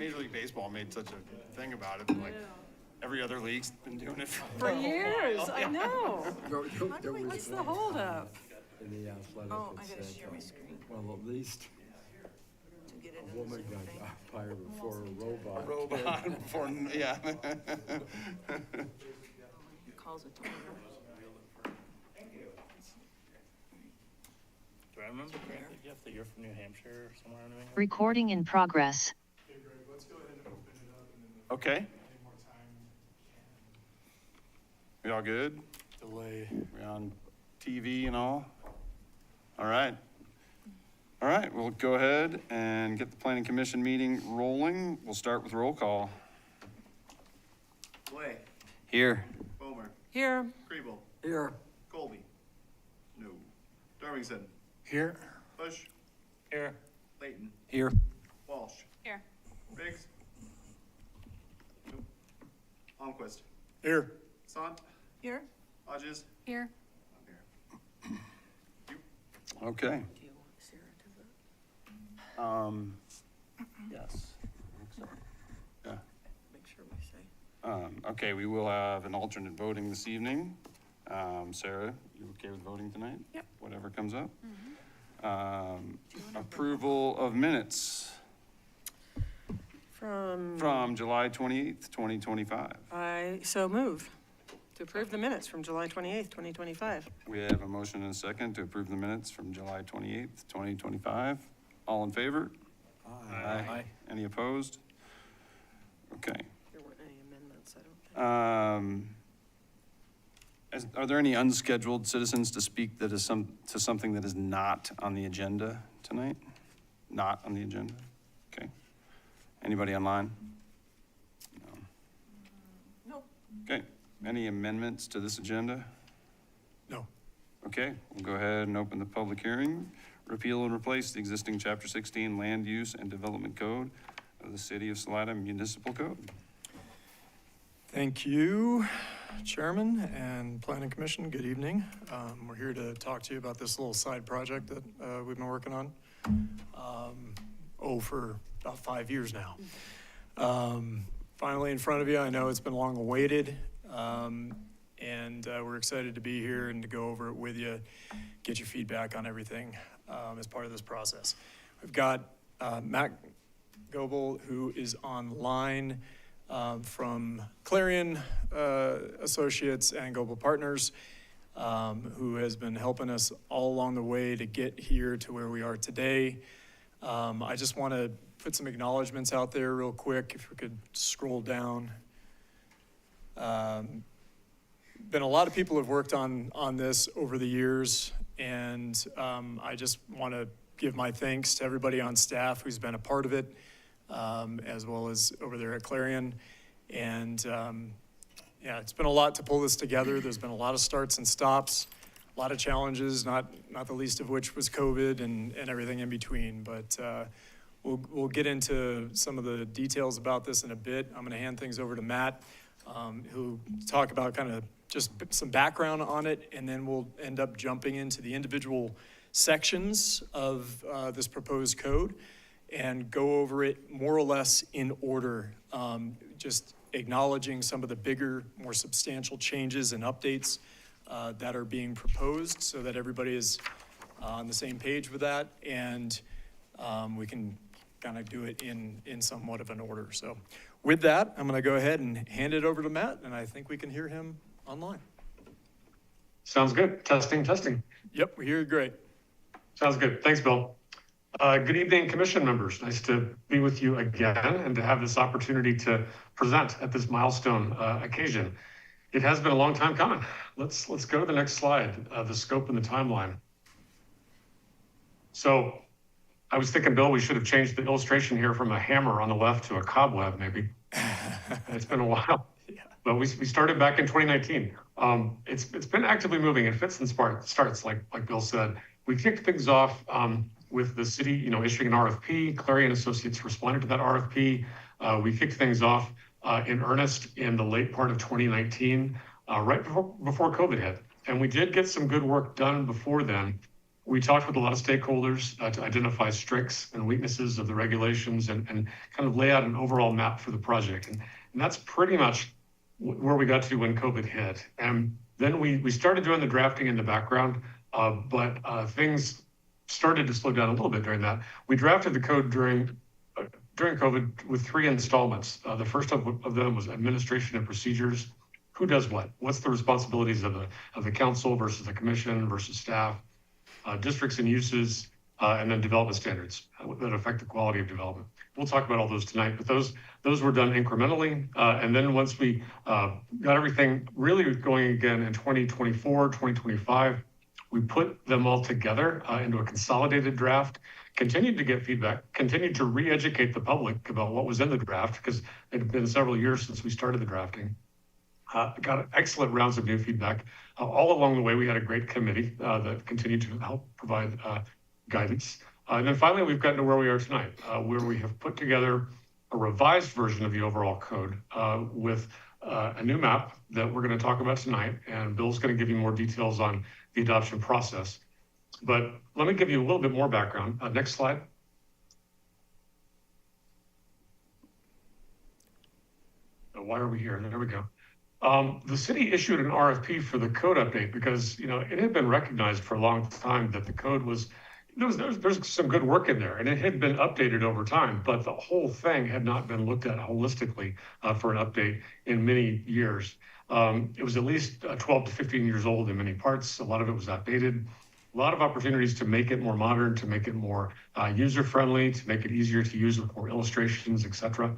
Major League Baseball made such a thing about it, but like every other league's been doing it For years, I know. What's the holdup? In the athletic, Oh, I it gotta said, share my screen well, at least to get it a in the woman Zoom got thing. fired before a robot. robot before, yeah. Calls a toner. Do I remember correctly, Jeff, that you're from New Hampshire or somewhere in New England? Recording in progress. Okay, Greg, let's go ahead and open it up and then Okay, any more time. we all good? Delay. We on TV and all? All right. All right, we'll go ahead and get the planning commission meeting rolling. We'll start with roll call. Blay, Here. Bomer, Here, Kriebel, Here. Colby. No. Darvington, Here. Bush, Here. Layton, Here. Walsh. Here. Riggs. Nope. Almquist, Here. Sant, Here? Hodges. Here. I'm here. Okay. Do you want Sarah to vote? Yes. Yeah. Make sure we say. Okay, we will have an alternate voting this evening. Sarah, you okay with voting tonight? Yep. Whatever comes up. Approval of minutes from July 28th, 2025. I so move to approve the minutes from July 28th, 2025. We have a motion and a second to approve the minutes from July 28th, 2025. All in favor? Aye. Any opposed? Okay. There weren't any amendments, I don't think. Are there any unscheduled citizens to speak that is to something that is not on the agenda tonight? Not on the agenda? Okay. Anybody online? No. No. Okay. Any amendments to this agenda? No. Okay, we'll go ahead and open the public hearing. Repeal and replace the existing Chapter 16 Land Use and Development Code of the City of Salida Municipal Code. Thank you, Chairman and Planning Commission. Good evening. We're here to talk to you about this little side project that we've been working on for about 5 years now. Finally in front of you. I know it's been long awaited, and we're excited to be here and to go over it with you, get your feedback on everything as part of this process. We've got Matt Goebel, who is online from Clarion Associates and Goebel Partners, who has been helping us all along the way to get here to where we are today. I just want to put some acknowledgements out there real quick, if we could scroll down. Been a lot of people who have worked on this over the years, and I just want to give my thanks to everybody on staff who's been a part of it, as well as over there at Clarion. And yeah, it's been a lot to pull this together. There's been a lot of starts and stops, a lot of challenges, not the least of which was COVID and everything in between. But we'll get into some of the details about this in a bit. I'm going to hand things over to Matt, who'll talk about kind of just some background on it, and then we'll end up jumping into the individual sections of this proposed code and go over it more or less in order, just acknowledging some of the bigger, more substantial changes and updates that are being proposed so that everybody is on the same page with that, and we can kind of do it in somewhat of an order. So with that, I'm going to go ahead and hand it over to Matt, and I think we can hear him online. Sounds good. Testing, testing. Yep, we hear you great. Sounds good. Thanks, Bill. Good evening, commission members. Nice to be with you again and to have this opportunity to present at this milestone occasion. It has been a long time coming. Let's go to the next slide, the scope and the timeline. So I was thinking, Bill, we should have changed the illustration here from a hammer on the left to a cobweb, maybe. It's been a while. Yeah. But we started back in 2019. It's been actively moving in fits and starts, like Bill said. We kicked things off with the city, issuing an RFP. Clarion Associates responded to that RFP. We kicked things off in earnest in the late part of 2019, right before COVID hit. And we did get some good work done before then We talked with a lot of stakeholders to identify strengths and weaknesses of the regulations and kind of lay out an overall map for the project. And that's pretty much where we got to when COVID hit. And then we started doing the drafting in the background, but things started to slow down a little bit during that. We drafted the code during COVID with 3 installments. The first of them was administration and procedures. Who does what? What's the responsibilities of the council versus the commission versus staff, districts and uses, and then development standards that affect the quality of development. We'll talk about all those tonight, but those were done incrementally. And then once we got everything really going again in 2024, 2025, we put them all together into a consolidated draft, continued to get feedback, continued to re-educate the public about what was in the draft, because it had been several years since we started the drafting. Got excellent rounds of new feedback. All along the way, we had a great committee that continued to help provide guidance. And then finally, we've gotten to where we are tonight, where we have put together a revised version of the overall code with a new map that we're going to talk about tonight. And Bill's going to give you more details on the adoption process. But let me give you a little bit more background. Next slide. Why are we here? There we go. The city issued an RFP for the code update because, you know, it had been recognized for a long time that the code was, there's some good work in there and it had been updated over time, but the whole thing had not been looked at holistically for an update in many years. It was at least 12 to 15 years old in many parts. A lot of it was outdated. A lot of opportunities to make it more modern, to make it more user-friendly, to make it easier to use with more illustrations, et cetera.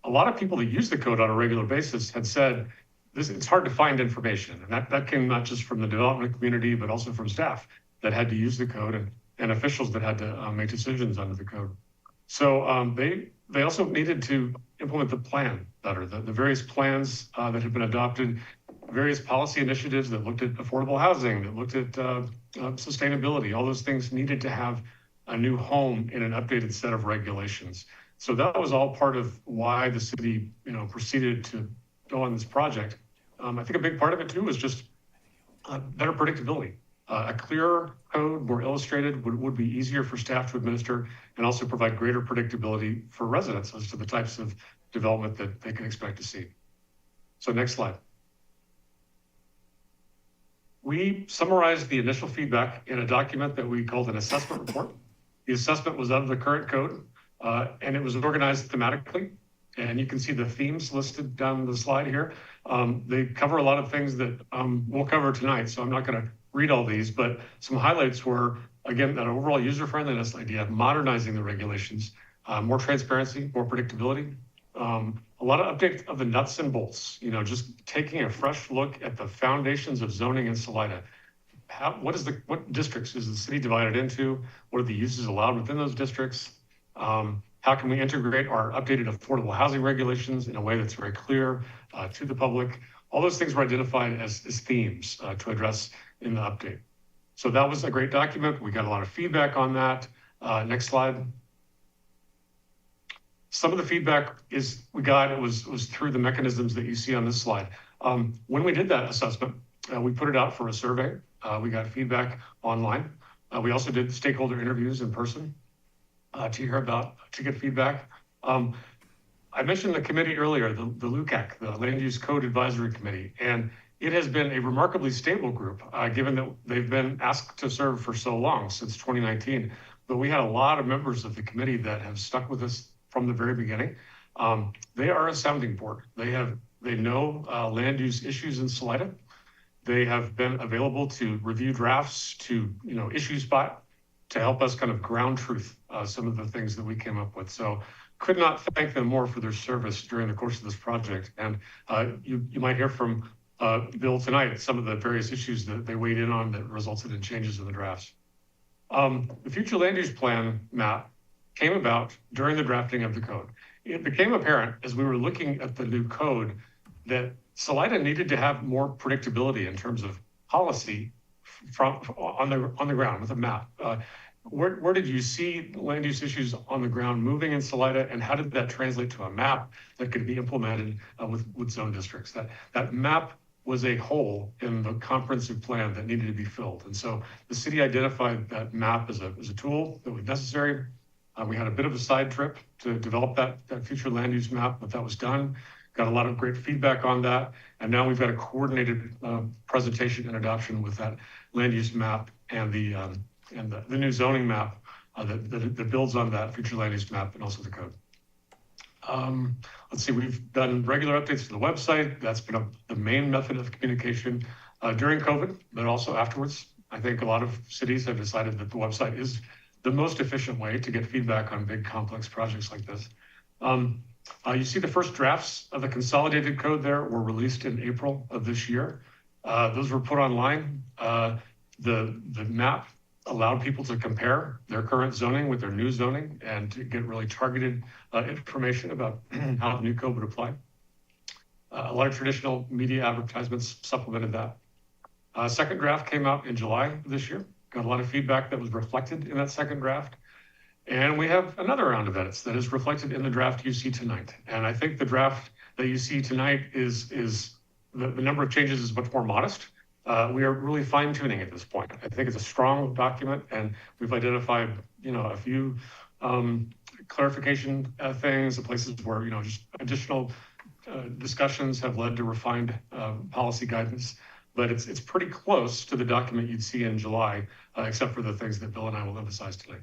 A lot of people that use the code on a regular basis had said, it's hard to find information. And that came not just from the development community, but also from staff that had to use the code and officials that had to make decisions under the code. So they also needed to implement the plan better, the various plans that had been adopted, various policy initiatives that looked at affordable housing, that looked at sustainability. All those things needed to have a new home in an updated set of regulations. So that was all part of why the city, proceeded to go on this project. I think a big part of it too was just better predictability. A clearer code, more illustrated, would be easier for staff to administer and also provide greater predictability for residents as to the types of development that they can expect to see. So next slide. We summarized the initial feedback in a document that we called an assessment report. The assessment was of the current code and it was organized thematically. And you can see the themes listed down the slide here. They cover a lot of things that we'll cover tonight, so I'm not going to read all these, but some highlights were, again, that overall user-friendliness idea, modernizing the regulations, more transparency, more predictability, a lot of updates of the nuts and bolts, just taking a fresh look at the foundations of zoning in Salida. What districts is the city divided into? What are the uses allowed within those districts? How can we integrate our updated affordable housing regulations in a way that's very clear to the public? All those things were identified as themes to address in the update. So that was a great document. We got a lot of feedback on that. Next slide. Some of the feedback we got was through the mechanisms that you see on this slide. When we did that assessment, we put it out for a survey. We got feedback online. We also did stakeholder interviews in person. To get feedback. I mentioned the committee earlier, the LUCAC, the Land Use Code Advisory Committee, and it has been a remarkably stable group, given that they've been asked to serve for so long, since 2019. But we had a lot of members of the committee that have stuck with us from the very beginning. They are a sounding board. They know land use issues in Salida. They have been available to review drafts, to issue spot, to help us kind of ground truth some of the things that we came up with. So could not thank them more for their service during the course of this project. And you might hear from Bill tonight some of the various issues that they weighed in on that resulted in changes in the drafts. The future land use plan map came about during the drafting of the code. It became apparent as we were looking at the new code that Salida needed to have more predictability in terms of policy on the ground with a map. Where did you see land use issues on the ground moving in Salida, and how did that translate to a map that could be implemented with zone districts? That map was a hole in the comprehensive plan that needed to be filled. And so the city identified that map as a tool that was necessary. We had a bit of a side trip to develop that future land use map, but that was done. Got a lot of great feedback on that. And now we've got a coordinated presentation and adoption with that land use map and the new zoning map that builds on that future land use map and also the code. Let's see, we've done regular updates to the website. That's been the main method of communication during COVID, but also afterwards. I think a lot of cities have decided that the website is the most efficient way to get feedback on big complex projects like this. You see the first drafts of the consolidated code there were released in April of this year. Those were put online. The map allowed people to compare their current zoning with their new zoning and to get really targeted information about how the new code would apply. A lot of traditional media advertisements supplemented that. Second draft came out in July of this year. Got a lot of feedback that was reflected in that second draft. And we have another round of edits that is reflected in the draft you see tonight. And I think the draft that you see tonight is the number of changes is much more modest. We are really fine tuning at this point. I think it's a strong document and we've identified, a few clarification things, the places where, just additional discussions have led to refined policy guidance. But it's pretty close to the document you'd see in July, except for the things that Bill and I will emphasize today.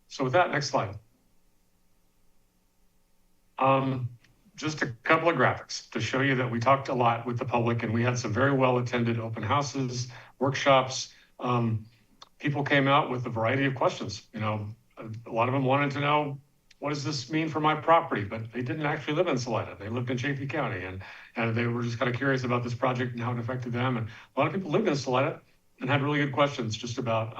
So with that, next slide. Just a couple of graphics to show you that we talked a lot with the public and we had some very well-attended open houses, workshops. People came out with a variety of questions. A lot of them wanted to know, what does this mean for my property? But they didn't actually live in Salida. They lived in Chaffee County and they were just kind of curious about this project and how it affected them. And a lot of people lived in Salida and had really good questions just about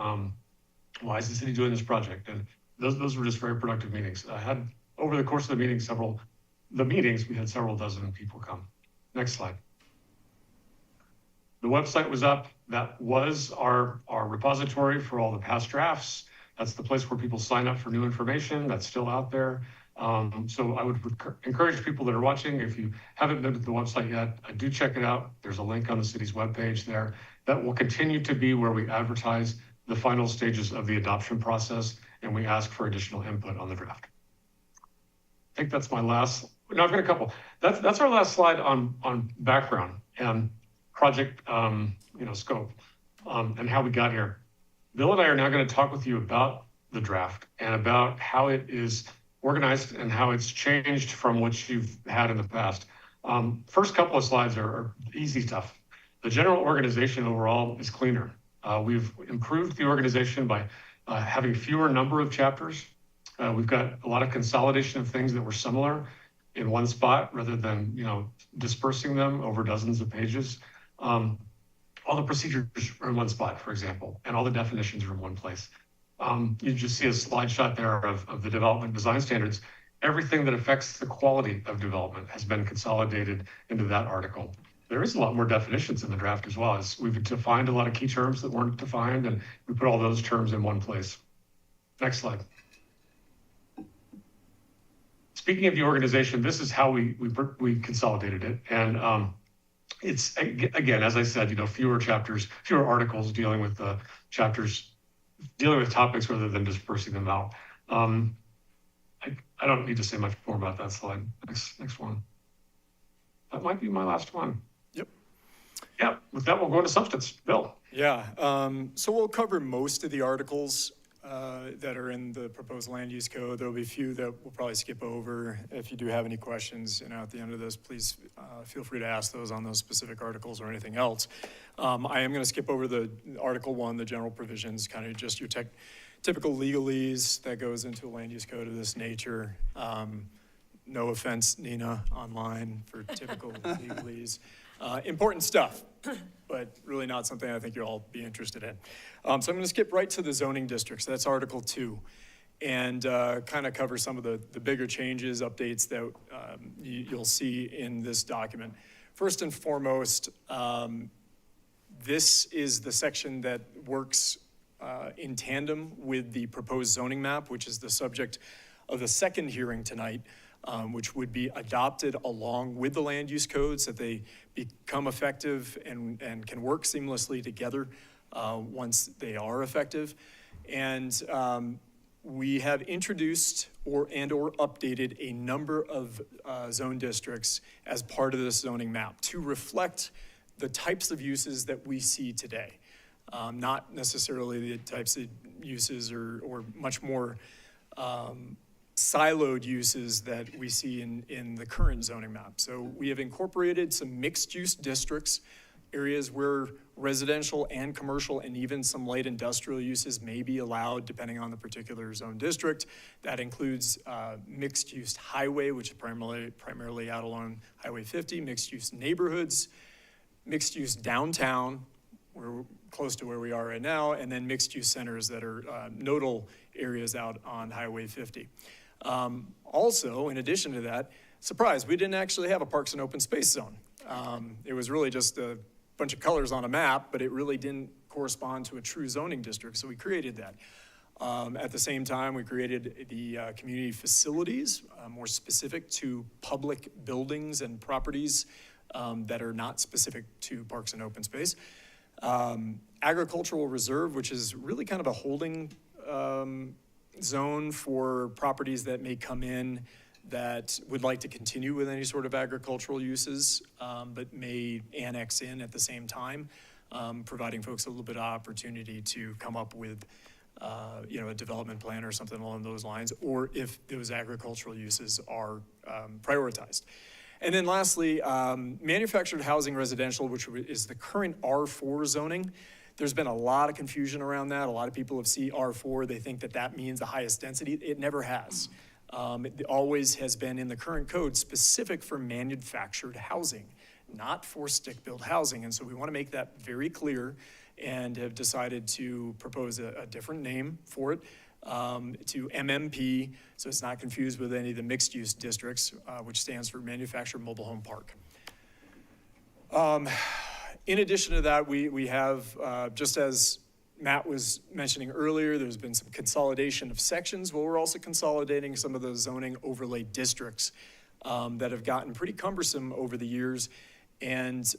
why is the city doing this project? And those were just very productive meetings. I had, over the course of the meetings, we had several dozen people come. Next slide. The website was up. That was our repository for all the past drafts. That's the place where people sign up for new information. That's still out there. So I would encourage people that are watching, if you haven't been to the website yet, do check it out. There's a link on the city's webpage there. That will continue to be where we advertise the final stages of the adoption process and we ask for additional input on the draft. I think that's my last, no, I've got a couple. That's our last slide on background and project, scope and how we got here. Bill and I are now going to talk with you about the draft and about how it is organized and how it's changed from what you've had in the past. First couple of slides are easy stuff. The general organization overall is cleaner. We've improved the organization by having fewer number of chapters. We've got a lot of consolidation of things that were similar in one spot rather than, dispersing them over dozens of pages. All the procedures are in one spot, for example, and all the definitions are in one place. You just see a slide shot there of the development design standards. Everything that affects the quality of development has been consolidated into that article. There is a lot more definitions in the draft as well, as we've defined a lot of key terms that weren't defined, and we put all those terms in one place. Next slide. Speaking of the organization, this is how we consolidated it. And it's, again, as I said, fewer chapters, fewer articles dealing with the chapters, dealing with topics rather than dispersing them out. I don't need to say much more about that slide. Next one. That might be my last one. Yep. Yeah, with that, we'll go into substance. Bill. Yeah, so we'll cover most of the articles that are in the proposed land use code. There'll be a few that we'll probably skip over. If you do have any questions, at the end of this, please feel free to ask those on those specific articles or anything else. I am going to skip over the Article 1, the general provisions, kind of just your typical legalese that goes into a land use code of this nature. No offense, Nina, online for typical legalese. Important stuff, but really not something I think you'll all be interested in. So I'm going to skip right to the zoning districts. That's Article 2, and kind of cover some of the bigger changes, updates that you'll see in this document. First and foremost, this is the section that works in tandem with the proposed zoning map, which is the subject of the second hearing tonight. which would be adopted along with the land use codes, that they become effective and can work seamlessly together once they are effective. And we have introduced or updated a number of zone districts as part of this zoning map to reflect the types of uses that we see today. Not necessarily the types of uses or much more siloed uses that we see in the current zoning map. So we have incorporated some mixed-use districts, areas where residential and commercial and even some light industrial uses may be allowed depending on the particular zone district. That includes mixed-use highway, which is primarily out along Highway 50, mixed-use neighborhoods, mixed-use downtown, we're close to where we are right now, and then mixed-use centers that are nodal areas out on Highway 50. Also, in addition to that, surprise, we didn't actually have a parks and open space zone. It was really just a bunch of colors on a map, but it really didn't correspond to a true zoning district, so we created that. At the same time, we created the community facilities, more specific to public buildings and properties that are not specific to parks and open space. Agricultural reserve, which is really kind of a holding zone for properties that may come in that would like to continue with any sort of agricultural uses, but may annex in at the same time, providing folks a little bit of opportunity to come up with a development plan or something along those lines, or if those agricultural uses are prioritized. And then lastly, manufactured housing residential, which is the current R4 zoning. There's been a lot of confusion around that. A lot of people have seen R4, they think that means the highest density. It never has. It always has been in the current code specific for manufactured housing, not for stick-built housing. And so we want to make that very clear and have decided to propose a different name for it, to MMP, so it's not confused with any of the mixed-use districts, which stands for Manufactured Mobile Home Park. In addition to that, we have, just as Matt was mentioning earlier, there's been some consolidation of sections. Well, we're also consolidating some of those zoning overlay districts that have gotten pretty cumbersome over the years. And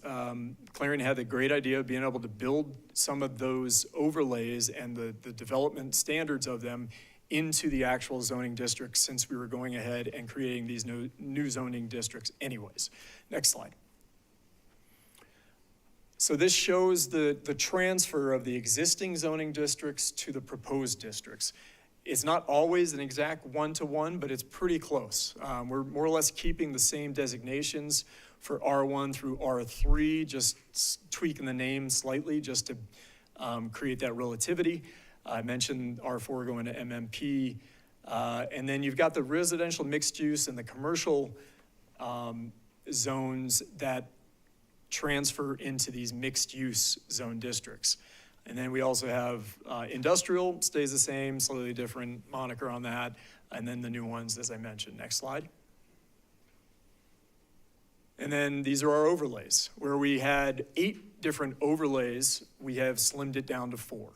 Clarion had the great idea of being able to build some of those overlays and the development standards of them into the actual zoning districts, since we were going ahead and creating these new zoning districts anyways. Next slide. So this shows the transfer of the existing zoning districts to the proposed districts. It's not always an exact one-to-one, but it's pretty close. We're more or less keeping the same designations for R1 through R3, just tweaking the name slightly just to create that relativity. I mentioned R4 going to MMP. And then you've got the residential mixed use and the commercial zones that transfer into these mixed use zone districts. And then we also have industrial, stays the same, slightly different moniker on that. And then the new ones, as I mentioned. Next slide. And then these are our overlays. Where we had 8 different overlays, we have slimmed it down to 4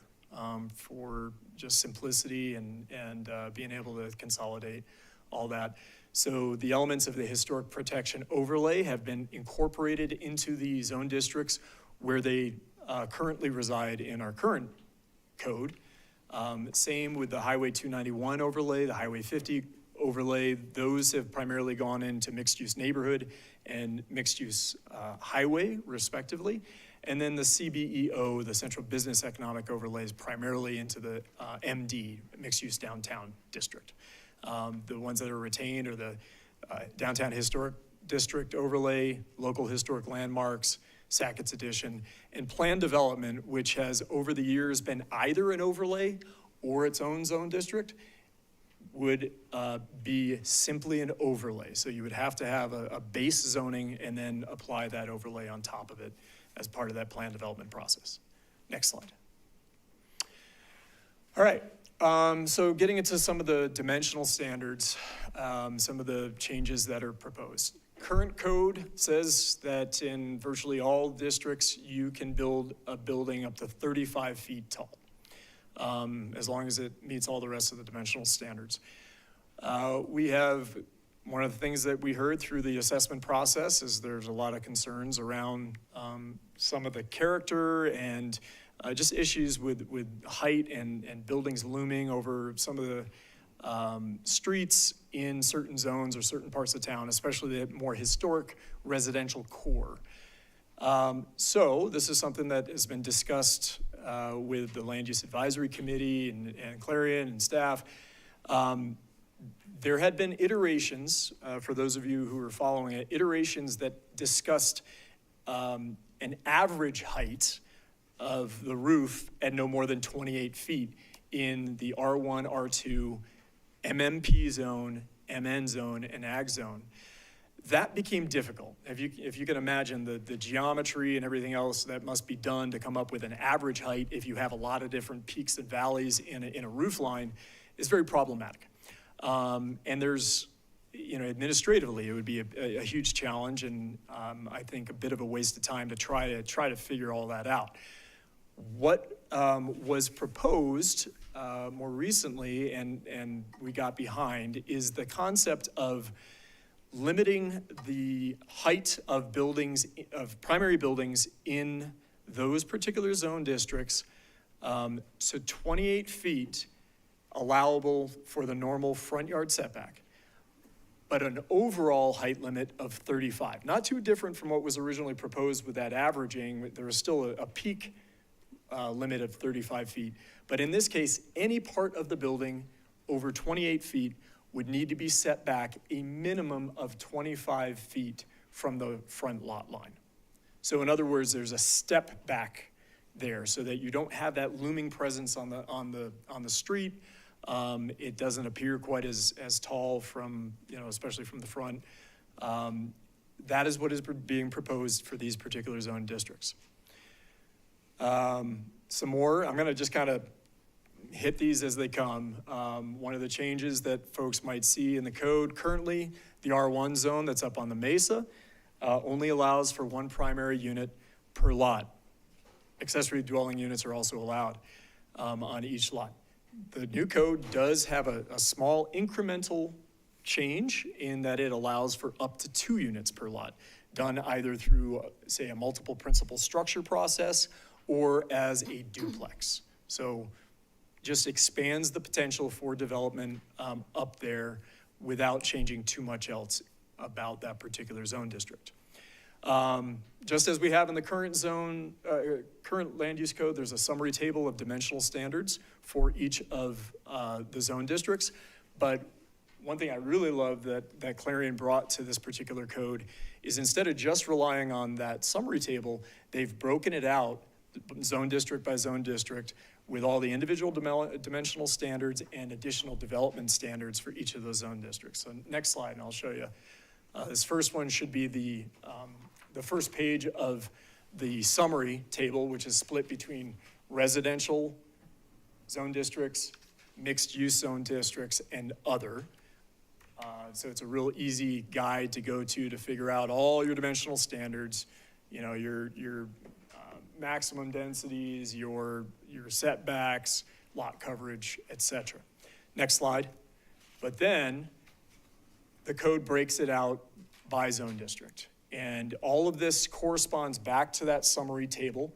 for just simplicity and being able to consolidate all that. So the elements of the historic protection overlay have been incorporated into the zone districts where they currently reside in our current code. Same with the Highway 291 overlay, the Highway 50 overlay. Those have primarily gone into mixed-use neighborhood and mixed-use highway, respectively. And then the CBEO, the Central Business Economic Overlays, primarily into the MD, mixed-use downtown district. The ones that are retained are the Downtown Historic District Overlay, Local Historic Landmarks, Sackett's Edition, and Planned Development, which has over the years been either an overlay or its own zone district, would be simply an overlay. So you would have to have a base zoning and then apply that overlay on top of it as part of that planned development process. Next slide. All right. So getting into some of the dimensional standards, some of the changes that are proposed. Current code says that in virtually all districts, you can build a building up to 35 feet tall, as long as it meets all the rest of the dimensional standards. We have One of the things that we heard through the assessment process is there's a lot of concerns around some of the character and just issues with height and buildings looming over some of the streets in certain zones or certain parts of town, especially the more historic residential core. So this is something that has been discussed with the Land Use Advisory Committee and Clarion and staff. There had been iterations, for those of you who are following it, iterations that discussed an average height of the roof at no more than 28 feet in the R1, R2, MMP zone, MN zone, and AG zone. That became difficult. If you can imagine the geometry and everything else that must be done to come up with an average height if you have a lot of different peaks and valleys in a roof line is very problematic. And there's, administratively, it would be a huge challenge and I think a bit of a waste of time to try to figure all that out. What was proposed more recently and we got behind is the concept of limiting the height of buildings, of primary buildings in those particular zone districts to 28 feet allowable for the normal front yard setback, but an overall height limit of 35. Not too different from what was originally proposed with that averaging. There was still a peak limit of 35 feet. But in this case, any part of the building over 28 feet would need to be set back a minimum of 25 feet from the front lot line. So in other words, there's a step back there so that you don't have that looming presence on the street. It doesn't appear quite as tall from, especially from the front. That is what is being proposed for these particular zone districts. Some more, I'm gonna just kind of hit these as they come. One of the changes that folks might see in the code currently, the R1 zone that's up on the mesa, only allows for one primary unit per lot. Accessory dwelling units are also allowed on each lot. The new code does have a small incremental change in that it allows for up to 2 units per lot, done either through, say, a multiple principal structure process or as a duplex. So just expands the potential for development up there without changing too much else about that particular zone district. Just as we have in the current land use code, there's a summary table of dimensional standards for each of the zone districts. But one thing I really love that Clarion brought to this particular code is instead of just relying on that summary table, they've broken it out zone district by zone district with all the individual dimensional standards and additional development standards for each of those zone districts. So next slide, and I'll show you. This first one should be the first page of the summary table, which is split between residential zone districts, mixed-use zone districts, and other. So it's a real easy guide to go to figure out all your dimensional standards, your maximum densities, your setbacks, lot coverage, etc. Next slide. But then the code breaks it out by zone district. And all of this corresponds back to that summary table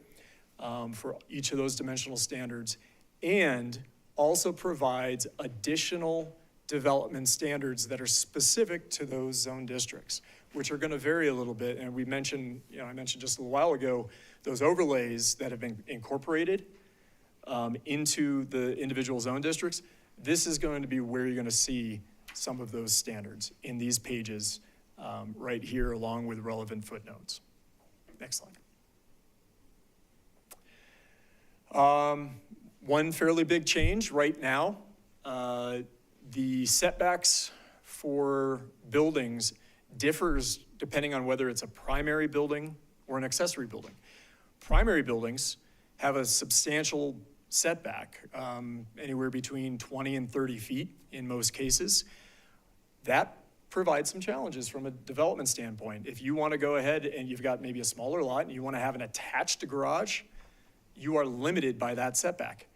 for each of those dimensional standards, and also provides additional development standards that are specific to those zone districts, which are going to vary a little bit. And we mentioned, I mentioned just a little while ago, those overlays that have been incorporated into the individual zone districts. This is going to be where you're going to see some of those standards in these pages right here, along with relevant footnotes. Next slide. One fairly big change right now, the setbacks for buildings differs depending on whether it's a primary building or an accessory building. Primary buildings have a substantial setback, anywhere between 20 and 30 feet in most cases. That provides some challenges from a development standpoint. If you want to go ahead and you've got maybe a smaller lot and you want to have an attached garage, you are limited by that setback.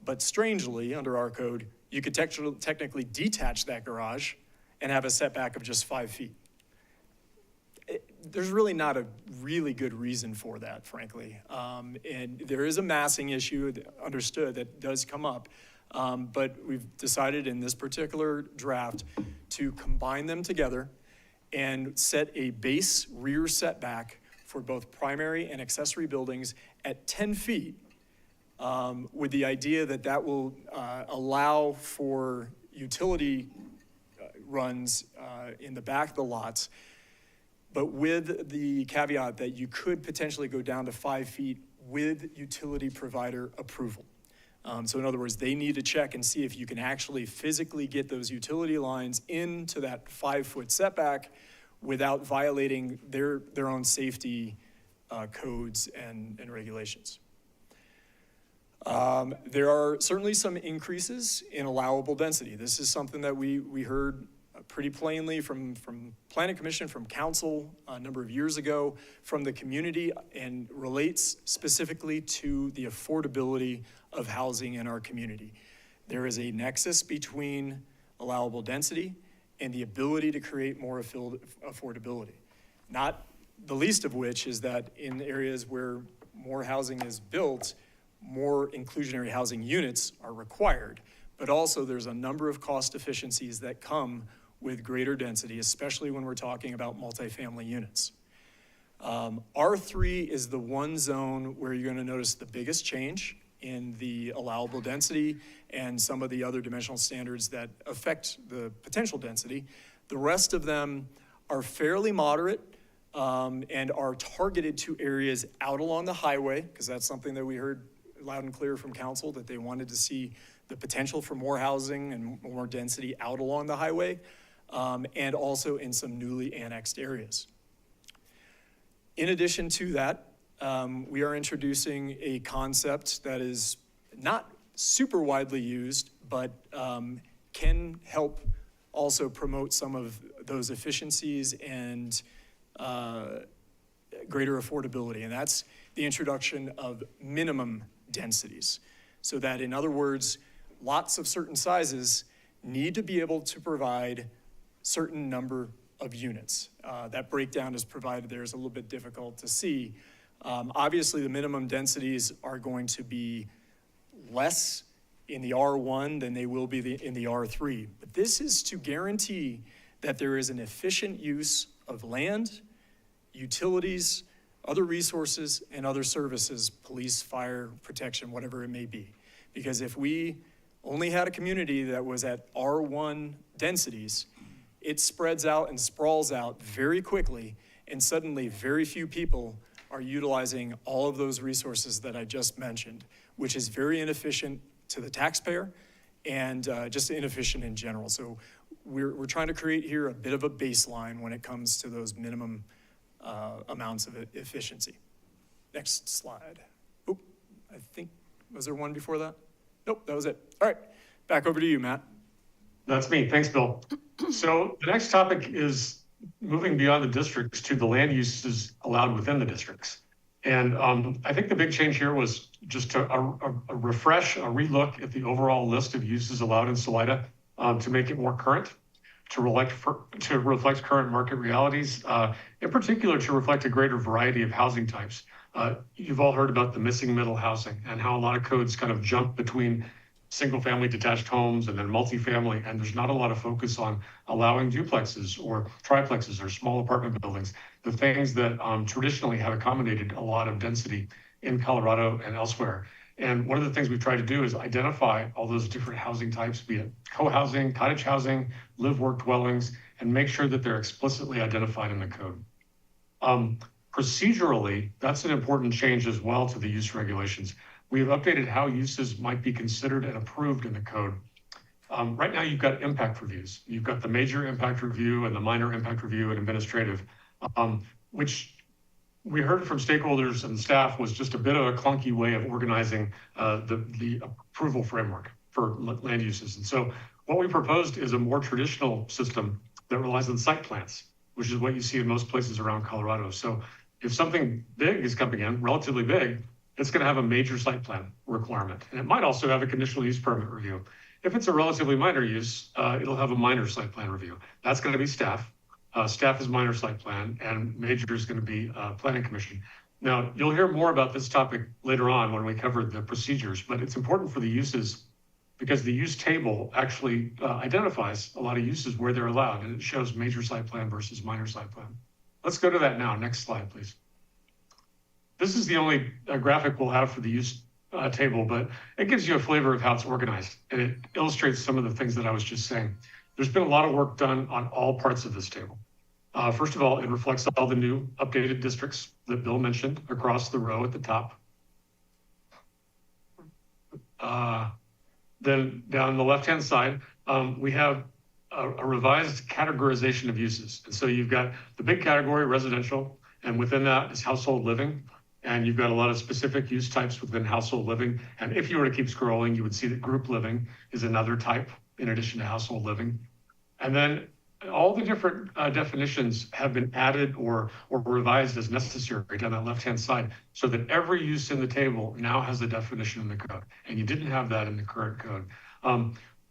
But strangely, under our code, you could technically detach that garage and have a setback of just 5 feet. There's really not a really good reason for that, frankly. And there is a massing issue, understood, that does come up. But we've decided in this particular draft to combine them together and set a base rear setback for both primary and accessory buildings at 10 feet, with the idea that that will allow for utility runs in the back of the lots, but with the caveat that you could potentially go down to 5 feet with utility provider approval. So in other words, they need to check and see if you can actually physically get those utility lines into that 5-foot setback without violating their own safety codes and regulations. There are certainly some increases in allowable density. This is something that we heard pretty plainly from Planning Commission, from Council a number of years ago, from the community, and relates specifically to the affordability of housing in our community. There is a nexus between allowable density and the ability to create more affordability. Not the least of which is that in areas where more housing is built, more inclusionary housing units are required, but also there's a number of cost efficiencies that come with greater density, especially when we're talking about multifamily units. R3 is the one zone where you're gonna notice the biggest change in the allowable density and some of the other dimensional standards that affect the potential density. The rest of them are fairly moderate and are targeted to areas out along the highway, because that's something that we heard loud and clear from council, that they wanted to see the potential for more housing and more density out along the highway, and also in some newly annexed areas. In addition to that, we are introducing a concept that is not super widely used, but can help also promote some of those efficiencies and greater affordability, and that's the introduction of minimum densities. So that, in other words, lots of certain sizes need to be able to provide certain number of units. That breakdown is provided there, is a little bit difficult to see. Obviously, the minimum densities are going to be less in the R1 than they will be in the R3. But this is to guarantee that there is an efficient use of land, utilities, other resources, and other services, police, fire, protection, whatever it may be. Because if we only had a community that was at R1 densities, it spreads out and sprawls out very quickly, and suddenly very few people are utilizing all of those resources that I just mentioned, which is very inefficient to the taxpayer and just inefficient in general. So we're trying to create here a bit of a baseline when it comes to those minimum amounts of efficiency. Next slide. Oop, I think, was there one before that? Nope, that was it. All right, back over to you, Matt. That's me. Thanks, Bill. So the next topic is moving beyond the districts to the land uses allowed within the districts. And I think the big change here was just a refresh, a relook at the overall list of uses allowed in Salida to make it more current, to reflect current market realities, in particular to reflect a greater variety of housing types. You've all heard about the missing middle housing and how a lot of codes kind of jump between single-family detached homes and then multifamily, and there's not a lot of focus on allowing duplexes or triplexes or small apartment buildings, the things that traditionally have accommodated a lot of density in Colorado and elsewhere. And one of the things we've tried to do is identify all those different housing types, be it co-housing, cottage housing, live-work dwellings, and make sure that they're explicitly identified in the code. Procedurally, that's an important change as well to the use regulations. We've updated how uses might be considered and approved in the code. Right now, you've got impact reviews. You've got the major impact review and the minor impact review and administrative, which we heard from stakeholders and staff was just a bit of a clunky way of organizing the approval framework for land uses. And so what we proposed is a more traditional system that relies on site plans, which is what you see in most places around Colorado. So if something big is coming in, relatively big, it's going to have a major site plan requirement. And it might also have a conditional use permit review. If it's a relatively minor use, it'll have a minor site plan review. That's going to be staff. Staff is minor site plan, and major is going to be planning commission. Now, you'll hear more about this topic later on when we cover the procedures, but it's important for the uses because the use table actually identifies a lot of uses where they're allowed, and it shows major site plan versus minor site plan. Let's go to that now. Next slide, please. This is the only graphic we'll have for the use table, but it gives you a flavor of how it's organized, and it illustrates some of the things that I was just saying. There's been a lot of work done on all parts of this table. First of all, it reflects all the new updated districts that Bill mentioned across the row at the top. Then down the left-hand side, we have a revised categorization of uses. And so you've got the big category, residential, and within that is household living. And you've got a lot of specific use types within household living. And if you were to keep scrolling, you would see that group living is another type in addition to household living. And then all the different definitions have been added or revised as necessary down that left-hand side so that every use in the table now has a definition in the code. And you didn't have that in the current code.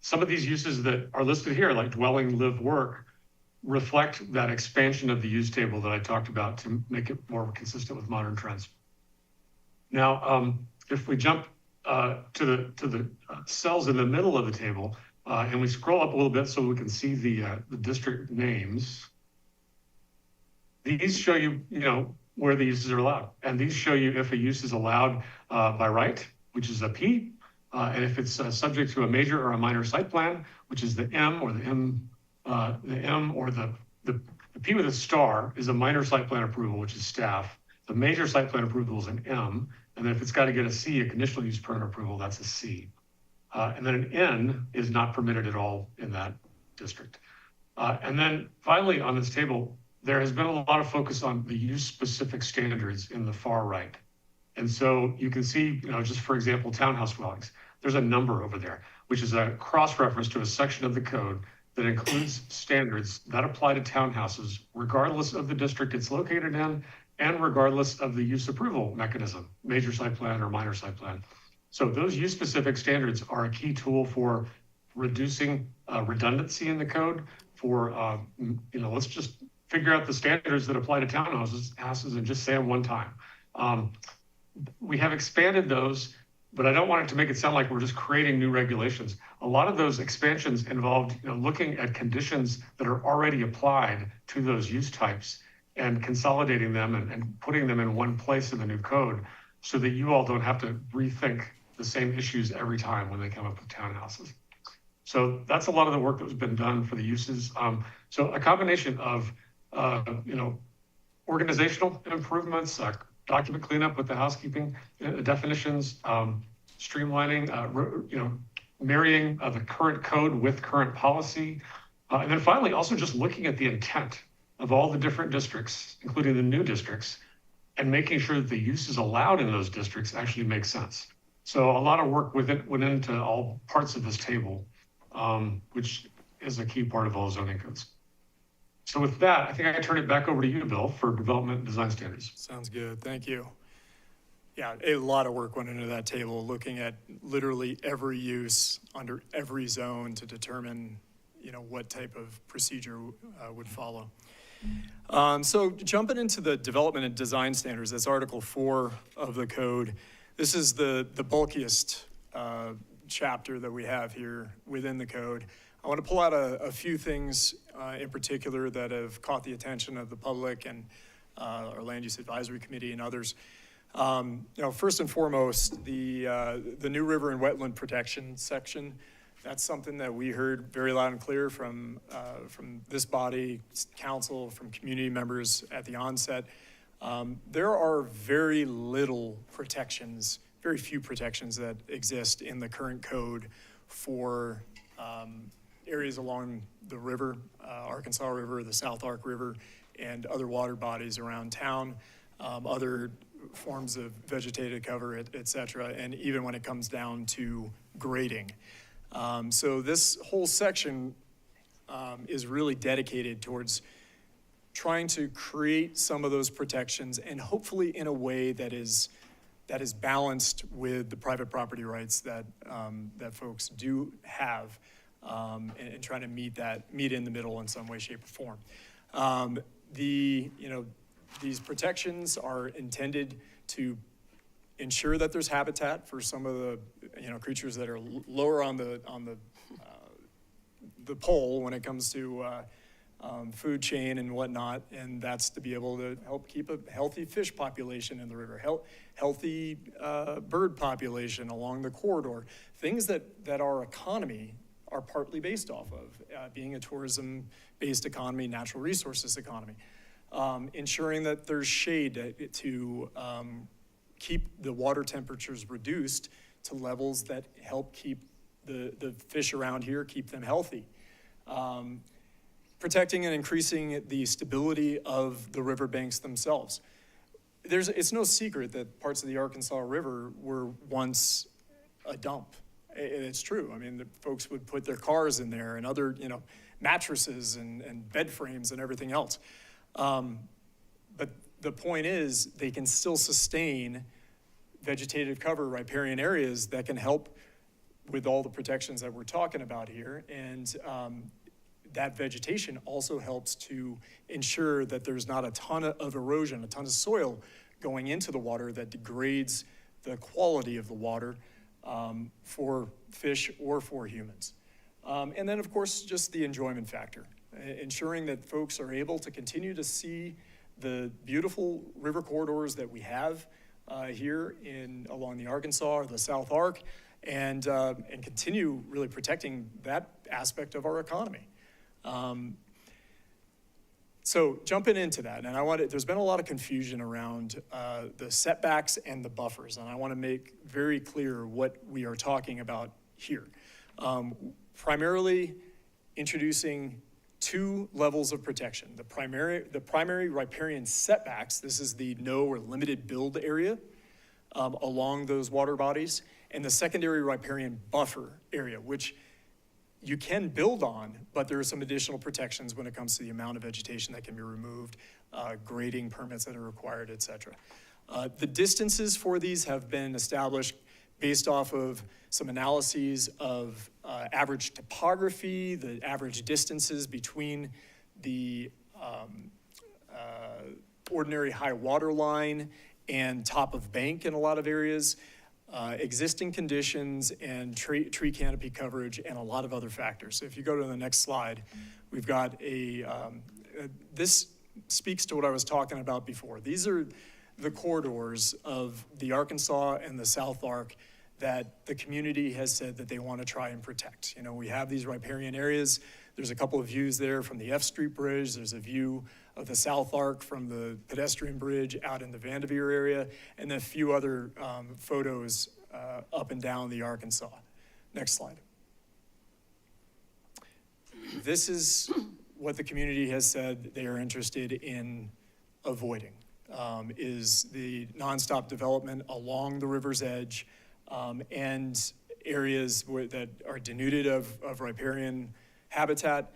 Some of these uses that are listed here, like dwelling, live, work, reflect that expansion of the use table that I talked about to make it more consistent with modern trends. Now, if we jump to the cells in the middle of the table, and we scroll up a little bit so we can see the district names. These show you, where the uses are allowed. And these show you if a use is allowed by right, which is a P, and if it's subject to a major or a minor site plan, which is the M, or the M or the P with a star is a minor site plan approval, which is staff. The major site plan approval is an M. And then if it's got to get a C, a conditional use permit approval, that's a C. And then an N is not permitted at all in that district. And then finally on this table, there has been a lot of focus on the use specific standards in the far right. And so you can see, just for example, townhouse dwellings, there's a number over there, which is a cross-reference to a section of the code that includes standards that apply to townhouses, regardless of the district it's located in, and regardless of the use approval mechanism, major site plan or minor site plan. So those use-specific standards are a key tool for reducing redundancy in the code for, let's just figure out the standards that apply to townhouses and just say them one time. We have expanded those, but I don't want it to make it sound like we're just creating new regulations. A lot of those expansions involved looking at conditions that are already applied to those use types and consolidating them and putting them in one place in the new code so that you all don't have to rethink the same issues every time when they come up with townhouses. So that's a lot of the work that was been done for the uses. So a combination of, organizational improvements, document cleanup with the housekeeping definitions, streamlining, marrying the current code with current policy. And then finally, also just looking at the intent of all the different districts, including the new districts, and making sure that the uses allowed in those districts actually make sense. So a lot of work went into all parts of this table, which is a key part of all zoning codes. So with that, I think I turn it back over to you, Bill, for development and design standards. Sounds good. Thank you. Yeah, a lot of work went into that table, looking at literally every use under every zone to determine, what type of procedure would follow. So jumping into the development and design standards, that's Article 4 of the code. This is the bulkiest chapter that we have here within the code. I want to pull out a few things in particular that have caught the attention of the public and our Land Use Advisory Committee and others. First and foremost, the new river and wetland protection section. That's something that we heard very loud and clear from this body, council, from community members at the onset. There are very little protections, very few protections that exist in the current code for areas along the river, Arkansas River, the South Ark River, and other water bodies around town, other forms of vegetated cover, et cetera, and even when it comes down to grading. So this whole section is really dedicated towards trying to create some of those protections, and hopefully in a way that that is balanced with the private property rights that, that folks do have, and trying to meet in the middle in some way, shape, or form. These protections are intended to ensure that there's habitat for some of the, creatures that are lower on the pole when it comes to food chain and whatnot, and that's to be able to help keep a healthy fish population in the river, healthy bird population along the corridor, things that our economy are partly based off of, being a tourism-based economy, natural resources economy. Ensuring that there's shade to keep the water temperatures reduced to levels that help keep the fish around here, keep them healthy. Protecting and increasing the stability of the riverbanks themselves. It's no secret that parts of the Arkansas River were once a dump. It's true. I mean, the folks would put their cars in there and other, mattresses and bed frames and everything else. But the point is, they can still sustain vegetative cover, riparian areas that can help with all the protections that we're talking about here. And that vegetation also helps to ensure that there's not a ton of erosion, a ton of soil going into the water that degrades the quality of the water for fish or for humans. And then, of course, just the enjoyment factor, ensuring that folks are able to continue to see the beautiful river corridors that we have here along the Arkansas or the South Ark, and continue really protecting that aspect of our economy. So jumping into that, and there's been a lot of confusion around the setbacks and the buffers, and I want to make very clear what we are talking about here. Primarily introducing two levels of protection. The primary riparian setbacks, this is the no or limited build area along those water bodies, and the secondary riparian buffer area, which you can build on, but there are some additional protections when it comes to the amount of vegetation that can be removed, grading permits that are required, et cetera. The distances for these have been established based off of some analyses of average topography, the average distances between the ordinary high water line and top of bank in a lot of areas, existing conditions and tree canopy coverage, and a lot of other factors. So if you go to the next slide, we've got this speaks to what I was talking about before. These are the corridors of the Arkansas and the South Ark that the community has said that they want to try and protect. We have these riparian areas. There's a couple of views there from the F Street Bridge. There's a view of the South Ark from the pedestrian bridge out in the Vanderveer area, and then a few other photos up and down the Arkansas. Next slide. This is what the community has said they are interested in avoiding, is the nonstop development along the river's edge, and areas that are denuded of riparian habitat,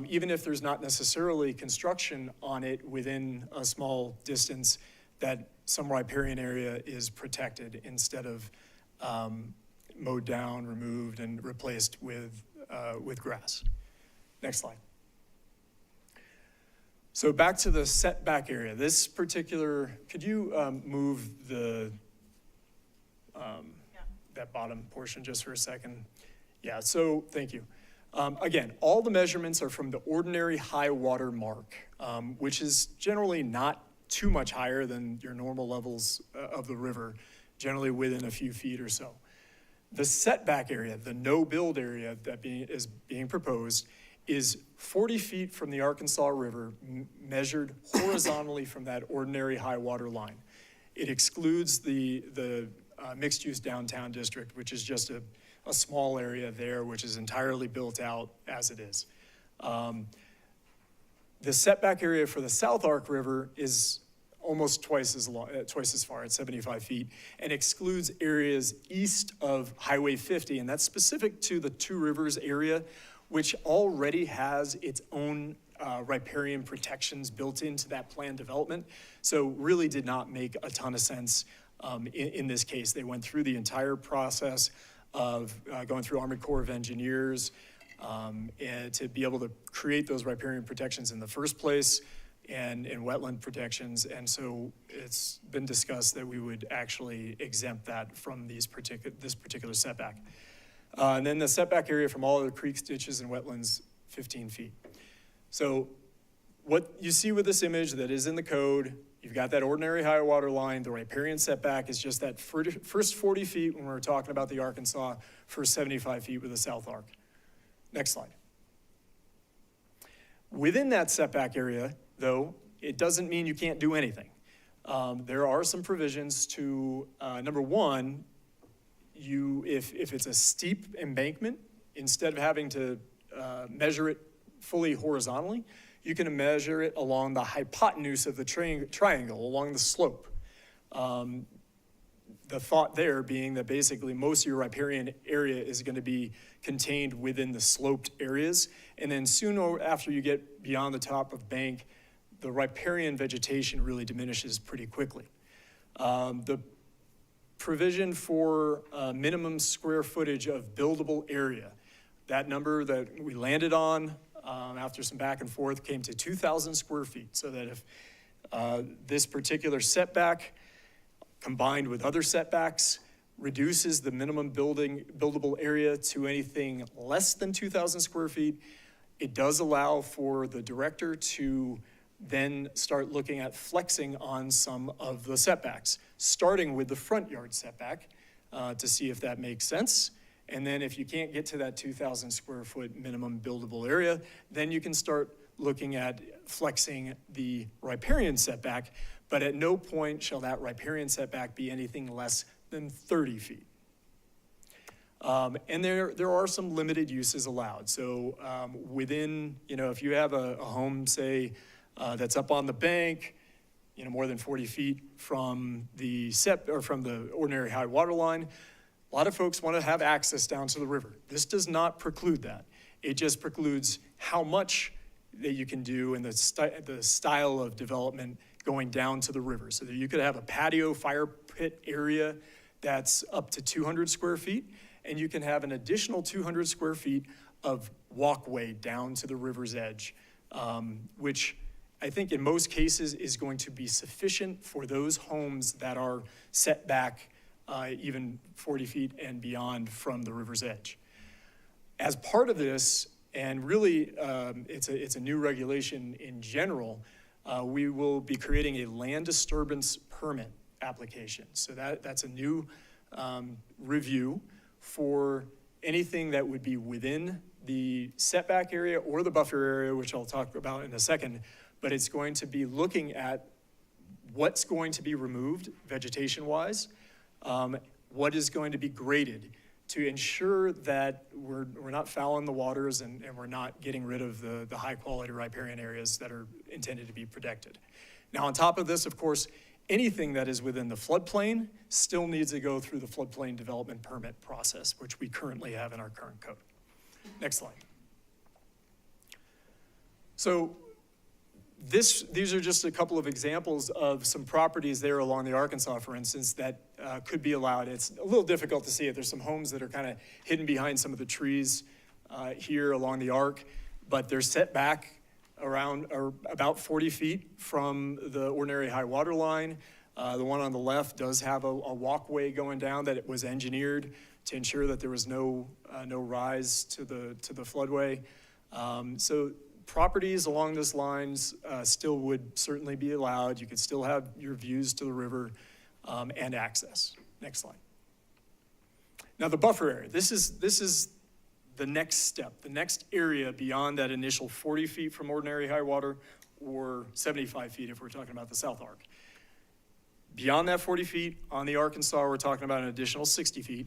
even if there's not necessarily construction on it within a small distance, that some riparian area is protected instead of mowed down, removed, and replaced with grass. Next slide. So back to the setback area. This particular, could you move that bottom portion just for a second? Yeah, so thank you. Again, all the measurements are from the ordinary high water mark, which is generally not too much higher than your normal levels of the river, generally within a few feet or so. The setback area, the no build area that is being proposed, is 40 feet from the Arkansas River, measured horizontally from that ordinary high water line. It excludes the mixed-use downtown district, which is just a small area there, which is entirely built out as it is. The setback area for the South Ark River is almost twice as far at 75 feet, and excludes areas east of Highway 50, and that's specific to the Two Rivers area, which already has its own riparian protections built into that planned development. So really did not make a ton of sense In this case, they went through the entire process of going through Army Corps of Engineers and to be able to create those riparian protections in the first place and wetland protections. And so it's been discussed that we would actually exempt that from this particular setback. And then the setback area from all other creeks, ditches, and wetlands, 15 feet. So what you see with this image that is in the code, you've got that ordinary high water line. The riparian setback is just that first 40 feet when we're talking about the Arkansas, first 75 feet with the South Ark. Next slide. Within that setback area, though, it doesn't mean you can't do anything. There are some provisions to, number one, if it's a steep embankment, instead of having to measure it fully horizontally, you can measure it along the hypotenuse of the triangle, along the slope. The thought there being that basically most of your riparian area is going to be contained within the sloped areas. And then soon after you get beyond the top of bank, the riparian vegetation really diminishes pretty quickly. The provision for minimum square footage of buildable area, that number that we landed on after some back and forth came to 2,000 square feet. So that if this particular setback combined with other setbacks reduces the minimum buildable area to anything less than 2,000 square feet, it does allow for the director to then start looking at flexing on some of the setbacks, starting with the front yard setback to see if that makes sense. And then if you can't get to that 2,000 square foot minimum buildable area, then you can start looking at flexing the riparian setback, but at no point shall that riparian setback be anything less than 30 feet. And there are some limited uses allowed. So within, if you have a home, say, that's up on the bank, more than 40 feet from the from the ordinary high water line, a lot of folks want to have access down to the river. This does not preclude that. It just precludes how much that you can do and the style of development going down to the river. So that you could have a patio fire pit area that's up to 200 square feet, and you can have an additional 200 square feet of walkway down to the river's edge, which I think in most cases is going to be sufficient for those homes that are set back even 40 feet and beyond from the river's edge. As part of this, and really it's a new regulation in general, we will be creating a land disturbance permit application. So that's a new review for anything that would be within the setback area or the buffer area, which I'll talk about in a second, but it's going to be looking at what's going to be removed vegetation-wise, what is going to be graded to ensure that we're not fouling the waters and we're not getting rid of the high-quality riparian areas that are intended to be protected. Now, on top of this, of course, anything that is within the floodplain still needs to go through the floodplain development permit process, which we currently have in our current code. Next slide. So these are just a couple of examples of some properties there along the Arkansas, for instance, that could be allowed. It's a little difficult to see it. There's some homes that are kind of hidden behind some of the trees here along the arc, but they're set back around or about 40 feet from the ordinary high water line. The one on the left does have a walkway going down that it was engineered to ensure that there was no rise to the floodway. So properties along those lines still would certainly be allowed. You could still have your views to the river and access. Next slide. Now the buffer area. This is the next step, the next area beyond that initial 40 feet from ordinary high water or 75 feet if we're talking about the South Ark. Beyond that 40 feet on the Arkansas, we're talking about an additional 60 feet,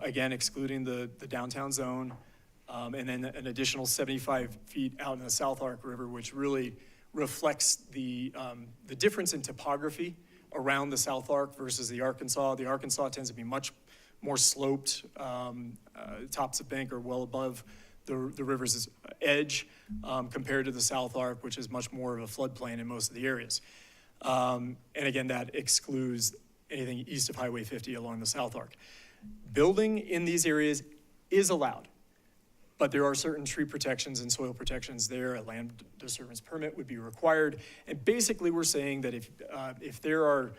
again, excluding the downtown zone. And then an additional 75 feet out in the South Ark River, which really reflects the difference in topography around the South Ark versus the Arkansas. The Arkansas tends to be much more sloped. Tops of bank are well above the river's edge compared to the South Ark, which is much more of a floodplain in most of the areas. And again, that excludes anything east of Highway 50 along the South Arc. Building in these areas is allowed, but there are certain tree protections and soil protections there. A land disturbance permit would be required. And basically, we're saying that if there are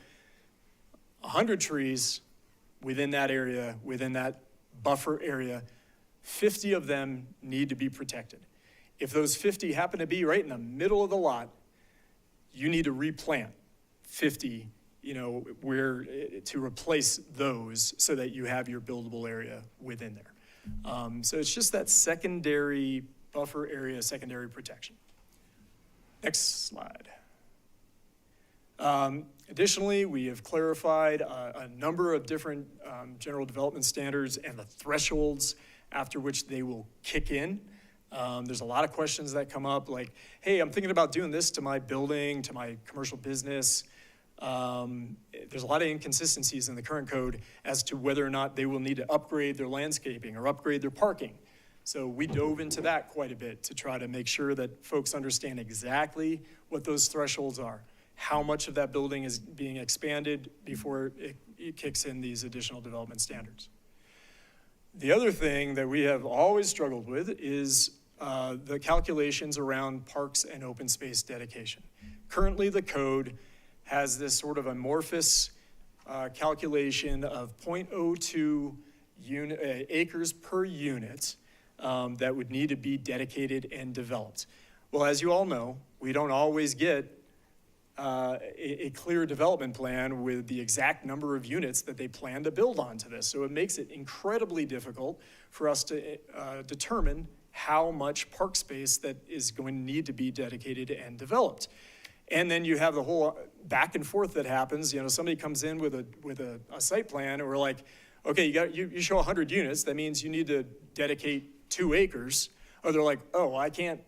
100 trees within that area, within that buffer area, 50 of them need to be protected. If those 50 happen to be right in the middle of the lot, you need to replant 50, to replace those so that you have your buildable area within there. So it's just that secondary buffer area, secondary protection. Next slide. Additionally, we have clarified a number of different general development standards and the thresholds after which they will kick in. There's a lot of questions that come up like, hey, I'm thinking about doing this to my building, to my commercial business. There's a lot of inconsistencies in the current code as to whether or not they will need to upgrade their landscaping or upgrade their parking. So we dove into that quite a bit to try to make sure that folks understand exactly what those thresholds are, how much of that building is being expanded before it kicks in these additional development standards. The other thing that we have always struggled with is the calculations around parks and open space dedication. Currently, the code has this sort of amorphous calculation of 0.02 acres per unit that would need to be dedicated and developed. Well, as you all know, we don't always get a clear development plan with the exact number of units that they plan to build onto this. So it makes it incredibly difficult for us to determine how much park space that is going to need to be dedicated and developed. And then you have the whole back and forth that happens. Somebody comes in with a site plan and we're like, okay, you show 100 units. That means you need to dedicate 2 acres. Or they're like, oh, I can't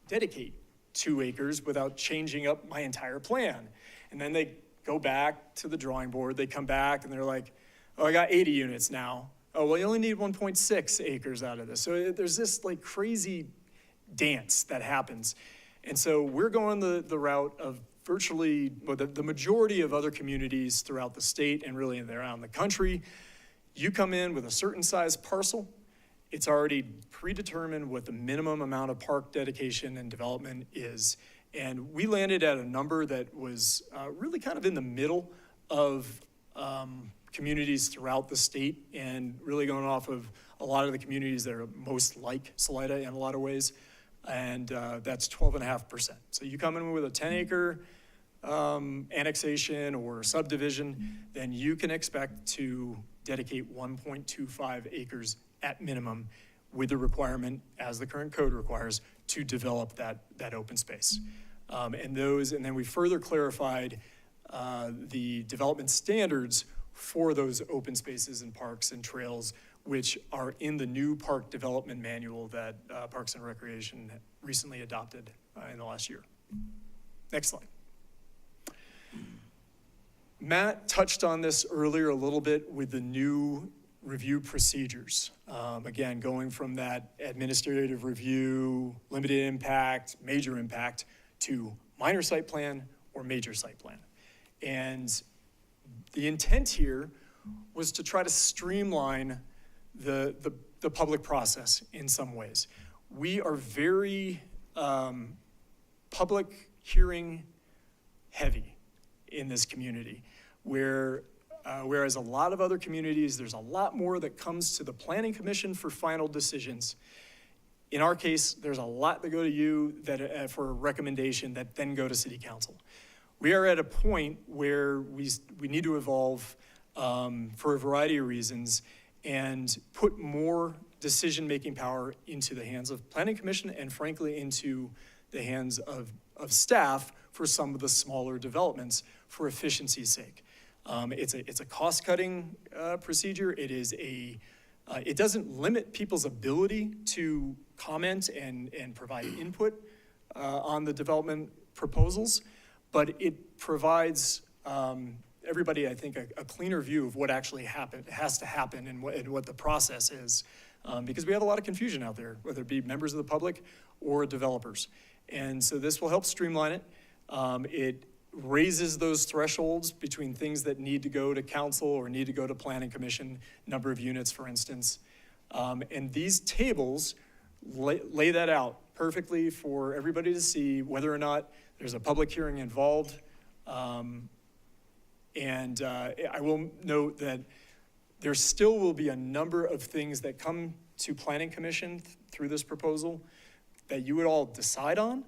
dedicate 2 acres without changing up my entire plan. And then they go back to the drawing board. They come back and they're like, oh, I got 80 units now. Oh, well, you only need 1.6 acres out of this. So there's this like crazy dance that happens. And so we're going the route of virtually, well, the majority of other communities throughout the state and really around the country. You come in with a certain size parcel, it's already predetermined what the minimum amount of park dedication and development is. And we landed at a number that was really kind of in the middle of communities throughout the state and really going off of a lot of the communities that are most like Salida in a lot of ways. And that's 12.5%. So you come in with a 10-acre annexation or subdivision, then you can expect to dedicate 1.25 acres at minimum with the requirement, as the current code requires, to develop that open space. And then we further clarified the development standards for those open spaces and parks and trails, which are in the new park development manual that Parks and Recreation recently adopted in the last year. Next slide. Matt touched on this earlier a little bit with the new review procedures. Again, going from that administrative review, limited impact, major impact, to minor site plan or major site plan. And the intent here was to try to streamline the public process in some ways. We are very public hearing heavy in this community, whereas a lot of other communities, there's a lot more that comes to the Planning Commission for final decisions. In our case, there's a lot that go to you that for a recommendation that then go to City Council. We are at a point where we need to evolve for a variety of reasons and put more decision-making power into the hands of Planning Commission and frankly into the hands of staff for some of the smaller developments for efficiency's sake. It's a cost-cutting procedure. It doesn't limit people's ability to comment and provide input on the development proposals, but it provides everybody, I think, a cleaner view of what actually has to happen and what the process is. Because we have a lot of confusion out there, whether it be members of the public or developers. And so this will help streamline it. It raises those thresholds between things that need to go to council or need to go to planning commission, number of units, for instance. And these tables lay that out perfectly for everybody to see whether or not there's a public hearing involved. And I will note that there still will be a number of things that come to planning commission through this proposal that you would all decide on.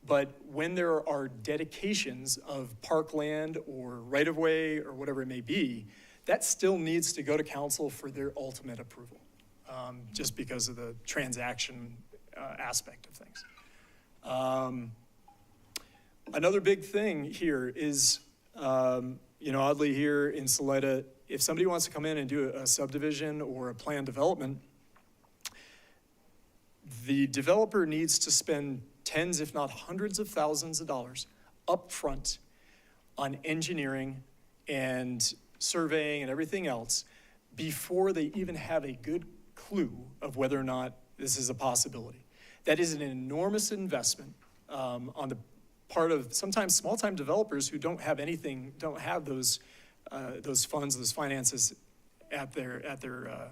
But when there are dedications of parkland or right-of-way or whatever it may be, that still needs to go to council for their ultimate approval, just because of the transaction aspect of things. Another big thing here is, oddly here in Salida, if somebody wants to come in and do a subdivision or a planned development, the developer needs to spend tens, if not hundreds of thousands of dollars upfront on engineering and surveying and everything else before they even have a good clue of whether or not this is a possibility. That is an enormous investment on the part of sometimes small-time developers who don't have anything, don't have those funds, those finances at their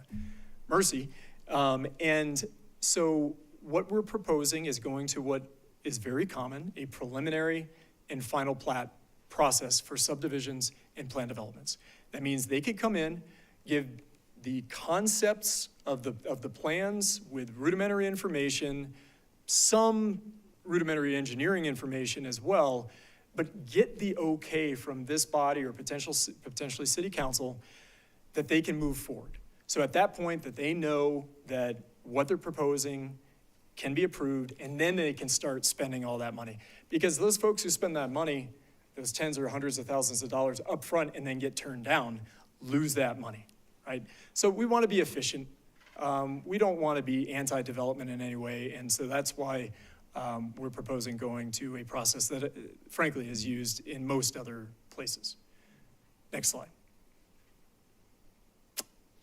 mercy. And so what we're proposing is going to what is very common, a preliminary and final plat process for subdivisions and plan developments. That means they could come in, give the concepts of the plans with rudimentary information, some rudimentary engineering information as well, but get the okay from this body or potentially city council that they can move forward. So at that point that they know that what they're proposing can be approved, and then they can start spending all that money. Because those folks who spend that money, those tens or hundreds of thousands of dollars up front and then get turned down, lose that money, right? So we want to be efficient. We don't want to be anti-development in any way, and so that's why we're proposing going to a process that, frankly, is used in most other places. Next slide.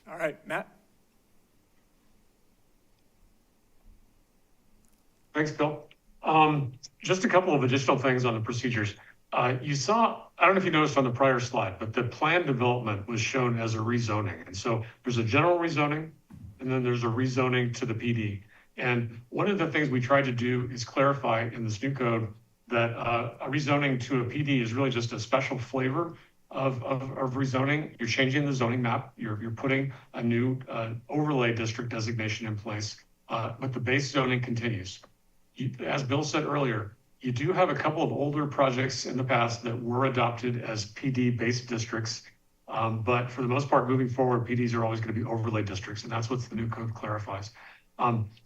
All right, Matt? Thanks, Bill. Just a couple of additional things on the procedures. You saw, I don't know if you noticed on the prior slide, but the plan development was shown as a rezoning. And so there's a general rezoning, and then there's a rezoning to the PD. And one of the things we tried to do is clarify in this new code that a rezoning to a PD is really just a special flavor of rezoning. You're changing the zoning map. You're putting a new overlay district designation in place, but the base zoning continues. As Bill said earlier, you do have a couple of older projects in the past that were adopted as PD-based districts, but for the most part, moving forward, PDs are always going to be overlay districts, and that's what the new code clarifies.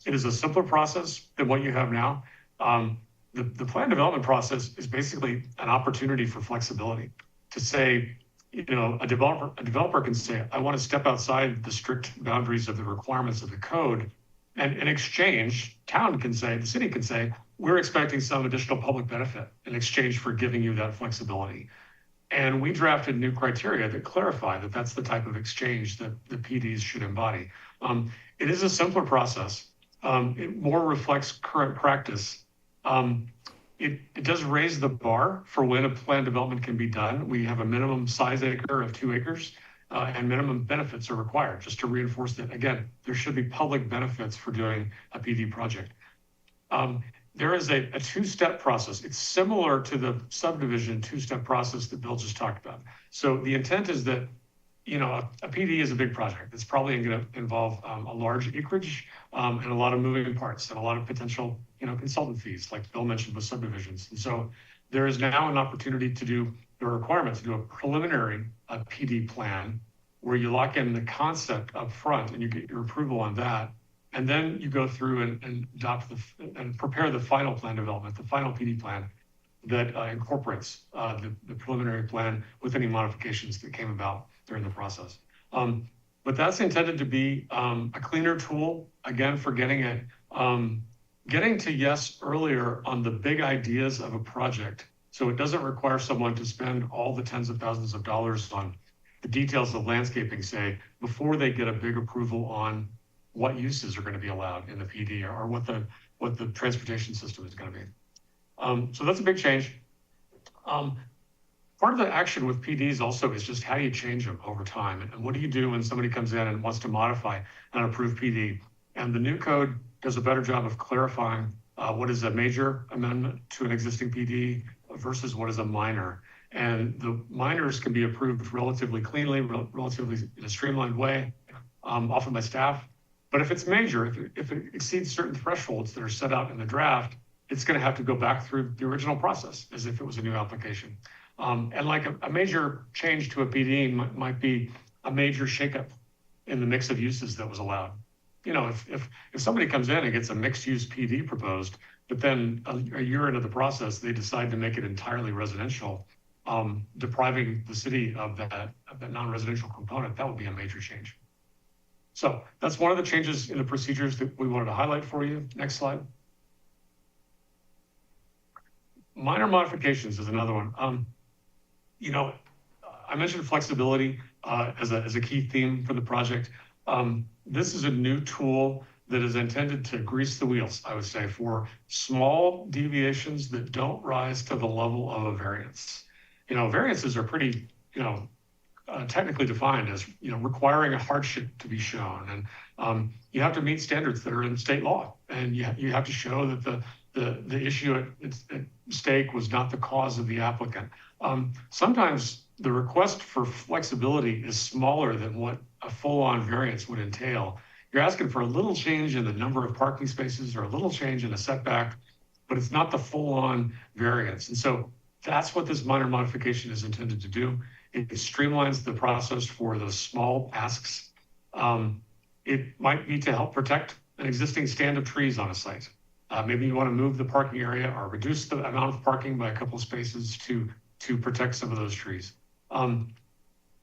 It is a simpler process than what you have now. The plan development process is basically an opportunity for flexibility to say, a developer can say, I want to step outside the strict boundaries of the requirements of the code. And in exchange, the city can say, we're expecting some additional public benefit in exchange for giving you that flexibility. And we drafted new criteria that clarify that that's the type of exchange that the PDs should embody. It is a simpler process. It more reflects current practice. It does raise the bar for when a plan development can be done. We have a minimum size acre of 2 acres. And minimum benefits are required, just to reinforce that, again, there should be public benefits for doing a PD project. There is a 2-step process. It's similar to the subdivision 2-step process that Bill just talked about. So the intent is that, a PD is a big project. It's probably going to involve a large acreage and a lot of moving parts and a lot of potential, consultant fees, like Bill mentioned with subdivisions. And so there is now an opportunity to do the requirement to do a preliminary PD plan where you lock in the concept up front and you get your approval on that. And then you go through and adopt and prepare the final plan development, the final PD plan that incorporates the preliminary plan with any modifications that came about during the process. But that's intended to be a cleaner tool, again, for getting to yes earlier on the big ideas of a project. So it doesn't require someone to spend all the tens of thousands of dollars on the details of landscaping, say, before they get a big approval on what uses are going to be allowed in the PD or what the transportation system is going to be. So that's a big change. Part of the action with PDs also is just how do you change them over time? And what do you do when somebody comes in and wants to modify an approved PD? And the new code does a better job of clarifying what is a major amendment to an existing PD versus what is a minor. And the minors can be approved relatively cleanly, relatively in a streamlined way, often by staff. But if it's major, if it exceeds certain thresholds that are set out in the draft, it's going to have to go back through the original process as if it was a new application. And like a major change to a PD might be a major shakeup in the mix of uses that was allowed. You know, if somebody comes in and gets a mixed use PD proposed, but then a year into the process, they decide to make it entirely residential, depriving the city of that non-residential component, that would be a major change. So that's one of the changes in the procedures that we wanted to highlight for you. Next slide. Minor modifications is another one. You know, I mentioned flexibility as a key theme for the project. This is a new tool that is intended to grease the wheels, I would say, for small deviations that don't rise to the level of a variance. You know, variances are pretty, technically defined as, requiring a hardship to be shown. And you have to meet standards that are in state law. And you have to show that the issue at stake was not the cause of the applicant. Sometimes the request for flexibility is smaller than what a full-on variance would entail. You're asking for a little change in the number of parking spaces or a little change in a setback, but it's not the full-on variance. And so that's what this minor modification is intended to do. It streamlines the process for those small asks. It might be to help protect an existing stand of trees on a site. Maybe you want to move the parking area or reduce the amount of parking by a couple of spaces to protect some of those trees.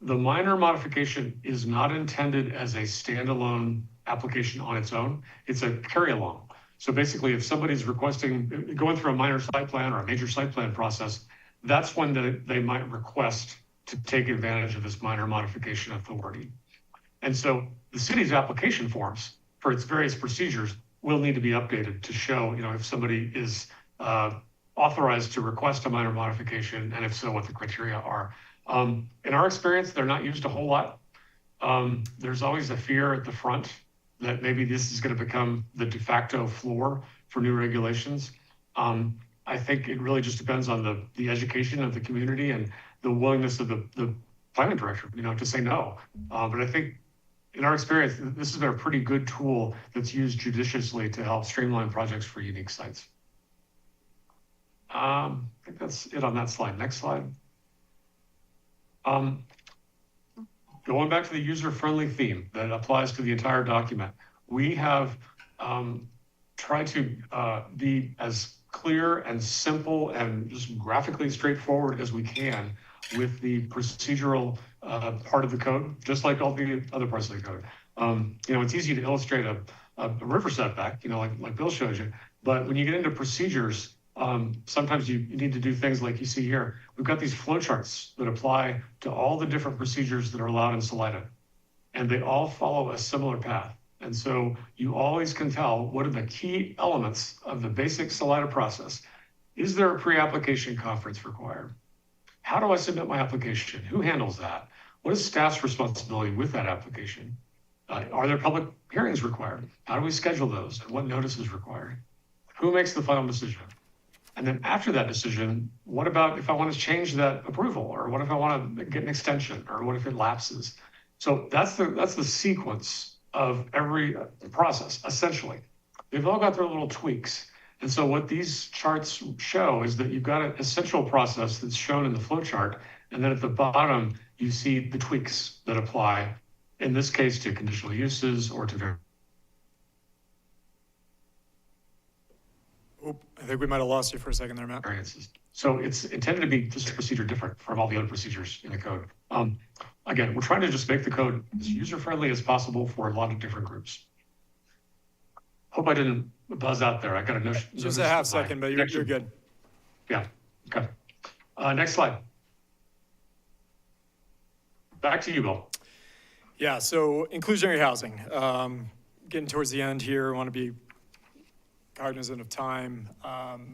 The minor modification is not intended as a standalone application on its own. It's a carry along. So basically, if somebody's requesting, going through a minor site plan or a major site plan process, that's when they might request to take advantage of this minor modification authority. And so the city's application forms for its various procedures will need to be updated to show, if somebody is authorized to request a minor modification, and if so, what the criteria are. In our experience, they're not used a whole lot. There's always a fear at the front that maybe this is going to become the de facto floor for new regulations. I think it really just depends on the education of the community and the willingness of the planning director, to say no. But I think in our experience, this has been a pretty good tool that's used judiciously to help streamline projects for unique sites. I think that's it on that slide. Next slide. Going back to the user-friendly theme that applies to the entire document, we have tried to be as clear and simple and just graphically straightforward as we can with the procedural part of the code, just like all the other parts of the code. It's easy to illustrate a river setback, like Bill showed you, but when you get into procedures, sometimes you need to do things like you see here. We've got these flowcharts that apply to all the different procedures that are allowed in Salida, and they all follow a similar path. And so you always can tell what are the key elements of the basic Salida process. Is there a pre-application conference required? How do I submit my application? Who handles that? What is staff's responsibility with that application? Are there public hearings required? How do we schedule those? And what notice is required? Who makes the final decision? And then after that decision, what about if I want to change that approval? Or what if I want to get an extension? Or what if it lapses? So that's the sequence of every process, essentially. They've all got their little tweaks. And so what these charts show is that you've got an essential process that's shown in the flow chart. And then at the bottom, you see the tweaks that apply, in this case, to conditional uses or to I think we might have lost you for a second there, Matt. variances. So it's intended to be just a procedure different from all the other procedures in the code. Again, we're trying to just make the code as user-friendly as possible for a lot of different groups. Hope I didn't buzz out there. I got a notion. Just a half second, but you're good. Yeah, okay. Next slide. Back to you, Bill. Yeah, so inclusionary housing. Getting towards the end here, I want to be cognizant of time,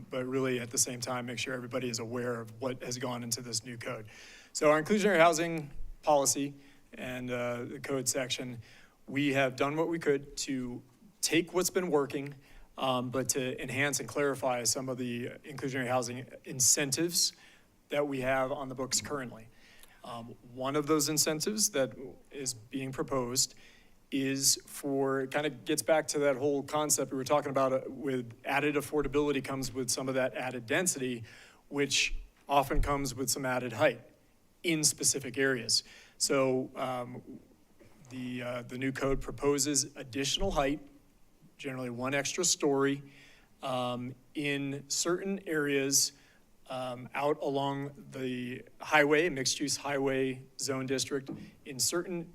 but really at the same time, make sure everybody is aware of what has gone into this new code. So our inclusionary housing policy and the code section, we have done what we could to take what's been working, but to enhance and clarify some of the inclusionary housing incentives that we have on the books currently. One of those incentives that is being proposed is for, it kind of gets back to that whole concept we were talking about with added affordability comes with some of that added density, which often comes with some added height in specific areas. So the new code proposes additional height, generally one extra story, in certain areas out along the highway, mixed-use highway zone district, in certain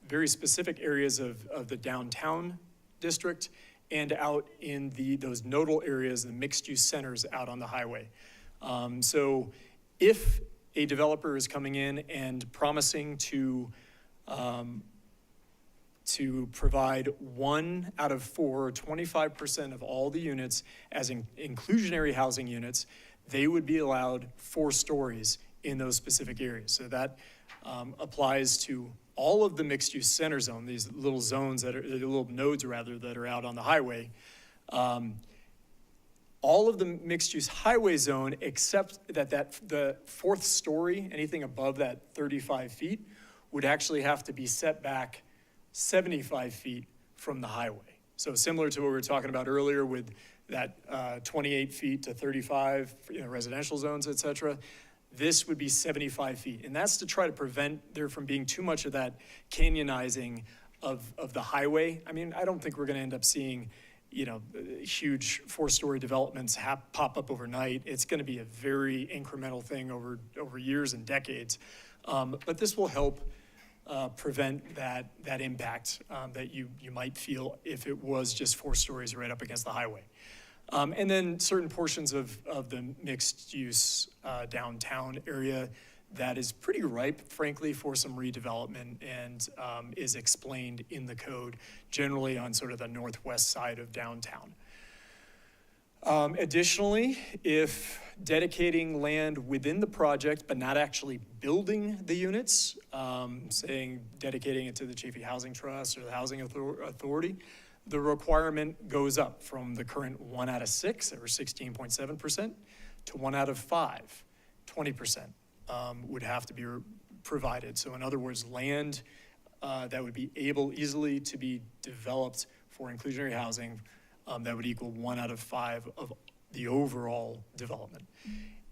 very specific areas of the downtown district, and out in those nodal areas, the mixed-use centers out on the highway. So if a developer is coming in and promising to provide 1 out of 4, 25% of all the units as inclusionary housing units, they would be allowed 4 stories in those specific areas. So that applies to all of the mixed-use center zone, these little zones that are, the little nodes rather, that are out on the highway. All of the mixed-use highway zone, except that the 4th story, anything above that 35 feet, would actually have to be set back 75 feet from the highway. So similar to what we were talking about earlier with that 28 feet to 35, residential zones, et cetera, this would be 75 feet. And that's to try to prevent there from being too much of that canyonizing of the highway. I mean, I don't think we're gonna end up seeing, huge 4-story developments pop up overnight. It's gonna be a very incremental thing over years and decades. But this will help prevent that impact that you might feel if it was just 4 stories right up against the highway. And then certain portions of the mixed-use downtown area that is pretty ripe, frankly, for some redevelopment and is explained in the code, generally on sort of the northwest side of downtown. Additionally, if dedicating land within the project, but not actually building the units, saying dedicating it to the Chafee Housing Trust or the Housing Authority, the requirement goes up from the current 1 out of 6, or 16.7%, to 1 out of 5, 20%, would have to be provided. So in other words, land that would be able easily to be developed for inclusionary housing, that would equal 1 out of 5 of the overall development.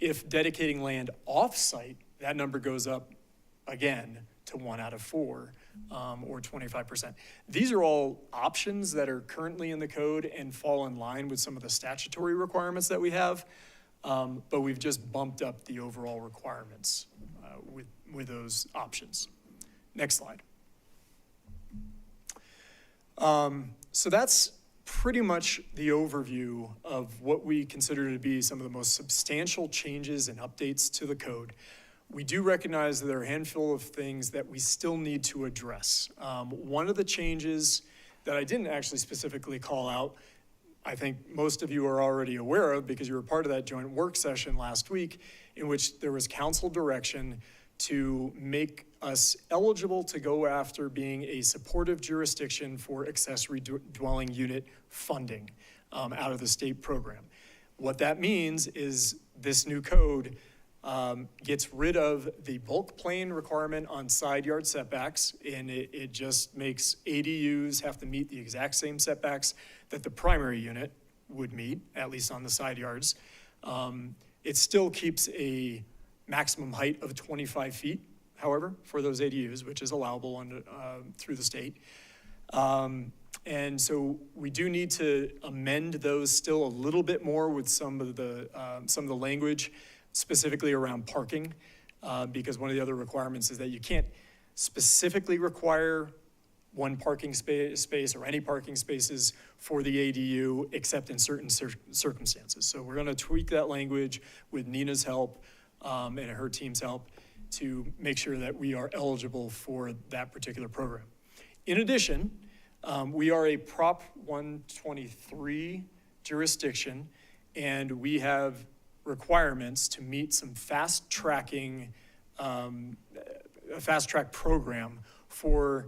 If dedicating land off-site, that number goes up again to 1 out of 4, or 25%. These are all options that are currently in the code and fall in line with some of the statutory requirements that we have, but we've just bumped up the overall requirements with those options. Next slide. So that's pretty much the overview of what we consider to be some of the most substantial changes and updates to the code. We do recognize that there are a handful of things that we still need to address. One of the changes that I didn't actually specifically call out, I think most of you are already aware of because you were part of that joint work session last week, in which there was council direction to make us eligible to go after being a supportive jurisdiction for accessory dwelling unit funding out of the state program. What that means is this new code gets rid of the bulk plane requirement on side yard setbacks, and it just makes ADUs have to meet the exact same setbacks that the primary unit would meet, at least on the side yards. It still keeps a maximum height of 25 feet, however, for those ADUs, which is allowable under, through the state. And so we do need to amend those still a little bit more with some of the language, specifically around parking, because one of the other requirements is that you can't specifically require one parking space or any parking spaces for the ADU except in certain circumstances. So we're gonna tweak that language with Nina's help and her team's help to make sure that we are eligible for that particular program. In addition, we are a Prop 123 jurisdiction, and we have requirements to meet some fast tracking, a fast track program for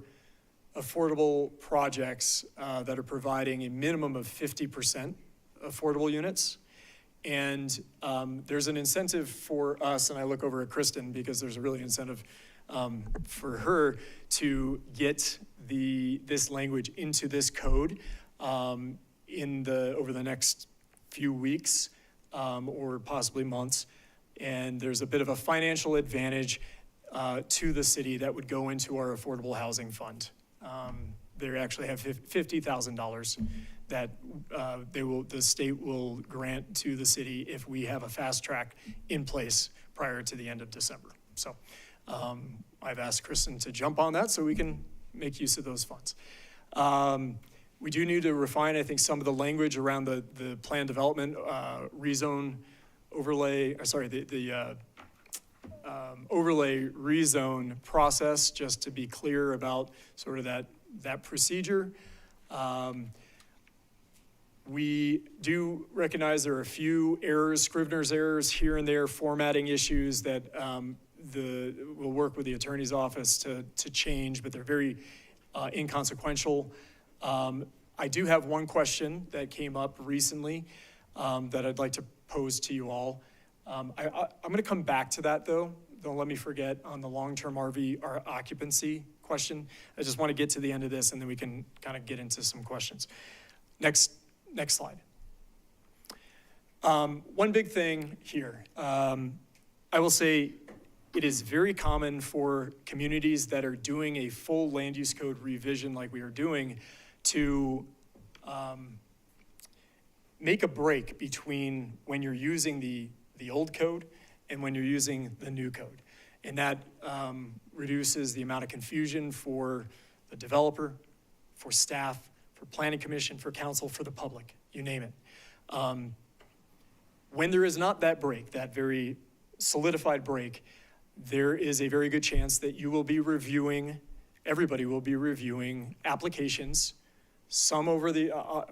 affordable projects that are providing a minimum of 50% affordable units. And there's an incentive for us, and I look over at Kristen because there's a really incentive for her to get this language into this code over the next few weeks or possibly months. And there's a bit of a financial advantage to the city that would go into our affordable housing fund. They actually have $50,000 that the state will grant to the city if we have a fast track in place prior to the end of December. So I've asked Kristen to jump on that so we can make use of those funds. We do need to refine, I think, some of the language around the plan development rezone overlay, overlay rezone process, just to be clear about sort of that procedure. We do recognize there are a few errors, Scrivener's errors here and there, formatting issues that we'll work with the attorney's office to change, but they're very inconsequential. I do have one question that came up recently that I'd like to pose to you all. I'm going to come back to that, though. Don't let me forget on the long-term RV occupancy question. I just want to get to the end of this, and then we can kind of get into some questions. Next slide. One big thing here. I will say it is very common for communities that are doing a full land use code revision like we are doing to make a break between when you're using the old code and when you're using the new code. And that reduces the amount of confusion for the developer, for staff, for planning commission, for council, for the public, you name it. When there is not that break, that very solidified break, there is a very good chance that you will be reviewing, everybody will be reviewing applications, some over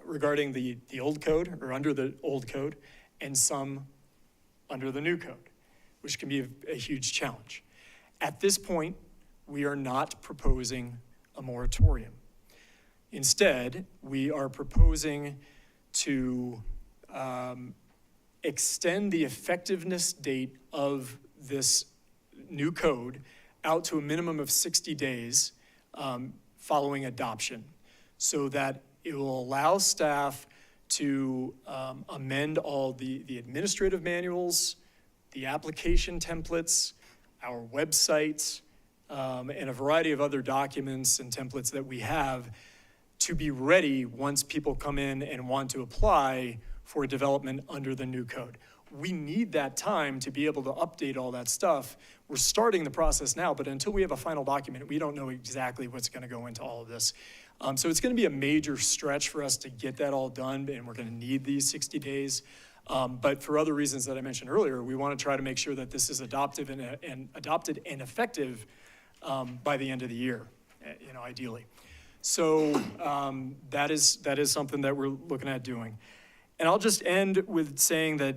regarding the old code or under the old code, and some under the new code, which can be a huge challenge. At this point, we are not proposing a moratorium. Instead, we are proposing to extend the effectiveness date of this new code out to a minimum of 60 days following adoption, so that it will allow staff to amend all the administrative manuals, the application templates, our websites, and a variety of other documents and templates that we have to be ready once people come in and want to apply for development under the new code. We need that time to be able to update all that stuff. We're starting the process now, but until we have a final document, we don't know exactly what's going to go into all of this. So it's going to be a major stretch for us to get that all done, and we're going to need these 60 days. But for other reasons that I mentioned earlier, we want to try to make sure that this is adopted and effective by the end of the year, ideally. So that is something that we're looking at doing. And I'll just end with saying that,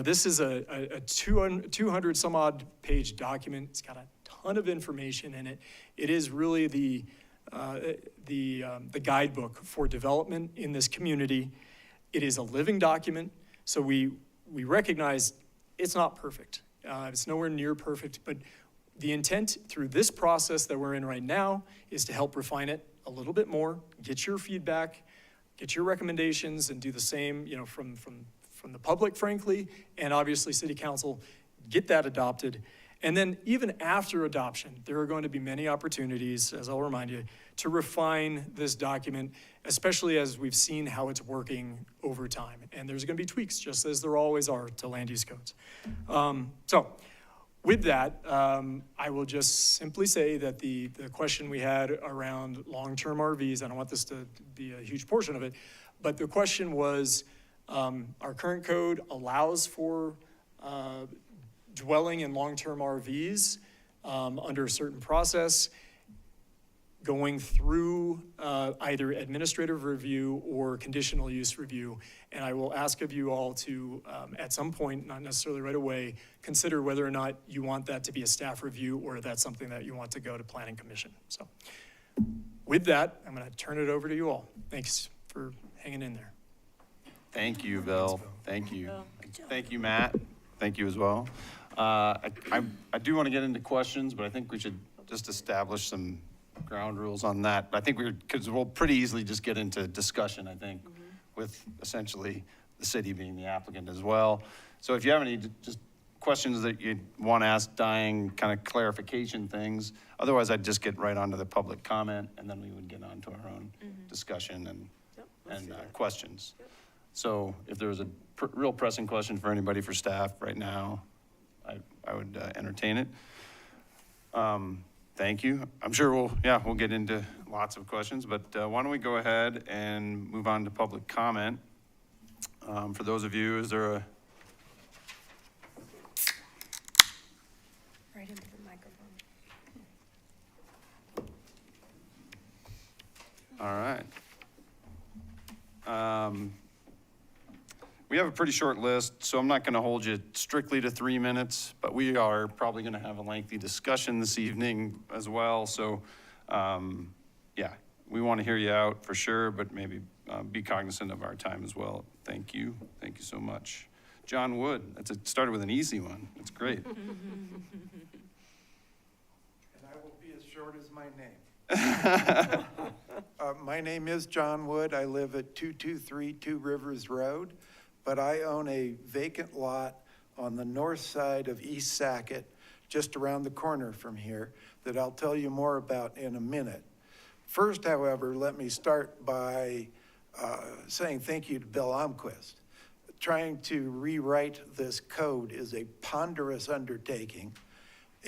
this is a 200 some odd page document. It's got a ton of information in it. It is really the guidebook for development in this community. It is a living document, so we recognize it's not perfect. It's nowhere near perfect, but the intent through this process that we're in right now is to help refine it a little bit more, get your feedback, get your recommendations, and do the same, from the public, frankly, and obviously City Council, get that adopted. And then even after adoption, there are going to be many opportunities, as I'll remind you, to refine this document, especially as we've seen how it's working over time. And there's going to be tweaks, just as there always are, to land use codes. So with that, I will just simply say that the question we had around long-term RVs, I don't want this to be a huge portion of it, but the question was, our current code allows for dwelling in long-term RVs under a certain process. going through either administrative review or conditional use review. And I will ask of you all to, at some point, not necessarily right away, consider whether or not you want that to be a staff review or that's something that you want to go to Planning Commission. So with that, I'm going to turn it over to you all. Thanks for hanging in there. Thank you, Bill. Thank you. Thank you, Matt. Thank you as well. I do want to get into questions, but I think we should just establish some ground rules on that. I think because we'll pretty easily just get into discussion, I think, with essentially the city being the applicant as well. So if you have any just questions that you want to ask, dying kind of clarification things, otherwise I'd just get right onto the public comment and then we would get on to our own discussion and questions. So if there was a real pressing question for anybody for staff right now, I would entertain it. Thank you. I'm sure we'll get into lots of questions, but why don't we go ahead and move on to public comment. For those of you, is there a, Right into the microphone. all right. We have a pretty short list, so I'm not going to hold you strictly to 3 minutes, but we are probably going to have a lengthy discussion this evening as well. So, yeah, we want to hear you out for sure, but maybe be cognizant of our time as well. Thank you. Thank you so much. John Wood, it started with an easy one. That's great. And I will be as short as my name. My name is John Wood. I live at 2232 Two Rivers Road, but I own a vacant lot on the north side of East Sackett, just around the corner from here, that I'll tell you more about in a minute. First, however, let me start by saying thank you to Bill Almquist. Trying to rewrite this code is a ponderous undertaking,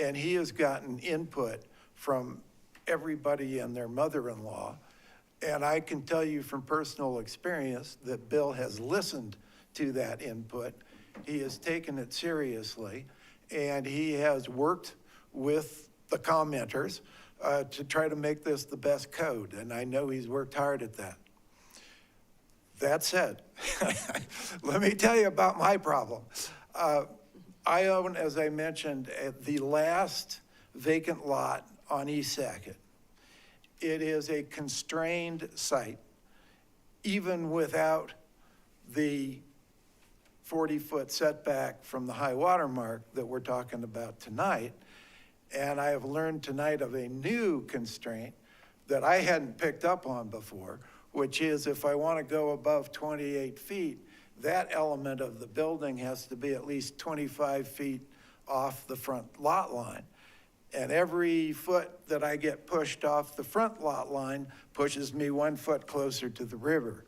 and he has gotten input from everybody and their mother-in-law. And I can tell you from personal experience that Bill has listened to that input. He has taken it seriously, and he has worked with the commenters to try to make this the best code, and I know he's worked hard at that. That said, let me tell you about my problem. I own, as I mentioned, the last vacant lot on East Sackett. It is a constrained site, even without the 40-foot setback from the high water mark that we're talking about tonight. And I have learned tonight of a new constraint that I hadn't picked up on before, which is if I want to go above 28 feet, that element of the building has to be at least 25 feet off the front lot line. And every foot that I get pushed off the front lot line pushes me 1 foot closer to the river.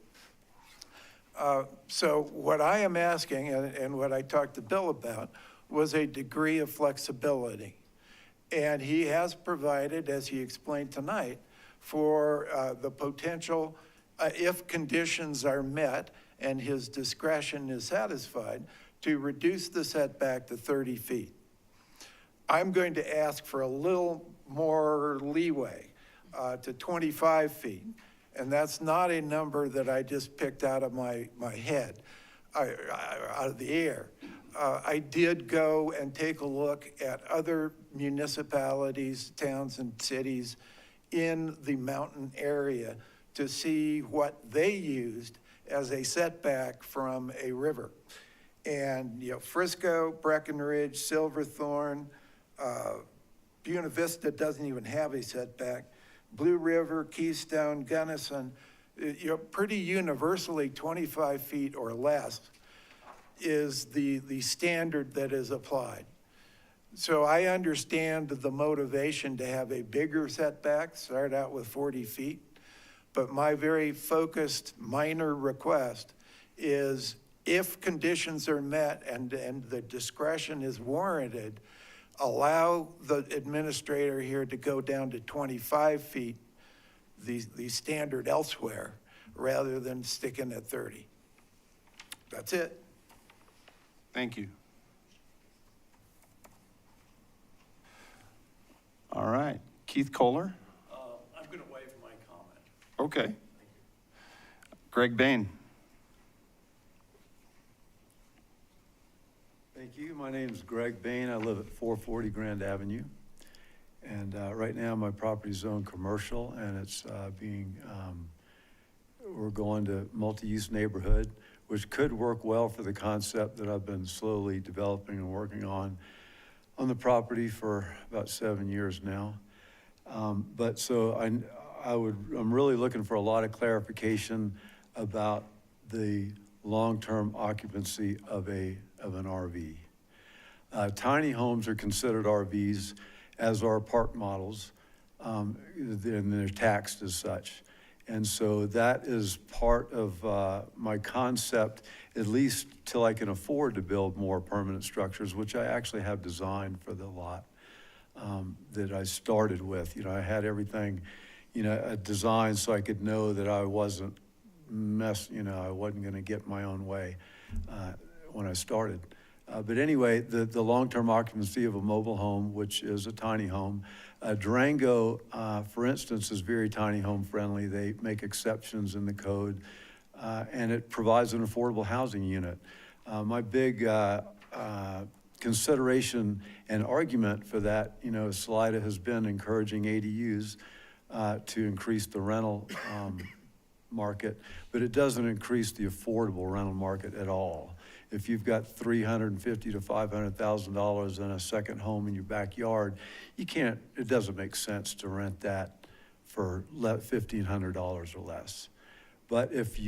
So what I am asking, and what I talked to Bill about, was a degree of flexibility. And he has provided, as he explained tonight, for the potential, if conditions are met and his discretion is satisfied, to reduce the setback to 30 feet. I'm going to ask for a little more leeway to 25 feet. And that's not a number that I just picked out of my head, out of the air. I did go and take a look at other municipalities, towns, and cities in the mountain area to see what they used as a setback from a river. And, you know, Frisco, Breckenridge, Silverthorne, Buena Vista doesn't even have a setback. Blue River, Keystone, Gunnison, you know, pretty universally 25 feet or less is the standard that is applied. So I understand the motivation to have a bigger setback, start out with 40 feet, but my very focused minor request is if conditions are met and the discretion is warranted, allow the administrator here to go down to 25 feet, the standard elsewhere, rather than sticking at 30. That's it. Thank you. All right, Keith Kohler. I'm gonna Okay. Greg Bain. Thank you. My name's Greg Bain. I live at 440 Grand Avenue. And right now, my property's zoned commercial, and it's we're going to multi-use neighborhood, which could work well for the concept that I've been slowly developing and working on the property for about 7 years now. But so I'm really looking for a lot of clarification about the long-term occupancy of an RV. Tiny homes are considered RVs, as are park models, and they're taxed as such. And so that is part of my concept, at least till I can afford to build more permanent structures, which I actually have designed for the lot that I started with. You know, I had everything, designed so I could know that I wasn't I wasn't gonna get my own way when I started. But anyway, the long-term occupancy of a mobile home, which is a tiny home. Durango, for instance, is very tiny home friendly. They make exceptions in the code, and it provides an affordable housing unit. My big consideration and argument for that, Salida has been encouraging ADUs to increase the rental market, but it doesn't increase the affordable rental market at all. If you've got $350,000 to $500,000 in a second home in your backyard, it doesn't make sense to rent that for $1,500 or less. But if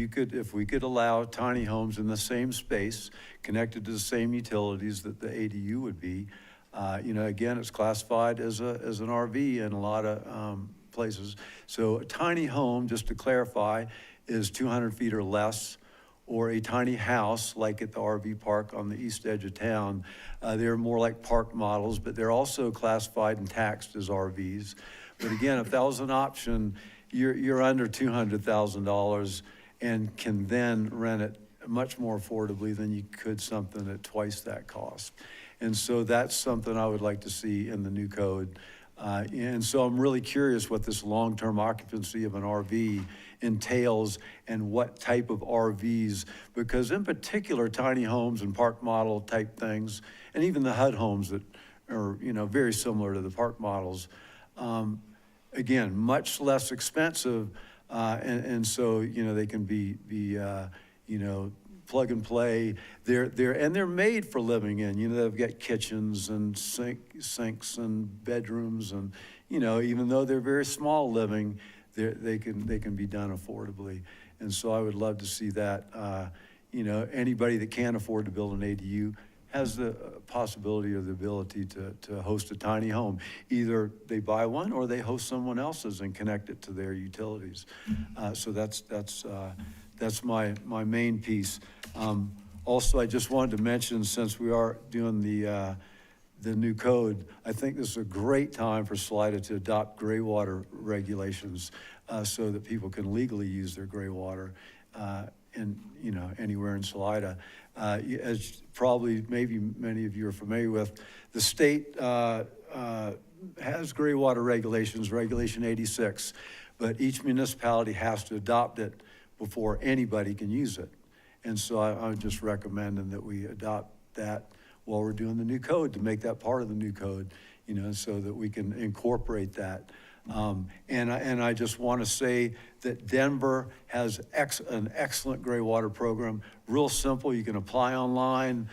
we could allow tiny homes in the same space, connected to the same utilities that the ADU would be, again, it's classified as an RV in a lot of places. So a tiny home, just to clarify, is 200 feet or less, or a tiny house like at the RV park on the east edge of town. They're more like park models, but they're also classified and taxed as RVs. But again, if that was an option, you're under $200,000 and can then rent it much more affordably than you could something at twice that cost. And so that's something I would like to see in the new code. And so I'm really curious what this long-term occupancy of an RV entails and what type of RVs, because in particular, tiny homes and park model type things, and even the HUD homes that are, very similar to the park models, again, much less expensive. And so, they can be plug and play. They're made for living in. They've got kitchens and sinks and bedrooms, and even though they're very small living, they can be done affordably. And so I would love to see that. Anybody that can't afford to build an ADU has the possibility or the ability to host a tiny home. Either they buy one or they host someone else's and connect it to their utilities. So that's my main piece. Also, I just wanted to mention, since we are doing the new code, I think this is a great time for Salida to adopt gray water regulations so that people can legally use their gray water anywhere in Salida. As probably maybe many of you are familiar with, the state has gray water regulations, Regulation 86, but each municipality has to adopt it before anybody can use it. And so I'm just recommending that we adopt that while we're doing the new code, to make that part of the new code, so that we can incorporate that. And I just want to say that Denver has an excellent gray water program, real simple. You can apply online,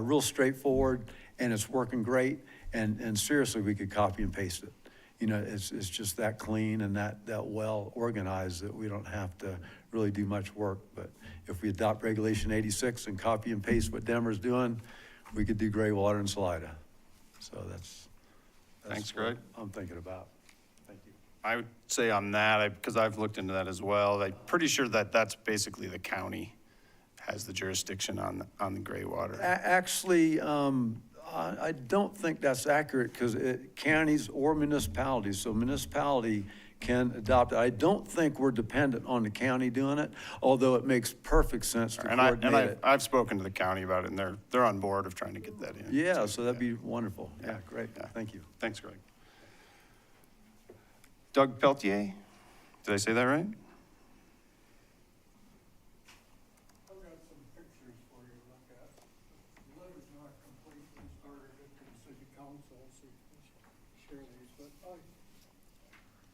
real straightforward, and it's working great. And seriously, we could copy and paste it. It's just that clean and that well organized that we don't have to really do much work. But if we adopt Regulation 86 and copy and paste what Denver's doing, we could do gray water in Salida. So that's Thanks, Greg. what I'm thinking about. Thank you. I would say on that, because I've looked into that as well, I'm pretty sure that that's basically the county has the jurisdiction on the gray water. Actually, I don't think that's accurate, because counties or municipalities, so municipality can adopt it. I don't think we're dependent on the county doing it, although it makes perfect sense to coordinate it. I've spoken to the county about it, and they're on board of trying to get that in. Yeah, so that'd be wonderful. Yeah, great. Yeah. Thank you. Thanks, Greg. Doug Peltier, did I say that right?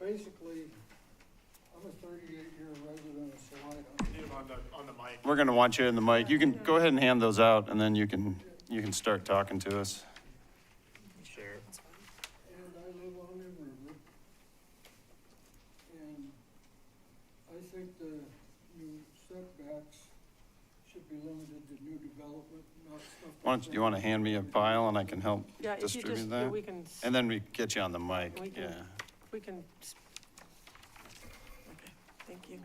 basically, I'm a 38-year resident of Salida. On the mic. We're gonna want you in the mic. You can go ahead and hand those out, and then you can start talking to us. Sure. And I live on the river. And I think the new setbacks should be limited to new development, not stuff. Why don't you wanna hand me a file and I can help Yeah, if you just, distribute yeah, that? we can, And then we get you on the mic, We can- yeah. we can. Okay, thank you.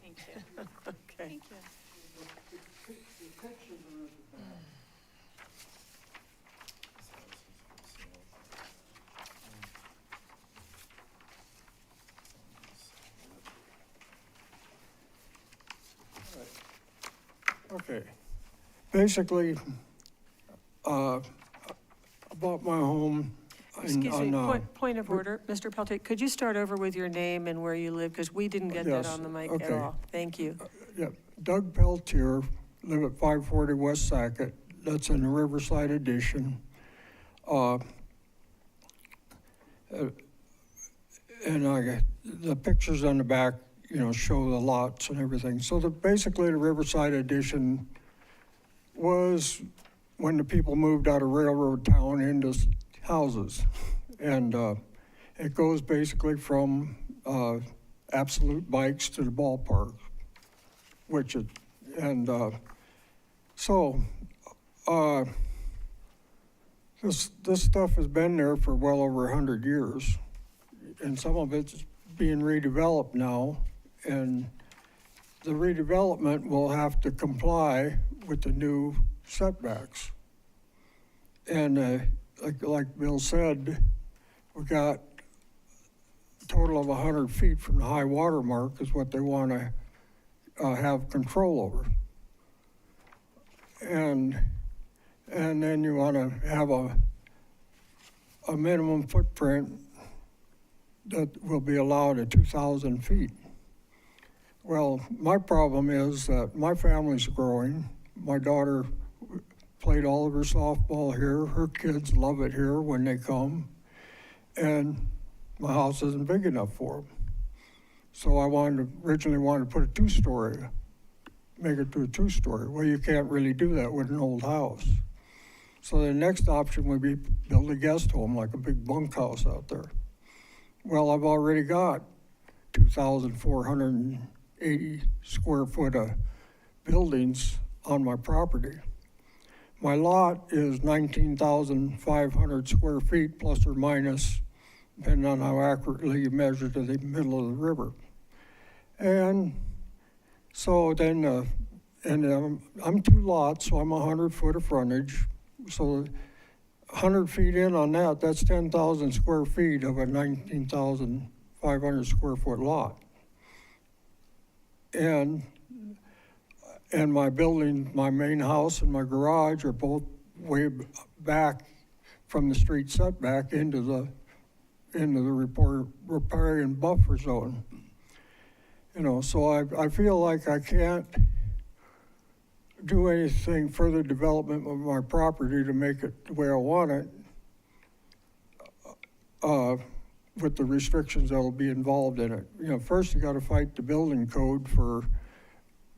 Thank you. Okay. Thank you. The pictures are at the back. Okay, basically, I bought my home Excuse me, point of order. Mr. Peltick, could you start over with your name and where you live? Because we didn't get that Yes, on the mic at okay. all. Thank you. Yeah, Doug Peltier, live at 540 West Sackett. That's in the Riverside Edition. And the pictures on the back, show the lots and everything. So basically the Riverside Edition was when the people moved out of railroad town into houses. And it goes basically from Absolute Bikes to the ballpark, this stuff has been there for well over 100 years, and some of it's being redeveloped now, and the redevelopment will have to comply with the new setbacks. And like Bill said, we got a total of 100 feet from the high water mark is what they want to have control over. And then you want to have a minimum footprint that will be allowed at 2,000 feet. Well, my problem is that my family's growing. My daughter played all of her softball here. Her kids love it here when they come. And my house isn't big enough for them. So I originally wanted to put a two-story, make it to a two-story. Well, you can't really do that with an old house. So the next option would be build a guest home, like a big bunkhouse out there. Well, I've already got 2,480 square foot of buildings on my property. My lot is 19,500 square feet, plus or minus, depending on how accurately you measure to the middle of the river. And so then, I'm two lots, so I'm 100 foot of frontage. So 100 feet in on that, that's 10,000 square feet of a 19,500 square foot lot. And my building, my main house and my garage are both way back from the street setback into the riparian buffer zone. So I feel like I can't do anything further development of my property to make it the way I want it with the restrictions that will be involved in it. First you got to fight the building code for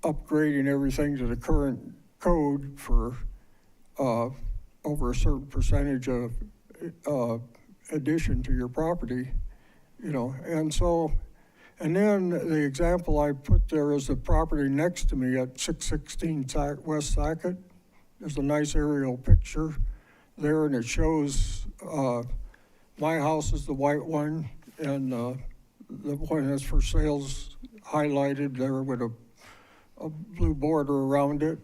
upgrading everything to the current code for over a certain percentage of addition to your property, and then the example I put there is the property next to me at 616 West Sackett. There's a nice aerial picture there, and it shows my house is the white one, and the one that's for sale's highlighted there with a blue border around it.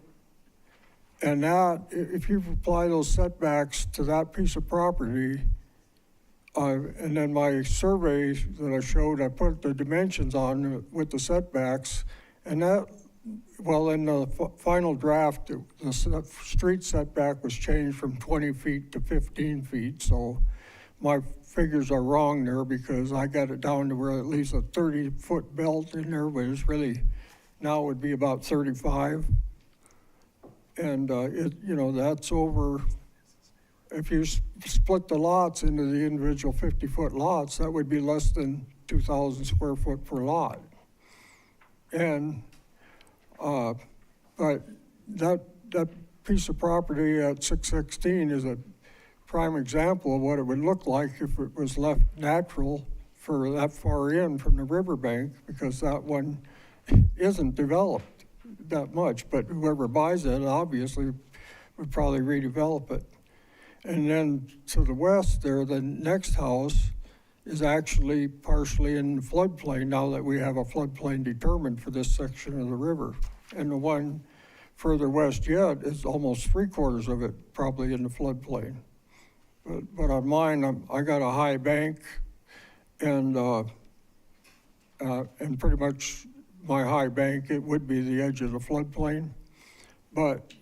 And that, if you apply those setbacks to that piece of property, and then my survey that I showed, I put the dimensions on with the setbacks, and that, well, in the final draft, the street setback was changed from 20 feet to 15 feet, so my figures are wrong there because I got it down to where at least a 30-foot belt in there, but it's really, now it would be about 35. And that's over if you split the lots into the individual 50-foot lots, that would be less than 2,000 square foot per lot. And, but that piece of property at 616 is a prime example of what it would look like if it was left natural for that far in from the riverbank, because that one isn't developed that much, but whoever buys it obviously would probably redevelop it. And then to the west there, the next house is actually partially in the floodplain now that we have a floodplain determined for this section of the river. And the one further west yet is almost 3/4 of it probably in the floodplain. But on mine, I got a high bank, and pretty much my high bank, it would be the edge of the floodplain. But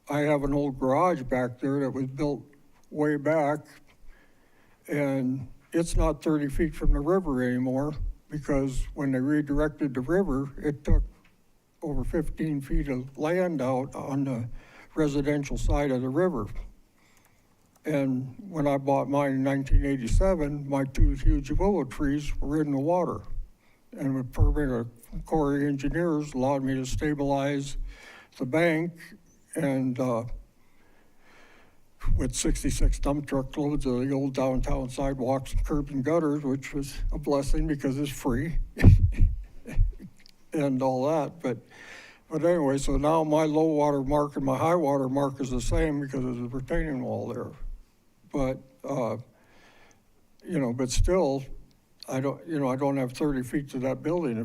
I have an old garage back there that was built way back, and it's not 30 feet from the river anymore, because when they redirected the river, it took over 15 feet of land out on the residential side of the river. And when I bought mine in 1987, my 2 huge willow trees were in the water. And with permit of Corps engineers allowed me to stabilize the bank, and with 66 dump truck loads of the old downtown sidewalks, curbs and gutters, which was a blessing because it's free and all that. But anyway, so now my low water mark and my high water mark is the same because there's a retaining wall there. But, but still, I don't have 30 feet to that building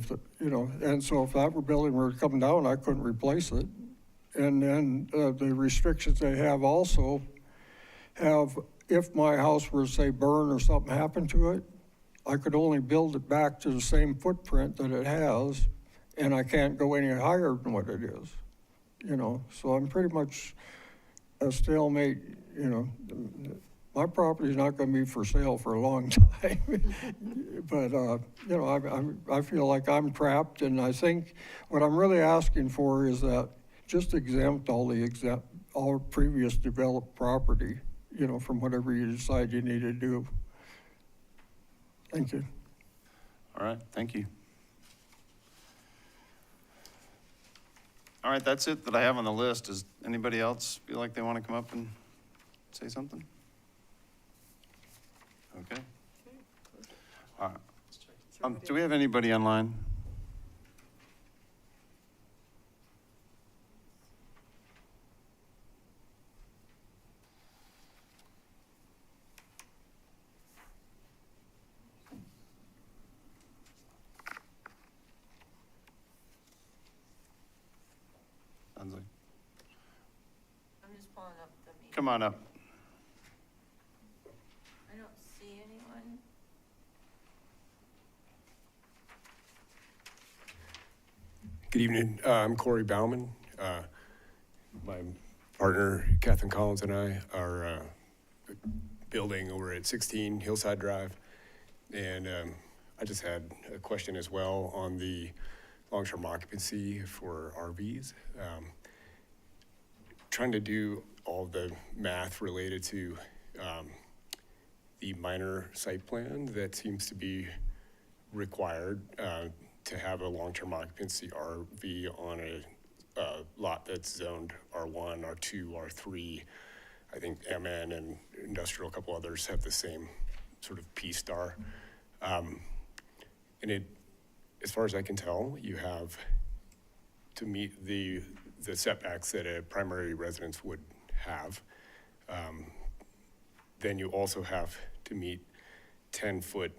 and so if that building were to come down, I couldn't replace it. And then the restrictions they have also have, if my house were to say burn or something happened to it, I could only build it back to the same footprint that it has, and I can't go any higher than what it is, so I'm pretty much a stalemate, My property's not gonna be for sale for a long time. But, I feel like I'm trapped, and I think what I'm really asking for is that just exempt all previous developed property, from whatever you decide you need to do. Thank you. All right, thank you. All right, that's it that I have on the list. Does anybody else feel like they want to come up and say something? Okay. All right. Do we have anybody online? Sounds like. I'm just pulling up the meeting. Come on up. I don't see anyone. Good evening. I'm Corey Bauman. My partner, Catherine Collins, and I are building over at 16 Hillside Drive. And I just had a question as well on the long-term occupancy for RVs. Trying to do all the math related to the minor site plan that seems to be required to have a long-term occupancy RV on a lot that's zoned R1, R2, R3. I think MN and industrial, a couple others have the same sort of P star. And it, as far as I can tell, you have to meet the setbacks that a primary residence would have. Then you also have to meet 10-foot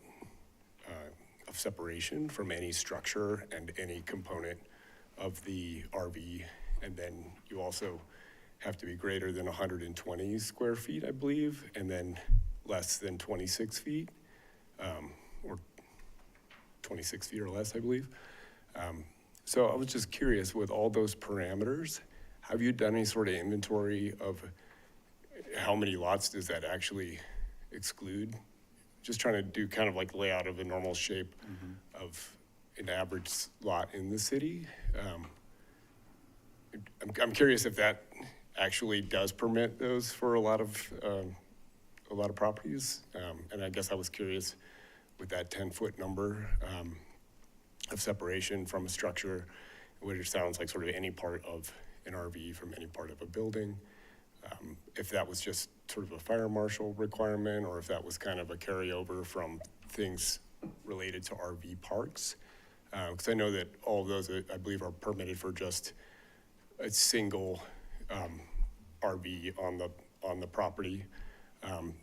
of separation from any structure and any component of the RV. And then you also have to be greater than 120 square feet, I believe, and then less than 26 feet, or 26 feet or less, I believe. So I was just curious, with all those parameters, have you done any sort of inventory of how many lots does that actually exclude? Just trying to do kind of like layout of a normal shape of an average lot in the city. I'm curious if that actually does permit those for a lot of a lot of properties. And I guess I was curious with that 10-foot number of separation from a structure, which sounds like sort of any part of an RV from any part of a building. If that was just sort of a fire marshal requirement, or if that was kind of a carryover from things related to RV parks. Because I know that all of those, I believe, are permitted for just a single RV on the property.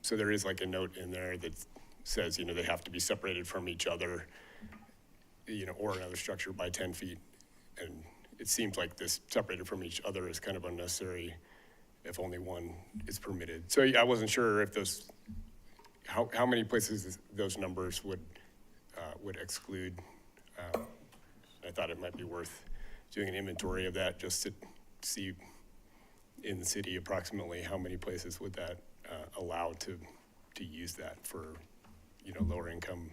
So there is like a note in there that says, they have to be separated from each other, or another structure by 10 feet. And it seems like this separated from each other is kind of unnecessary if only one is permitted. So I wasn't sure if those, how many places those numbers would exclude. I thought it might be worth doing an inventory of that just to see in the city approximately how many places would that allow to use that for, lower income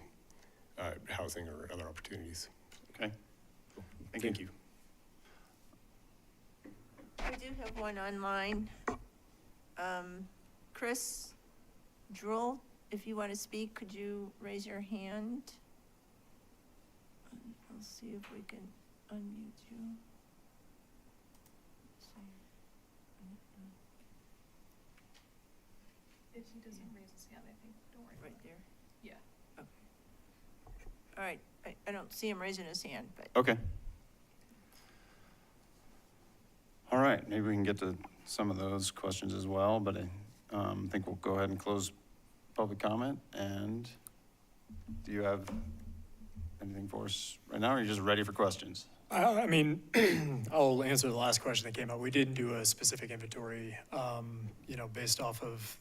housing or other opportunities. Okay. Thank you. We do have one online. Chris Droll, if you want to speak, could you raise your hand? I'll see if we can unmute you. Let's see. If he doesn't raise his hand, I think, don't worry. Right there. Yeah. Okay. All right, I don't see him raising his hand, but. Okay. All right, maybe we can get to some of those questions as well, but I think we'll go ahead and close public comment. And do you have anything for us right now, or are you just ready for questions? I mean, I'll answer the last question that came up. We didn't do a specific inventory, based off of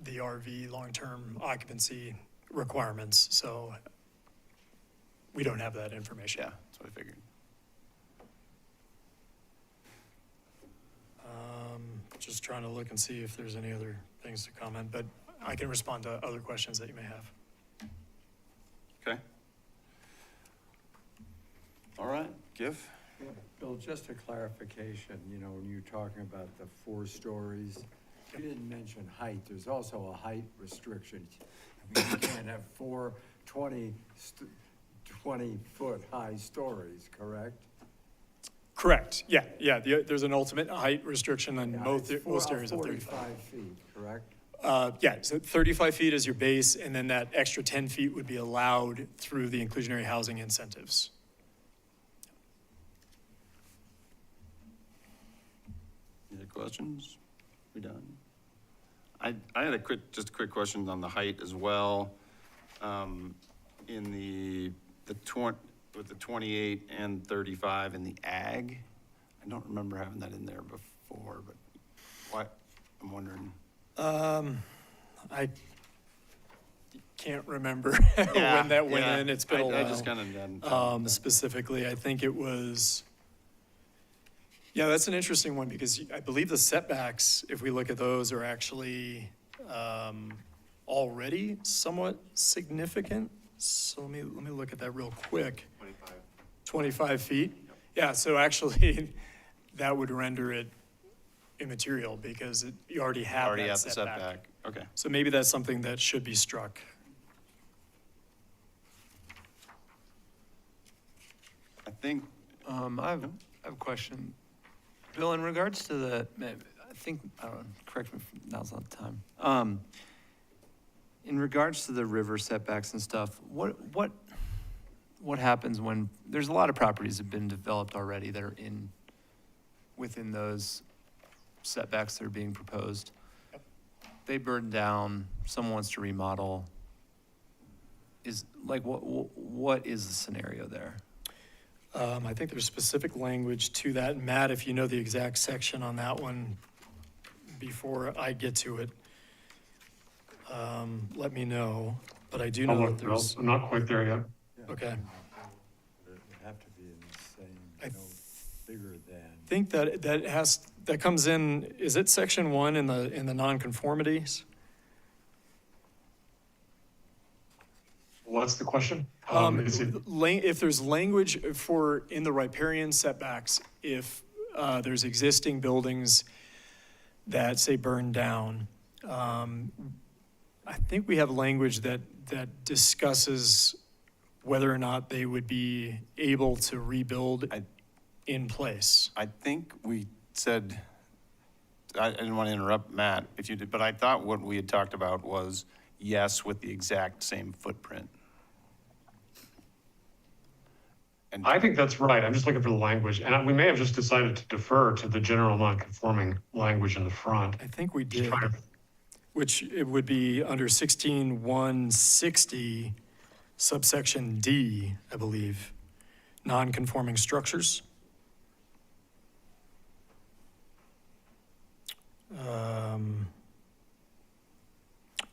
the RV long-term occupancy requirements. So we don't have that information. Yeah, that's what I figured. Just trying to look and see if there's any other things to comment, but I can respond to other questions that you may have. Okay. All right, GIF? Yeah, Bill, just a clarification, when you're talking about the 4 stories, you didn't mention height. There's also a height restriction. I mean, you can't have 4 20-foot high stories, correct? Correct. Yeah. There's an ultimate height restriction on Yeah, most it's areas of 35. 45 feet, correct? So 35 feet is your base, and then that extra 10 feet would be allowed through the inclusionary housing incentives. Any other questions? We done? I had a quick question on the height as well. In with the 28 and 35 in the ag, I don't remember having that in there before, but what, I'm wondering. I can't remember when that went in. It's been a while. I just kind of specifically, I think it was, that's an interesting one because I believe the setbacks, if we look at those, are actually already somewhat significant. So let me look at that real quick. 25 feet? Yep. Yeah, so actually that would render it immaterial because you already have that setback. Okay. So maybe that's something that should be struck. I think. I have a question. Bill, in regards to I don't know, correct me if now's not the time. In regards to the river setbacks and stuff, what happens when, there's a lot of properties that have been developed already that are within those setbacks that are being proposed. Yep. They burn down, someone wants to remodel. What is the scenario there? I think there's specific language to that. Matt, if you know the exact section on that one before I get to it, let me know. But I do know that there's. I'm not quite there yet. Yeah. Okay. It would have to be in the same, bigger than. I think that comes in, is it section 1 in the nonconformities? What's the question? If there's language in the riparian setbacks, if there's existing buildings that say burn down, I think we have language that discusses whether or not they would be able to rebuild in place. I think we said, I didn't want to interrupt Matt if you did, but I thought what we had talked about was yes, with the exact same footprint. And I think that's right. I'm just looking for the language, and we may have just decided to defer to the general non-conforming language in the front. I think we Just did, trying to- which it would be under 16-160 subsection D, I believe, non-conforming structures.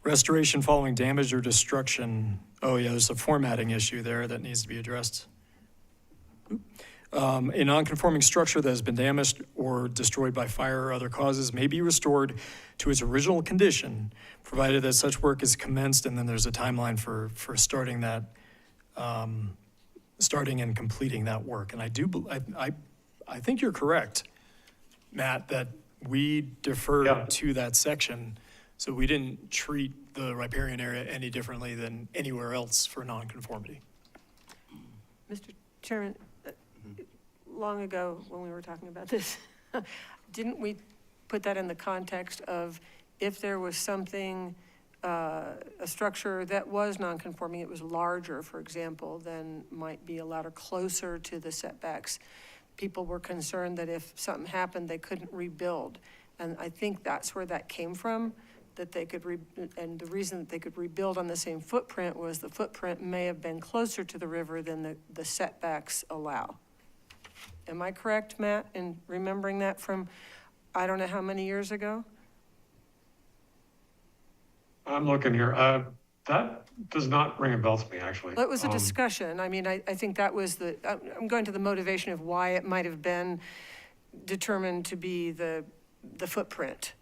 Restoration following damage or destruction. Oh yeah, there's a formatting issue there that needs to be addressed. A non-conforming structure that has been damaged or destroyed by fire or other causes may be restored to its original condition, provided that such work is commenced, and then there's a timeline for starting that, starting and completing that work. And I think you're correct, Matt, that we deferred Yeah. to that section, so we didn't treat the riparian area any differently than anywhere else for nonconformity. Mr. Chairman, long ago, when we were talking about this, didn't we put that in the context of if there was something, a structure that was nonconforming, it was larger, for example, then might be allowed or closer to the setbacks? People were concerned that if something happened, they couldn't rebuild. And I think that's where that came from, that they could, and the reason that they could rebuild on the same footprint was the footprint may have been closer to the river than the setbacks allow. Am I correct, Matt, in remembering that from, I don't know how many years ago? I'm looking here. That does not ring a bell to me, actually. Well, it was a discussion. I mean, I think that was I'm going to the motivation of why it might have been determined to be the footprint.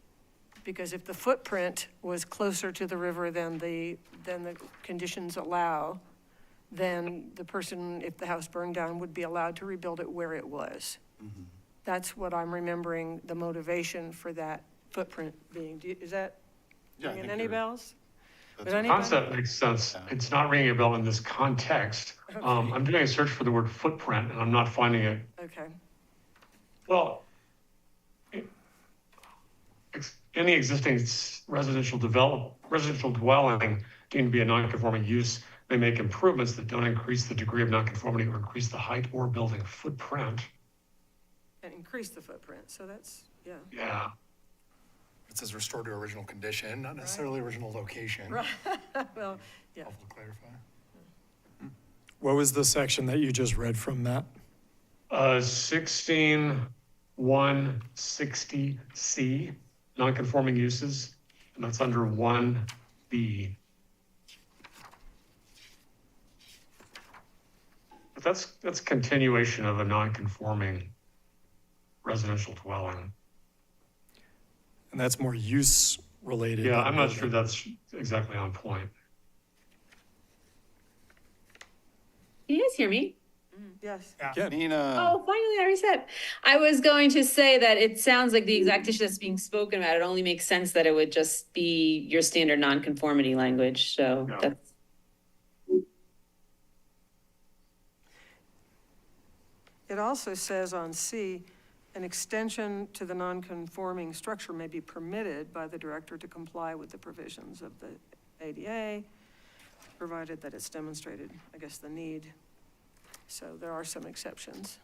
Because if the footprint was closer to the river than the conditions allow, then the person, if the house burned down, would be allowed to rebuild it where it was. Mm-hmm. That's what I'm remembering the motivation for that footprint being. Is that Yeah, I ringing think any you're- bells? that's With what- anybody? Concept makes sense. It's not ringing a bell in this context. I'm doing a search for the word footprint, and I'm not finding it. Okay. Well, any existing residential dwelling deemed to be a non-conforming use may make improvements that don't increase the degree of nonconformity or increase the height or building footprint. And increase the footprint, so that's, yeah. Yeah. It says restore to original condition, not necessarily original location. Right, well, yeah. Helpful to clarify. What was the section that you just read from, Matt? 16-160C, non-conforming uses, and that's under 1B. But that's continuation of a non-conforming residential dwelling. And that's more use related. Yeah, than I'm not building. sure that's exactly on point. Can you guys hear me? Yes. Nina, Oh, finally I reset. I was going to say that it sounds like the exact issue that's being spoken about. It only makes sense that it would just be your standard nonconformity language. So Yeah. that's. It also says on C, an extension to the non-conforming structure may be permitted by the director to comply with the provisions of the ADA, provided that it's demonstrated, I guess, the need. So there are some exceptions.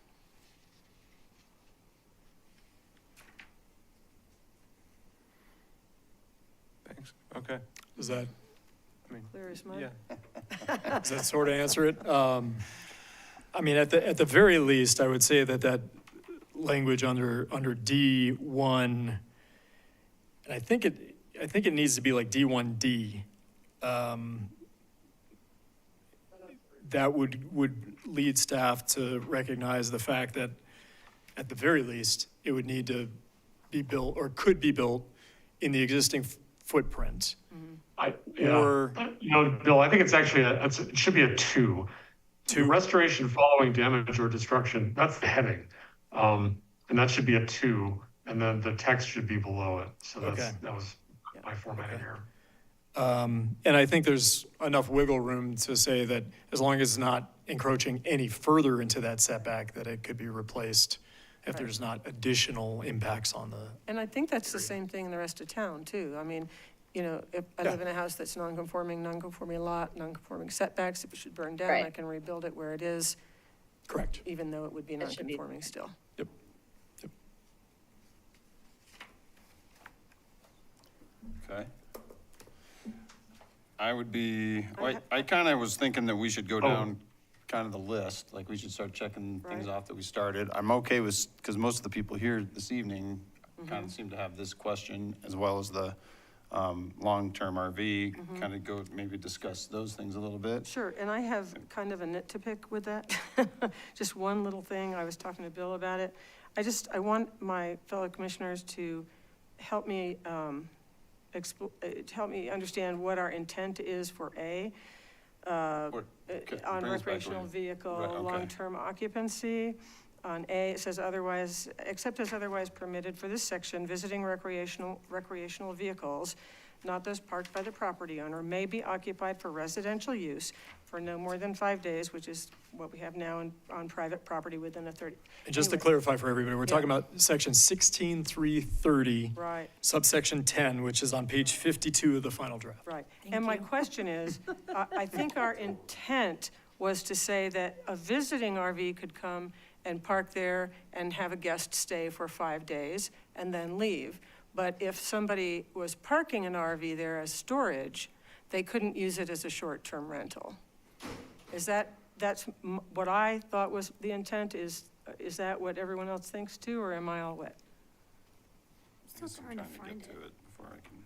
thanks, okay. Does that, Clear as mud? Yeah. does that sort of answer it? I mean, at the very least, I would say that language under D1, and I think it needs to be like D1D. That would lead staff to recognize the fact that, at the very least, it would need to be built or could be built in the existing footprint. Or- Bill, I think it's actually, it should be a 2. Two. Restoration following damage or destruction, that's the heading. And that should be a 2, and then the text should be below it. So Okay. that was my formatting Okay. here. And I think there's enough wiggle room to say that as long as it's not encroaching any further into that setback, that it could be replaced if Right. there's not additional impacts on the, And I think that's the same thing in the rest of town, too. I mean, you know, if I Yeah. live in a house that's non-conforming lot, non-conforming setbacks, if it should burn down, I Right. can rebuild it where it is, correct. even though it would be That should be- non-conforming still. Yep. Okay. I would be, I ha- I kind of was thinking that we should go Oh. down kind of the list, like we should start checking things Right. off that we started. I'm okay with, because most of the people here this evening Mm-hmm. kind of seem to have this question, as well as the long-term RV, Mm-hmm. kind of go, maybe discuss those things a little bit. Sure, and I have kind of a nit to pick with that. Just one little thing, I was talking to Bill about it. I want my fellow commissioners to help me, help me understand what our intent is for A, What- okay, on bring us back recreational where- vehicle, right, okay. long-term occupancy. On A, it says otherwise, except as otherwise permitted for this section, visiting recreational vehicles, not those parked by the property owner, may be occupied for residential use for no more than 5 days, which is what we have now on private property within a 30. And just to Anyway, clarify for everybody, we're Yeah. talking about section 16.330, Right, subsection 10, which is on page 52 of the final draft. right. And my question is, I think our intent was to say that a visiting RV could come and park there and have a guest stay for 5 days and then leave. But if somebody was parking an RV there as storage, they couldn't use it as a short-term rental. That's what I thought was the intent, is that what everyone else thinks too, or am I all wet? Still Guess I'm trying to get find it. to it before I can.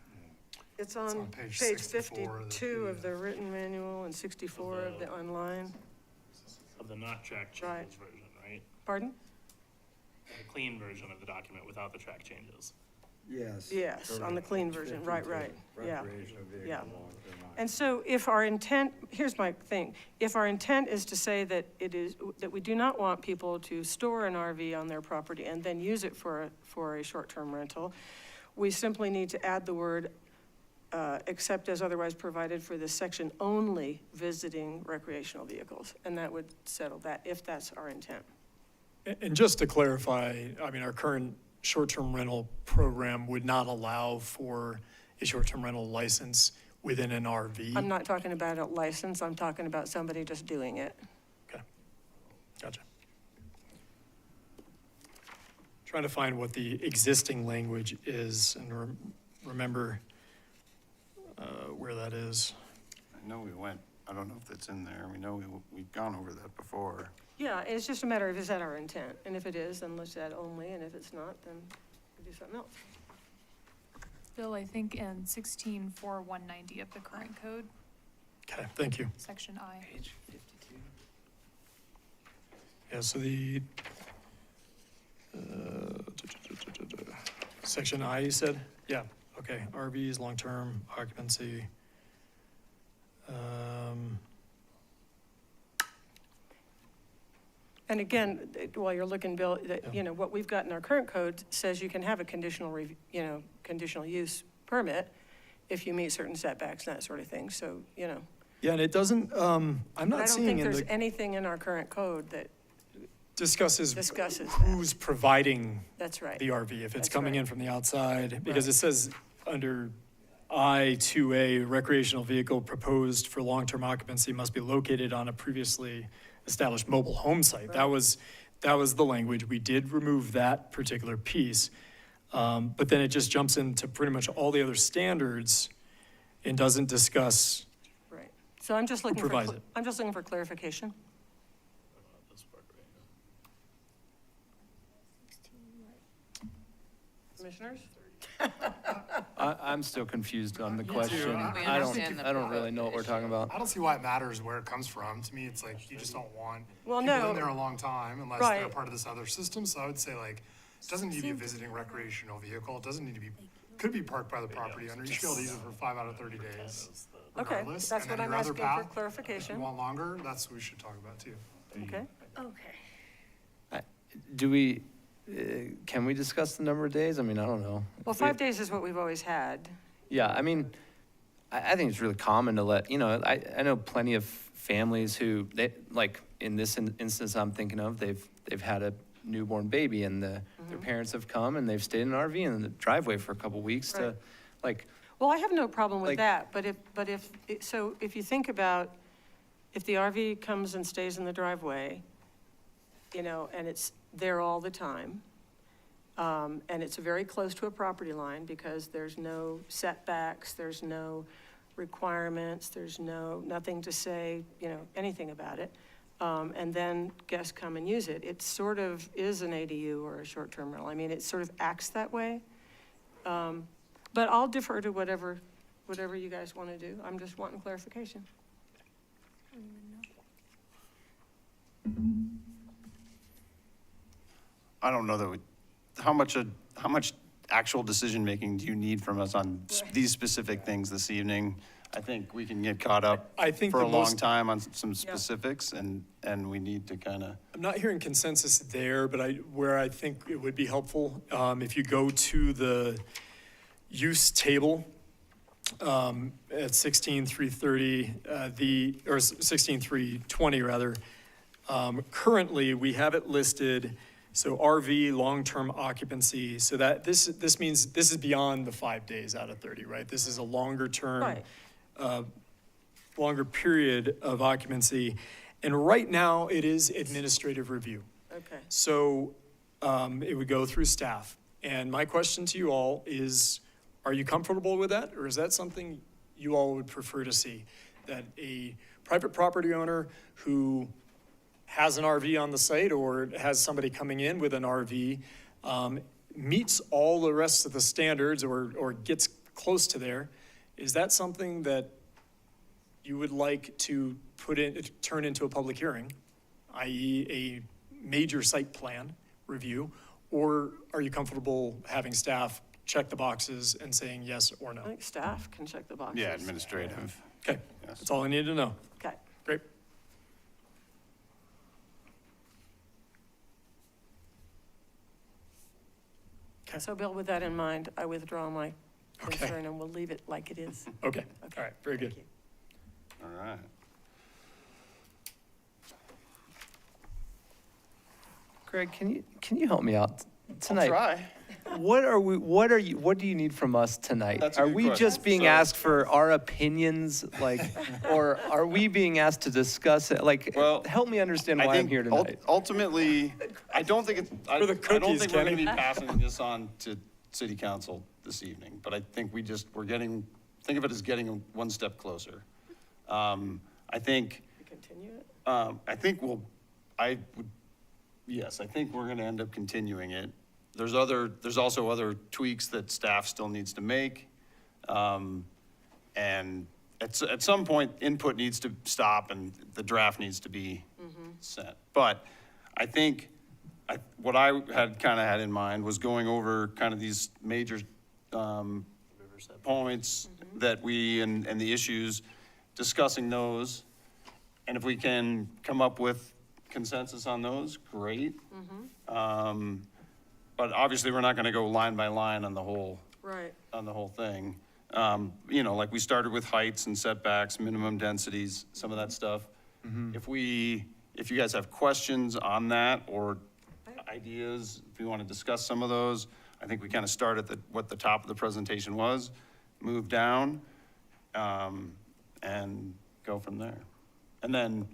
It's on on page page 64 of the 52 of PDF. the written manual and 64 of the online. Of the not track Right. changes version, right? Pardon? The clean version of the document without the track changes. Yes. Yes, on the clean version, right, right, yeah. Recreational vehicle, Yeah. long-term And so if our intent, here's my thing, if our intent is to say that that we do not want people to store an RV on their property and then use it for a short-term rental, we simply need to add the word, except as otherwise provided for this section, only visiting recreational vehicles. And that would settle that, if that's our intent. And just to clarify, I mean, our current short-term rental program would not allow for a short-term rental license within an RV. I'm not talking about a license, I'm talking about somebody just doing it. Okay, gotcha. Trying to find what the existing language is and remember where that is. I know we went, I don't know if that's in there. We know we've gone over that before. Yeah, it's just a matter of, is that our intent? And if it is, then let's add only, and if it's not, then we do something else. Bill, I think in 16.4.190 of the current code, Okay, thank you. section I. Page 52. Yeah, so the, section I, you said? Yeah, okay, RVs, long-term occupancy. And again, while you're looking, Bill, that, Yeah. you know, what we've got in our current code says you can have a conditional use permit if you meet certain setbacks and that sort of thing, so, you know. Yeah, and it doesn't, I'm I not don't seeing think in there's the, anything in our current code that discusses discusses that. who's providing That's right. the RV, if it's That's coming right. in from the outside, because Right. it says under I-2A, recreational vehicle proposed for long-term occupancy must be located on a previously established mobile home site. That Right. was the language. We did remove that particular piece. But then it just jumps into pretty much all the other standards and doesn't discuss, Right. So I'm just looking for, provides it? I'm just looking for clarification. This part right Commissioners? I'm still confused on the Me too. question. We I understand the don't really know what we're talking about. I don't see why it matters where it comes from. To me, it's like you just don't want Well, people no. in there a long time unless Right. they're part of this other system. So I would say like, it doesn't need to be a visiting recreational vehicle. It doesn't need to be, could be parked by the property owner. You should be able to use it for 5 out of 30 days Okay, regardless. that's And what then I'm your other asking path, for if you clarification. want longer, that's what we should talk about too. Okay. Okay. Do we, can we discuss the number of days? I mean, I don't know. Well, 5 days is what we've always had. Yeah, I mean, I think it's really common to let, I know plenty of families who, they, like, in this instance I'm thinking of, they've had a newborn baby and their parents have come and they've stayed in an RV in the driveway for a couple weeks to, Right. like, Well, I have no problem with Like- that, but if you think about, if the RV comes and stays in the driveway, and it's there all the time, and it's very close to a property line because there's no setbacks, there's no requirements, there's nothing to say, anything about it, and then guests come and use it, it sort of is an ADU or a short-term rental. I mean, it sort of acts that way. But I'll defer to whatever you guys want to do. I'm just wanting clarification. I don't know that how much actual decision-making do you need from us on these specific things this evening? I think we can get caught up I think for the a long most- time on some specifics, and we need to kind of, I'm not hearing consensus there, but where I think it would be helpful, if you go to the use table, at 16,330, or 16,320 rather, currently we have it listed, so RV, long-term occupancy, so that this means this is beyond the 5 days out of 30, right? This is a longer term, Right. longer period of occupancy. And right now, it is administrative review. Okay. So it would go through staff. And my question to you all is, are you comfortable with that? Or is that something you all would prefer to see? That a private property owner who has an RV on the site or has somebody coming in with an RV meets all the rest of the standards or gets close to there, is that something that you would like to turn into a public hearing, i.e. a major site plan review? Or are you comfortable having staff check the boxes and saying yes or no? I think staff can check the boxes. yeah, administrative. Okay, Yes. that's all I needed to know. Okay. Great. So Bill, with that in mind, I withdraw my Okay. concern and we'll leave it like it is. Okay, all right, very good. Thank you. All right. Greg, can you help me out tonight? I'll try. What do you need from us tonight? That's a Are good we question. just being So- asked for our opinions, like, or are we being asked to discuss it? Like, Well, help me understand I why I'm think here tonight. Ultimately, I don't think it's, I For the don't cookies, think we're gonna Kenny. be passing this on to city council this evening, but I think think of it as getting one step closer. I think, Continue it? I think yes, I think we're gonna end up continuing it. There's also other tweaks that staff still needs to make. And at some point, input needs to stop and the draft needs to be sent. But I think, what I had in mind was going over kind of these major, points that and the issues, discussing those. And if we can come up with consensus on those, great. But obviously, we're not gonna go line by line on the whole Right. thing. Like we started with heights and setbacks, minimum densities, some of that stuff. If you guys have questions on that or ideas, if you want to discuss some of those, I think we kind of start at what the top of the presentation was, move down, and go from there. And then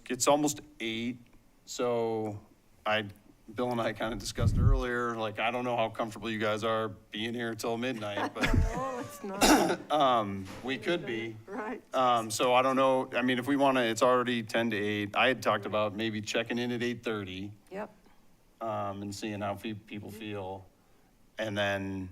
it's almost 8, so Bill and I kind of discussed earlier, like, I don't know how comfortable you guys are being here till midnight, but No, it's not. we could be. Right. So I don't know, I mean, if we want to, it's already 10 to 8. I had talked about maybe checking in at 8:30, Yep. and seeing how people feel. And then,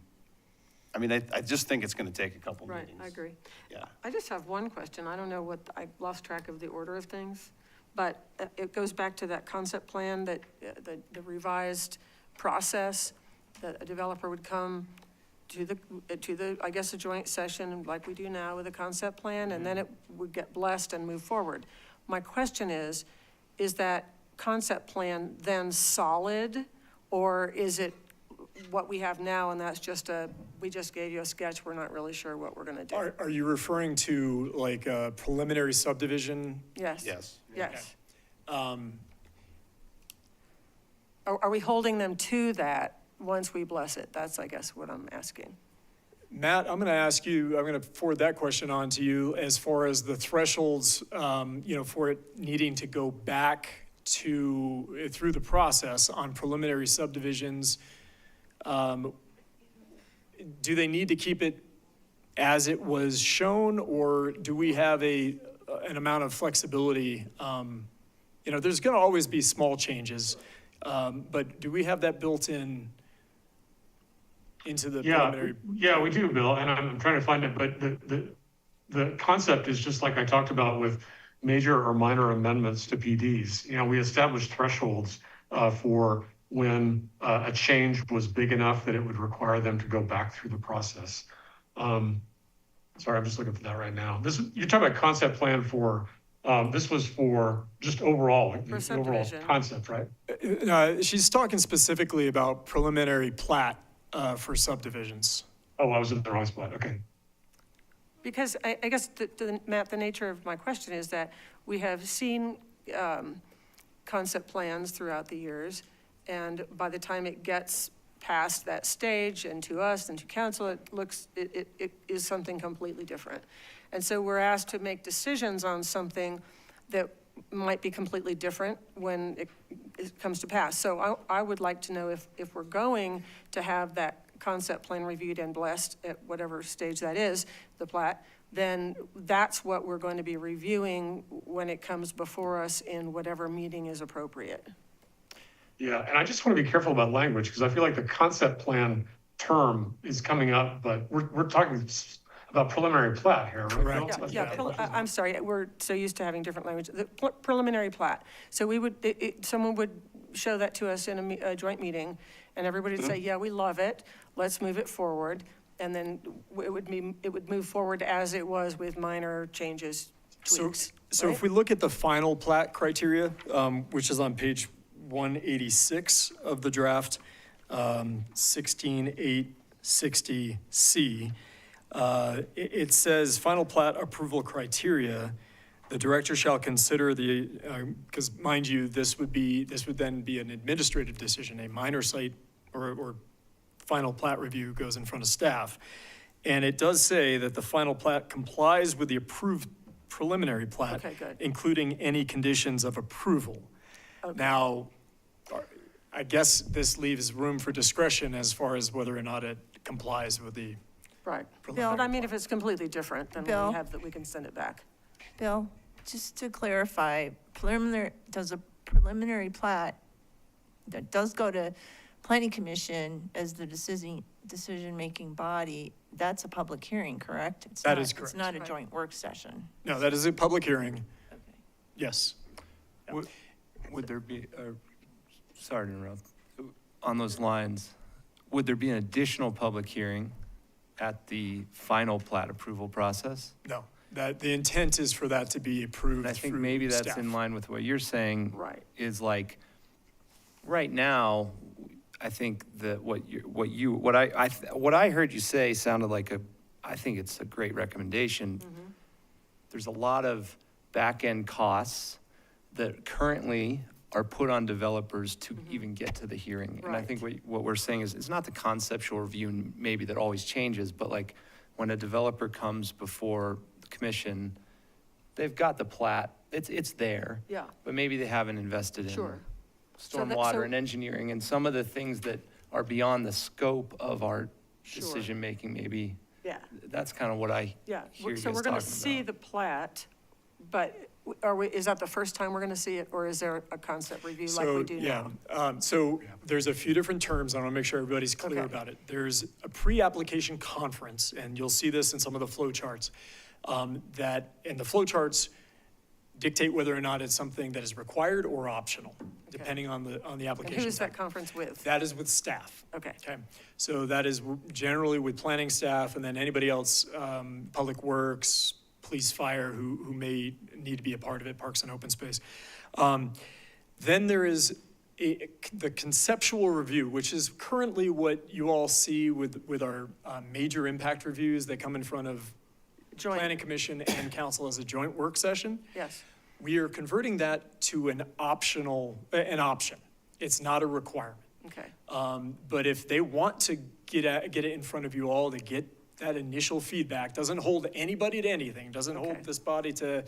I mean, I just think it's going to take a couple Right, meetings. I agree. Yeah. I just have one question. I don't know I lost track of the order of things, but it goes back to that concept plan that, the revised process, that a developer would come to the, I guess, a joint session like we do now with a concept plan, and then it would get blessed and move forward. My question is that concept plan then solid, or is it what we have now, and that's just we just gave you a sketch, we're not really sure what we're gonna do. Are you referring to like a preliminary subdivision? Yes. Yes. Yes. Um, Are we holding them to that once we bless it? That's, I guess, what I'm asking. Matt, I'm going to ask you, I'm going to forward that question on to you as far as the thresholds, for it needing to go back through the process on preliminary subdivisions. Do they need to keep it as it was shown, or do we have an amount of flexibility? There's going to always be small changes, but do we have that built into the preliminary? Yeah, we do, Bill, and I'm trying to find it, but the concept is just like I talked about with major or minor amendments to PDs. We established thresholds for when a change was big enough that it would require them to go back through the process. Sorry, I'm just looking for that right now. You're talking about concept plan for, this was for just overall, like the overall concept, right? She's talking specifically about preliminary plat for subdivisions. Oh, I was in the wrong spot, okay. Because I guess, Matt, the nature of my question is that we have seen concept plans throughout the years, and by the time it gets past that stage and to us and to council, it is something completely different. And so we're asked to make decisions on something that might be completely different when it comes to pass. So I would like to know if we're going to have that concept plan reviewed and blessed at whatever stage that is, the plat, then that's what we're going to be reviewing when it comes before us in whatever meeting is appropriate. Yeah, and I just want to be careful about language because I feel like the concept plan term is coming up, but we're talking about preliminary plat here, right? Correct. I'm sorry, we're so used to having different language. The preliminary plat. So we would, someone would show that to us in a joint meeting, and everybody would say, yeah, we love it, let's move it forward. And then it would move forward as it was with minor changes, tweaks. So right? if we look at the final plat criteria, which is on page 186 of the draft, 16860C, it says final plat approval criteria. The director shall consider because mind you, this would then be an administrative decision. A minor site or final plat review goes in front of staff. And it does say that the final plat complies with the approved preliminary plat, including any conditions of approval. Okay. Now, I guess this leaves room for discretion as far as whether or not it complies with the right. preliminary But I mean, if it's completely different, then we have that we can send it back. Bill, just to clarify, does a preliminary plat that does go to Planning Commission as the decision-making body, that's a public hearing, correct? That is correct. It's not a joint work session. No, that is a public hearing. Okay. Yes. Would there be, sorry to interrupt, on those lines, would there be an additional public hearing at the final plat approval process? No, the intent is for that to be approved. And I think maybe that's staff. in line with what you're saying. Right. Is like, right now, I think that what I heard you say sounded like I think it's a great recommendation. Mm-hmm. There's a lot of back-end costs that currently are put on developers to even get to the hearing. And I think what we're saying is, it's not the conceptual review maybe that always changes, but like when a developer comes before the commission, they've got the plat, it's there. Yeah. But maybe they haven't invested in So stormwater and engineering and some of the things that are beyond the scope of our Sure. decision-making, maybe. Yeah. That's kind of what I hear you guys So we're going to talking see about. the plat, but is that the first time we're going to see it, or is there a concept review like we do now? So there's a few different terms. I want to make sure everybody's clear about it. There's a pre-application conference, and you'll see this in some of the flow charts, and the flow charts dictate whether or not it's something that is required or optional, depending on the application. And who is that conference with? That is with staff. Okay. So that is generally with planning staff, and then anybody else, Public Works, Police, Fire, who may need to be a part of it, Parks and Open Space. Then there is the conceptual review, which is currently what you all see with our major impact reviews that come in front of Planning Commission and Council as a joint work session. Yes. We are converting that to an option. It's not a requirement. Okay. But if they want to get it in front of you all to get that initial feedback, doesn't hold anybody to anything, doesn't hold this body to,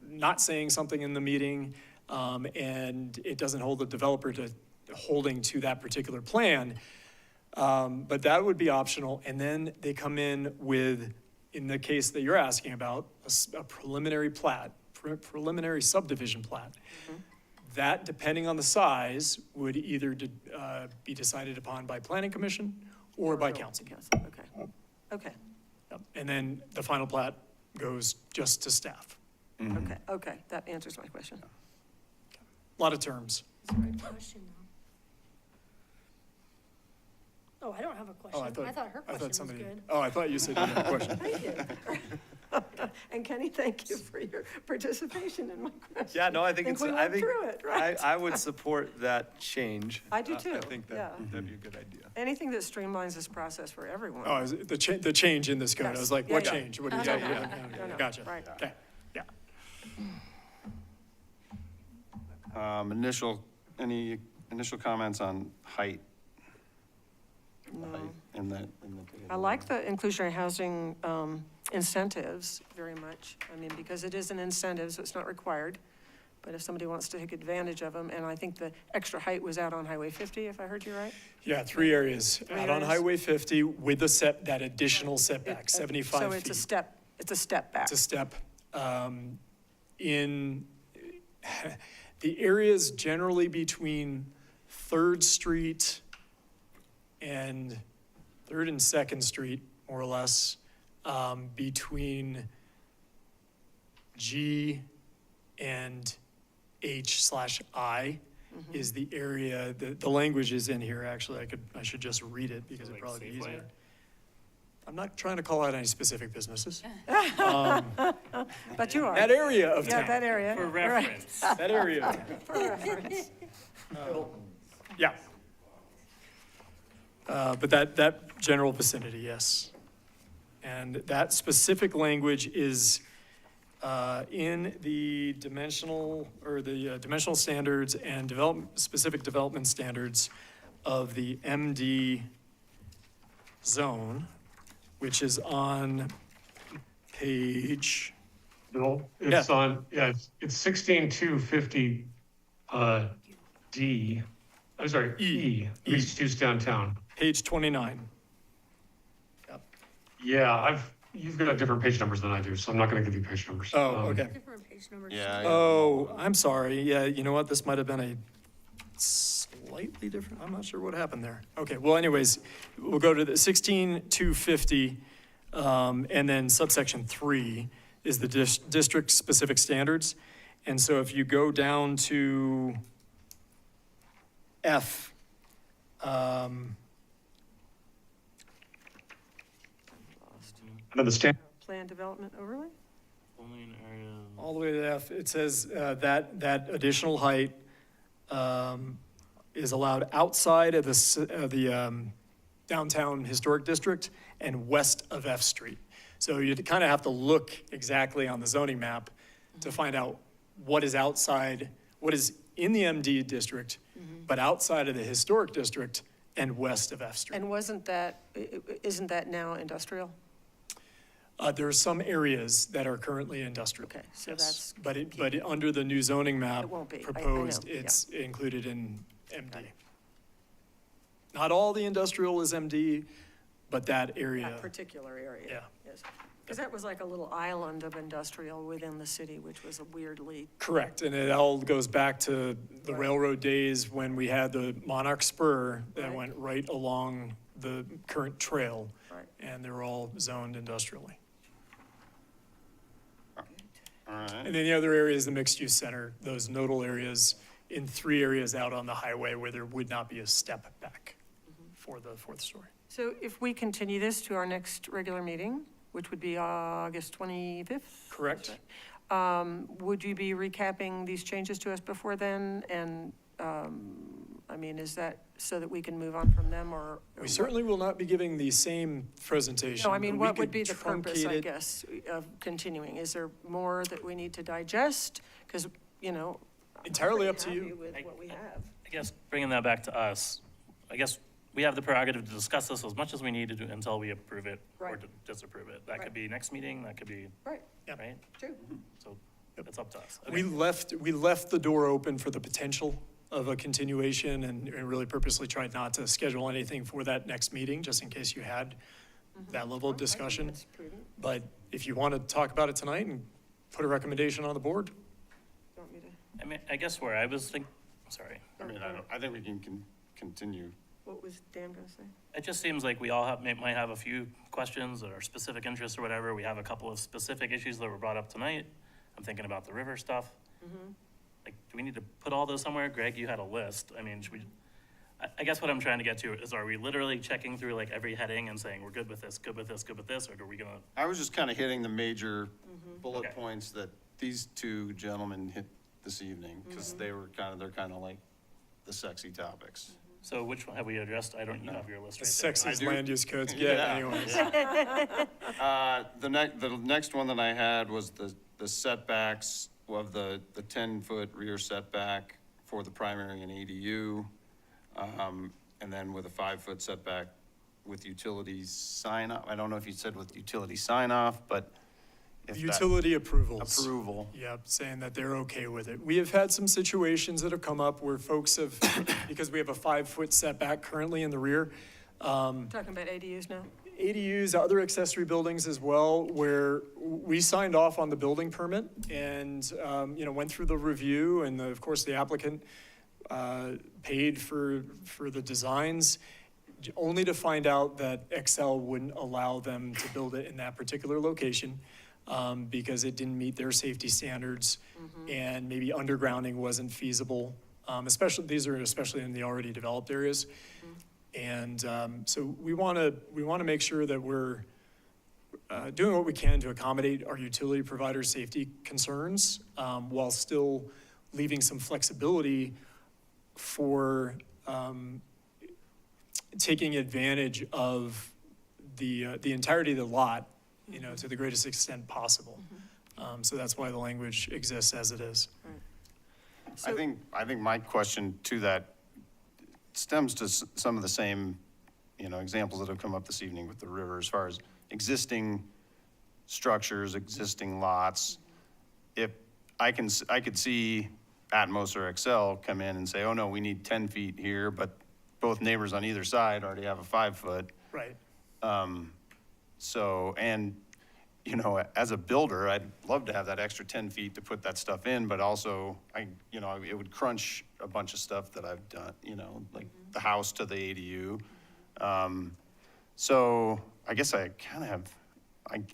not saying something in the meeting, and it doesn't hold the developer to holding to that particular plan. But that would be optional. And then they come in with, in the case that you're asking about, a preliminary plat, preliminary subdivision plat. That, depending on the size, would either be decided upon by Planning Commission or by council. Okay. Okay. Yep. And then the final plat goes just to staff. Okay. Okay. That answers my question. A lot of terms. Question though. Oh, I don't have a question. I thought her question was good. Oh, I thought you said you had a question. I did. And Kenny, thank you for your participation in my question. Yeah, no, I think we went through it, right? I would support that change. I do too. I think that'd be a good idea. Anything that streamlines this process for everyone. Oh, is it the change in this code? I was like, what Yeah. change? What do you? No, Gotcha. right. Okay, yeah. Any initial comments on height? No. In the I like the inclusionary housing incentives very much. I mean, because it is an incentive, so it's not required. But if somebody wants to take advantage of them, and I think the extra height was out on Highway 50, if I heard you right? Yeah, 3 areas. Out on areas. Highway 50 with that additional setback, 75 feet. So it's a step back. It's a step. In the areas generally between 3rd Street and 3rd and 2nd Street, more or less, between G and H/I is the area, the language is in here, actually, I should just read it because it'd probably be easier. I'm not trying to call out any specific businesses. But you are. That area of town. Yeah, that area. For reference. That area of town. For reference. Yeah. But that general vicinity, yes. And that specific language is in the dimensional standards and specific development standards of the MD zone, which is on page. Bill, it's on, it's 16250 D, I'm sorry, E, mixed use downtown. Page 29. Yeah, you've got different page numbers than I do, so I'm not gonna give you page numbers. Oh, okay. Different page numbers. Yeah. Oh, I'm sorry. Yeah, you know what? This might have been a slightly different, I'm not sure what happened there. Okay, well anyways, we'll go to the 16250, and then subsection 3 is the district-specific standards. And so if you go down to F, And then Plan development overlay? Only an area. all the way to F, it says that additional height is allowed outside of the downtown historic district and west of F Street. So you kind of have to look exactly on the zoning map to find out what is outside, what is in the MD district, but outside of the historic district and west of F Street. And isn't that now industrial? There are some areas that are currently industrial. Okay, so yes. that's. But under the new zoning map It won't be. I know, proposed, yeah. it's included in MD. Not all the industrial is MD, but that area. That particular area. Yeah. Yes. Because that was like a little island of industrial within the city, which was a weirdly. Correct, and it all goes back to the Right. railroad days when we had the Monarch Spur that Right. went right along the current trail. Right. And they were all zoned industrially. All right. And then the other area is the mixed-use center, those nodal areas in 3 areas out on the highway where there would not be a step back for the 4th story. So if we continue this to our next regular meeting, which would be August 25th? Correct. Would you be recapping these changes to us before then? And I mean, is that so that we can move on from them, or? We certainly will not be giving the same presentation. No, I mean, but we what would could be the purpose, truncate I it. guess, of continuing? Is there more that we need to digest? Because, you know. I'm Entirely pretty up to you. happy with what we have. I guess bringing that back to us, I guess we have the prerogative to discuss this as much as we need to do until we approve it or Right. disapprove it. That Right. could be next meeting, that could be, Right, right? true. So it's up to us. We left the door open for the potential of a continuation and really purposely tried not to schedule anything for that next meeting, just in case you had that level of I think discussion. that's prudent. But if you want to talk about it tonight and put a recommendation on the board, Do you want me to, I mean, I guess where I was sorry. I mean, I think we can continue. what was Dan gonna say? It just seems like we all might have a few questions or specific interests or whatever. We have a couple of specific issues that were brought up tonight. I'm thinking about the river stuff. Like, do we need to put all those somewhere? Greg, you had a list. I mean, should we, I guess what I'm trying to get to is, are we literally checking through like every heading and saying, we're good with this, good with this, good with this, or are we gonna? I was just kind of hitting the major bullet Okay. points that these two gentlemen hit this evening, because they're kind of like the sexy topics. So which one have we addressed? I don't, you have your list as right sexy I as do. land use codes get Yeah. anyways. The next one that I had was the setbacks of the 10-foot rear setback for the primary and ADU, and then with a 5-foot setback with utilities sign off. I don't know if you said with utility sign off, but if that- Utility approvals. approval. Yep, saying that they're okay with it. We have had some situations that have come up where folks have, because we have a 5-foot setback currently in the rear, Talking about ADUs now? ADUs, other accessory buildings as well, where we signed off on the building permit and, went through the review, and of course, the applicant paid for the designs, only to find out that Excel wouldn't allow them to build it in that particular location, because it didn't meet their safety standards, and maybe undergrounding wasn't feasible, these are especially in the already developed areas. And so we want to make sure that we're doing what we can to accommodate our utility providers' safety concerns, while still leaving some flexibility for taking advantage of the entirety of the lot, to the greatest extent possible. So that's why the language exists as it is. I think my question to that stems to some of the same, examples that have come up this evening with the river, as far as existing structures, existing lots. If I could see Atmos or Excel come in and say, oh no, we need 10 feet here, but both neighbors on either side already have a 5-foot. Right. So, and, as a builder, I'd love to have that extra 10 feet to put that stuff in, but also it would crunch a bunch of stuff that I've done, like the house to the ADU. So I guess I kind of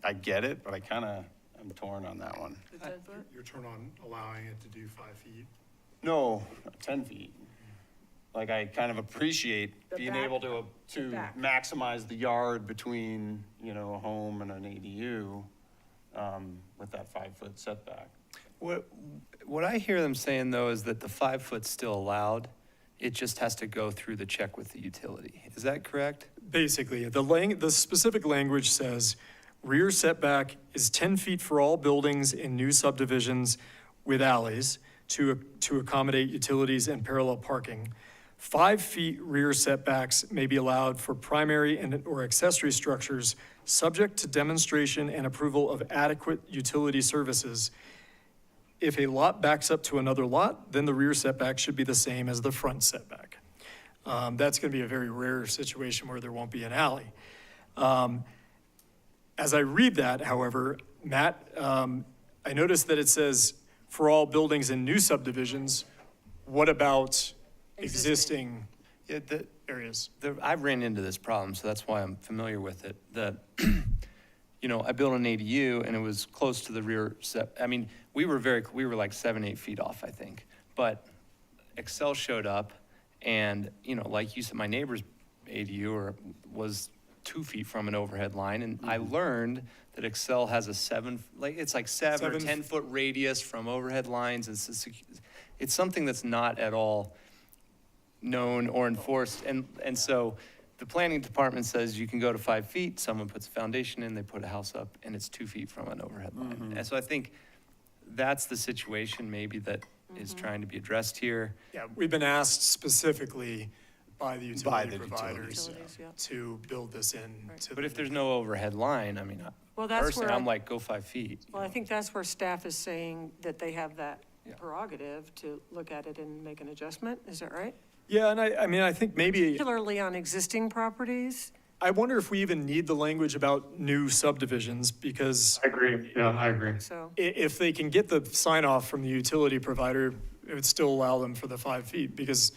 I get it, but I'm torn on that one. The 10 foot? Your turn on allowing it to do 5 feet. No, 10 feet. Like, I kind of appreciate The being back- able to the back. maximize the yard between, a home and an ADU, with that 5-foot setback. What I hear them saying, though, is that the 5-foot's still allowed. It just has to go through the check with the utility. Is that correct? Basically, the specific language says, rear setback is 10 feet for all buildings in new subdivisions with alleys to accommodate utilities and parallel parking. 5 feet rear setbacks may be allowed for primary or accessory structures, subject to demonstration and approval of adequate utility services. If a lot backs up to another lot, then the rear setback should be the same as the front setback. That's going to be a very rare situation where there won't be an alley. As I read that, however, Matt, I noticed that it says for all buildings in new subdivisions. What about existing areas? I've ran into this problem, so that's why I'm familiar with it. I built an ADU and it was close to the rear we were like 7-8 feet off, I think. But Excel showed up and, like you said, my neighbor's ADU was 2 feet from an overhead line. And I learned that Excel has a 7 or 10 foot radius from overhead lines. It's something that's not at all known or enforced. And so the planning department says you can go to 5 feet, someone puts a foundation in, they put a house up, and it's 2 feet from an overhead line. And so I think that's the situation maybe that is trying to be addressed here. Yeah, we've been asked specifically by the By utility the providers Utilities, yeah. to build this in. to But if the- there's no overhead line, I mean, Well, that's personally, where I'm like, go 5 feet. Well, I think that's where staff is saying that they have that Yeah. prerogative to look at it and make an adjustment. Is that right? Yeah, and I mean, I think maybe, Particularly on existing properties? I wonder if we even need the language about new subdivisions, because I agree, yeah, I agree. So, if they can get the sign off from the utility provider, it would still allow them for the 5 feet, because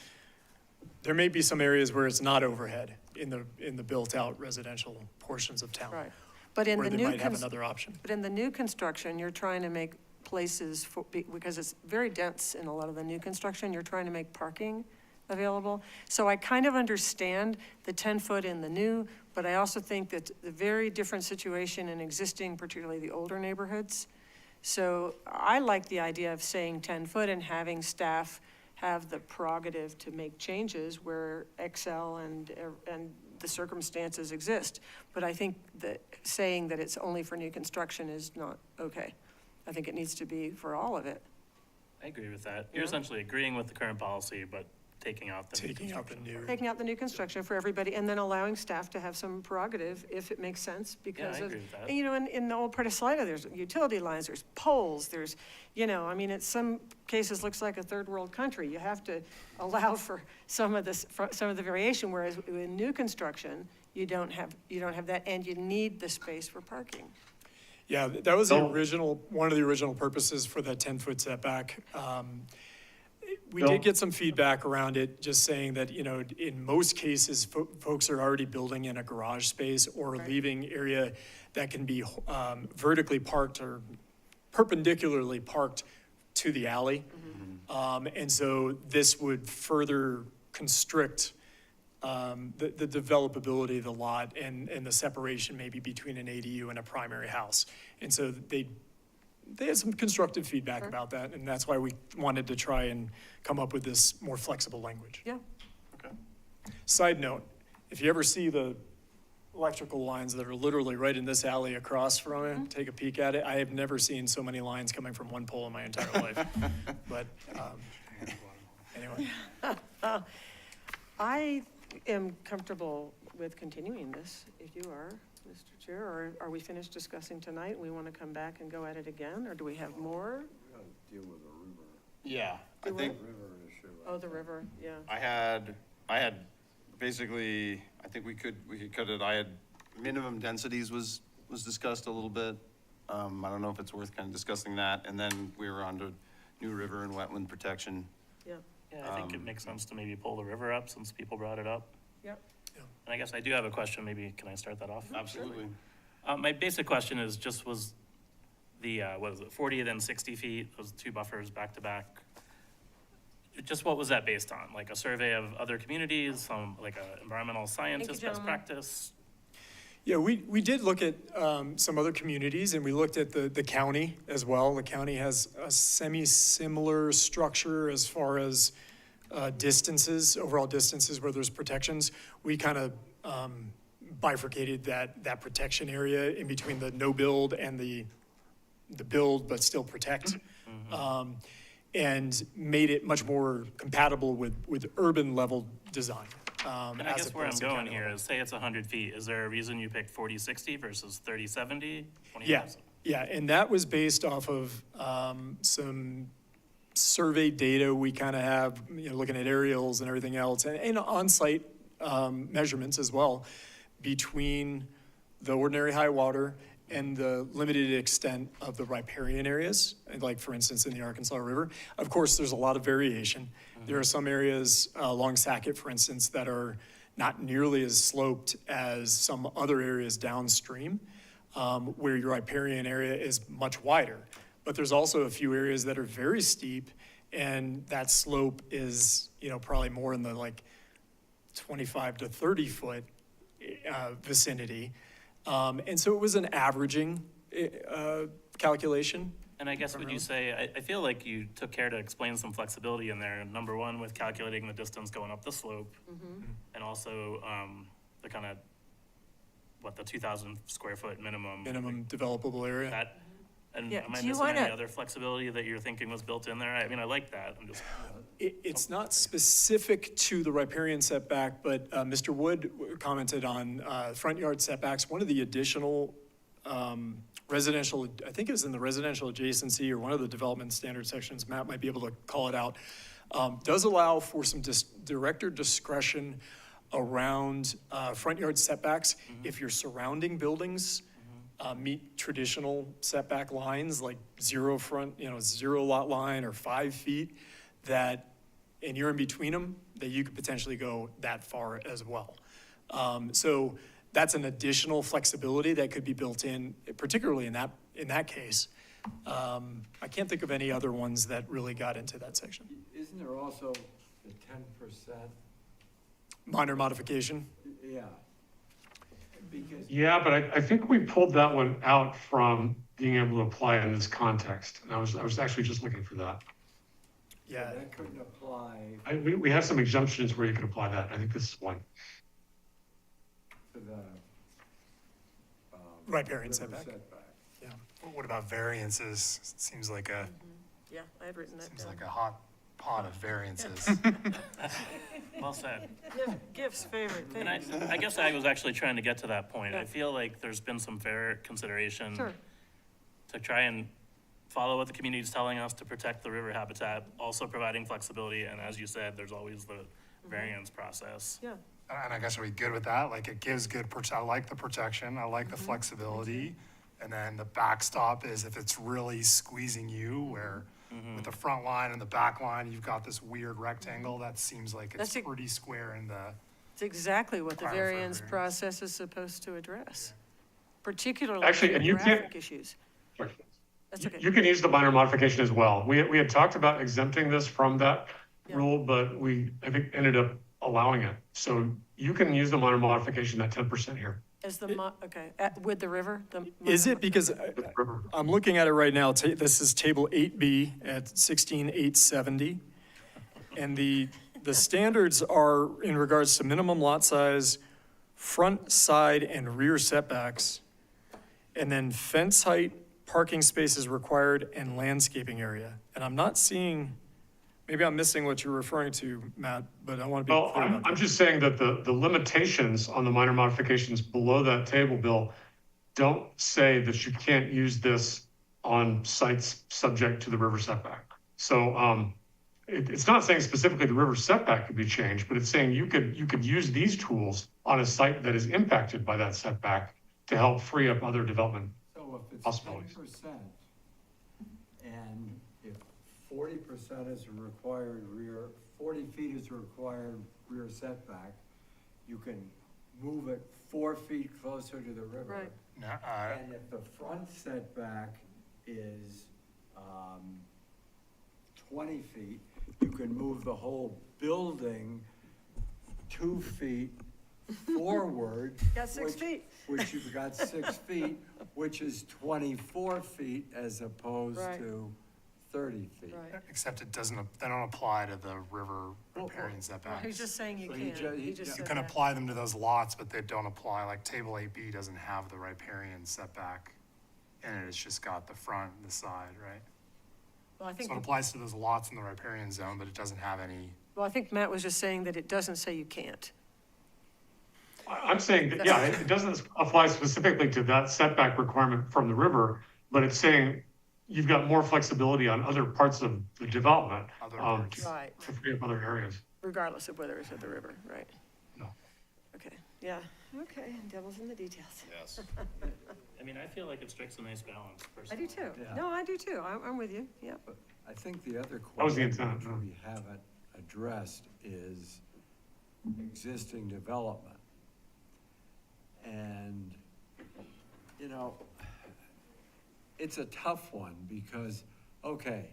there may be some areas where it's not overhead in the built-out residential portions of town. right. But in Where the they new, might have another option. but in the new construction, you're trying to make places for, because it's very dense in a lot of the new construction, you're trying to make parking available. So I kind of understand the 10-foot in the new, but I also think that the very different situation in existing, particularly the older neighborhoods. So I like the idea of saying 10-foot and having staff have the prerogative to make changes where XL and the circumstances exist. But I think that saying that it's only for new construction is not okay. I think it needs to be for all of it. I agree with that. You're Yeah. essentially agreeing with the current policy, but taking out the new Taking out the construction new. Taking out the new construction for everybody and then allowing staff to have some prerogative if it makes sense because I of, agree with that. and, you know, in the old part of Salida, there's utility lines, there's poles, there's, you know, I mean, in some cases looks like a third world country. You have to allow for some of this, for some of the variation, whereas in new construction, you don't have that and you need the space for parking. Yeah, that was the Bill? original, one of the original purposes for that 10-foot setback. We Bill? did get some feedback around it, just saying that, you know, in most cases, folks are already building in a garage space or Right. leaving area that can be vertically parked or perpendicularly parked to the alley. And so this would further constrict the developability of the lot and the separation maybe between an ADU and a primary house. And so they had some constructive feedback Sure. about that, and that's why we wanted to try and come up with this more flexible language. Yeah. Okay. Side note, if you ever see the electrical lines that are literally right in this alley across from it, take a peek at it. I have never seen so many lines coming from one pole in my entire life. But anyway. I am comfortable with continuing this, if you are, Mr. Chair, or are we finished discussing tonight? We want to come back and go at it again, or do we have more? Deal with the river, Yeah, I Do think river issue. Oh, the river, yeah. I had basically, I think we could cut it, I had minimum densities was discussed a little bit. I don't know if it's worth kind of discussing that, and then we were on to New River and wetland protection. Yeah, Yeah, I think it makes sense to maybe pull the river up since people brought it up. yep. And I guess I do have a question, maybe, can I start that off? Absolutely. My basic question is just was the, what is it, 40 then 60 feet, those two buffers back to back? Just what was that based on? Like a survey of other communities, some, like a environmental scientist best gentlemen. practice? Yeah, we did look at some other communities, and we looked at the county as well. The county has a semi-similar structure as far as distances, overall distances where there's protections. We kind of bifurcated that protection area in between the no build and the build but still protect. And made it much more compatible with urban level design. And I as guess where I'm opposed to going county here level. is, say it's 100 feet, is there a reason you picked 40-60 versus 30-70? Yeah, yeah, and that was based off of some survey data we kind of have, you know, looking at aerials and everything else, and on-site measurements as well, between the ordinary high water and the limited extent of the riparian areas, like for instance in the Arkansas River. Of course, there's a lot of variation. There are some areas along Sackett, for instance, that are not nearly as sloped as some other areas downstream, where your riparian area is much wider. But there's also a few areas that are very steep, and that slope is, you know, probably more in the like 25 to 30 foot vicinity. And so it was an averaging calculation And I guess would you say, I feel like you took care to explain some flexibility in there. Number one, with calculating the distance going up the slope. And also, the kind of, the 2,000 square foot minimum. Minimum developable area. That, and Yeah, am I do you missing any wanna- other flexibility that you're thinking was built in there? I mean, I like that. I'm just, It's not specific to the riparian setback, but Mr. Wood commented on front yard setbacks. One of the additional residential, I think it was in the residential adjacency or one of the development standard sections, Matt might be able to call it out, does allow for some director discretion around front yard setbacks. If your surrounding buildings meet traditional setback lines, like zero lot line or 5 feet, and you're in between them, that you could potentially go that far as well. So that's an additional flexibility that could be built in, particularly in that case. I can't think of any other ones that really got into that section. Isn't there also the 10%? Minor modification? Yeah. Because Yeah, but I think we pulled that one out from being able to apply in this context. And I was actually just looking for that. Yeah. that couldn't apply We have some exemptions where you can apply that. I think this is one. to the Riparian river setback. Yeah. What about variances? Seems like Yeah, I had written that seems down. like a hot pot of variances. well said. Gift's favorite And thing. I guess I was actually trying to get to that point. I feel like there's been some fair consideration Sure. to try and follow what the community is telling us to protect the river habitat, also providing flexibility, and as you said, there's always the variance process. Yeah, And I guess are we good with that? Like it gives good, I like the protection, I like the flexibility. And then the backstop is if it's really squeezing you where with the front line and the back line, you've got this weird rectangle, that seems like it's That's pretty square in the, it's exactly what the Requirement for variance variance. process is supposed to address, particularly Actually, and you can't- geographic issues. Sorry. That's okay. You can use the minor modification as well. We had talked about exempting this from that Yeah. rule, but I think, ended up allowing it. So you can use the minor modification at 10% here. As the, okay, with the river? Is it? Because River. I'm looking at it right now. This is table 8B at 16,870. And the standards are in regards to minimum lot size, front, side, and rear setbacks, and then fence height, parking spaces required, and landscaping area. And I'm not seeing, maybe I'm missing what you're referring to, Matt, but I want to be Well, clear about I'm just saying that the limitations on the minor modifications below that table, Bill, don't say that you can't use this on sites subject to the river setback. So it's not saying specifically the river setback could be changed, but it's saying you could use these tools on a site that is impacted by that setback to help free up other development. so if it's Possibilities. 10%, and if 40% is a required rear, 40 feet is a required rear setback, you can move it 4 feet closer to the river. Right. And if the front setback is 20 feet, you can move the whole building 2 feet forward. Got 6 feet. Which you've got 6 feet, which is 24 feet as opposed Right. to 30 feet. Right. except it doesn't, they don't apply to the river riparian Well, setbacks. he's just saying you So he can. ju- He he- just You said can that. apply them to those lots, but they don't apply, like table 8B doesn't have the riparian setback in it, it's just got the front and the side, right? Well, I think, So it applies to those lots in the riparian zone, but it doesn't have any, well, I think Matt was just saying that it doesn't say you can't. I'm saying that, yeah, it doesn't apply specifically to that setback requirement from the river, but it's saying you've got more flexibility on other parts of the development other parts. Right, to free up other areas. regardless of whether it's at the river, right? No. Okay, yeah, okay, devil's in the details. Yes. I mean, I feel like it strikes a nice balance I personally. do too. Yeah. No, I do too. I'm with you, yeah. But I think the other That was the question intent, which huh? we haven't addressed is existing development. And, you know, it's a tough one because, okay,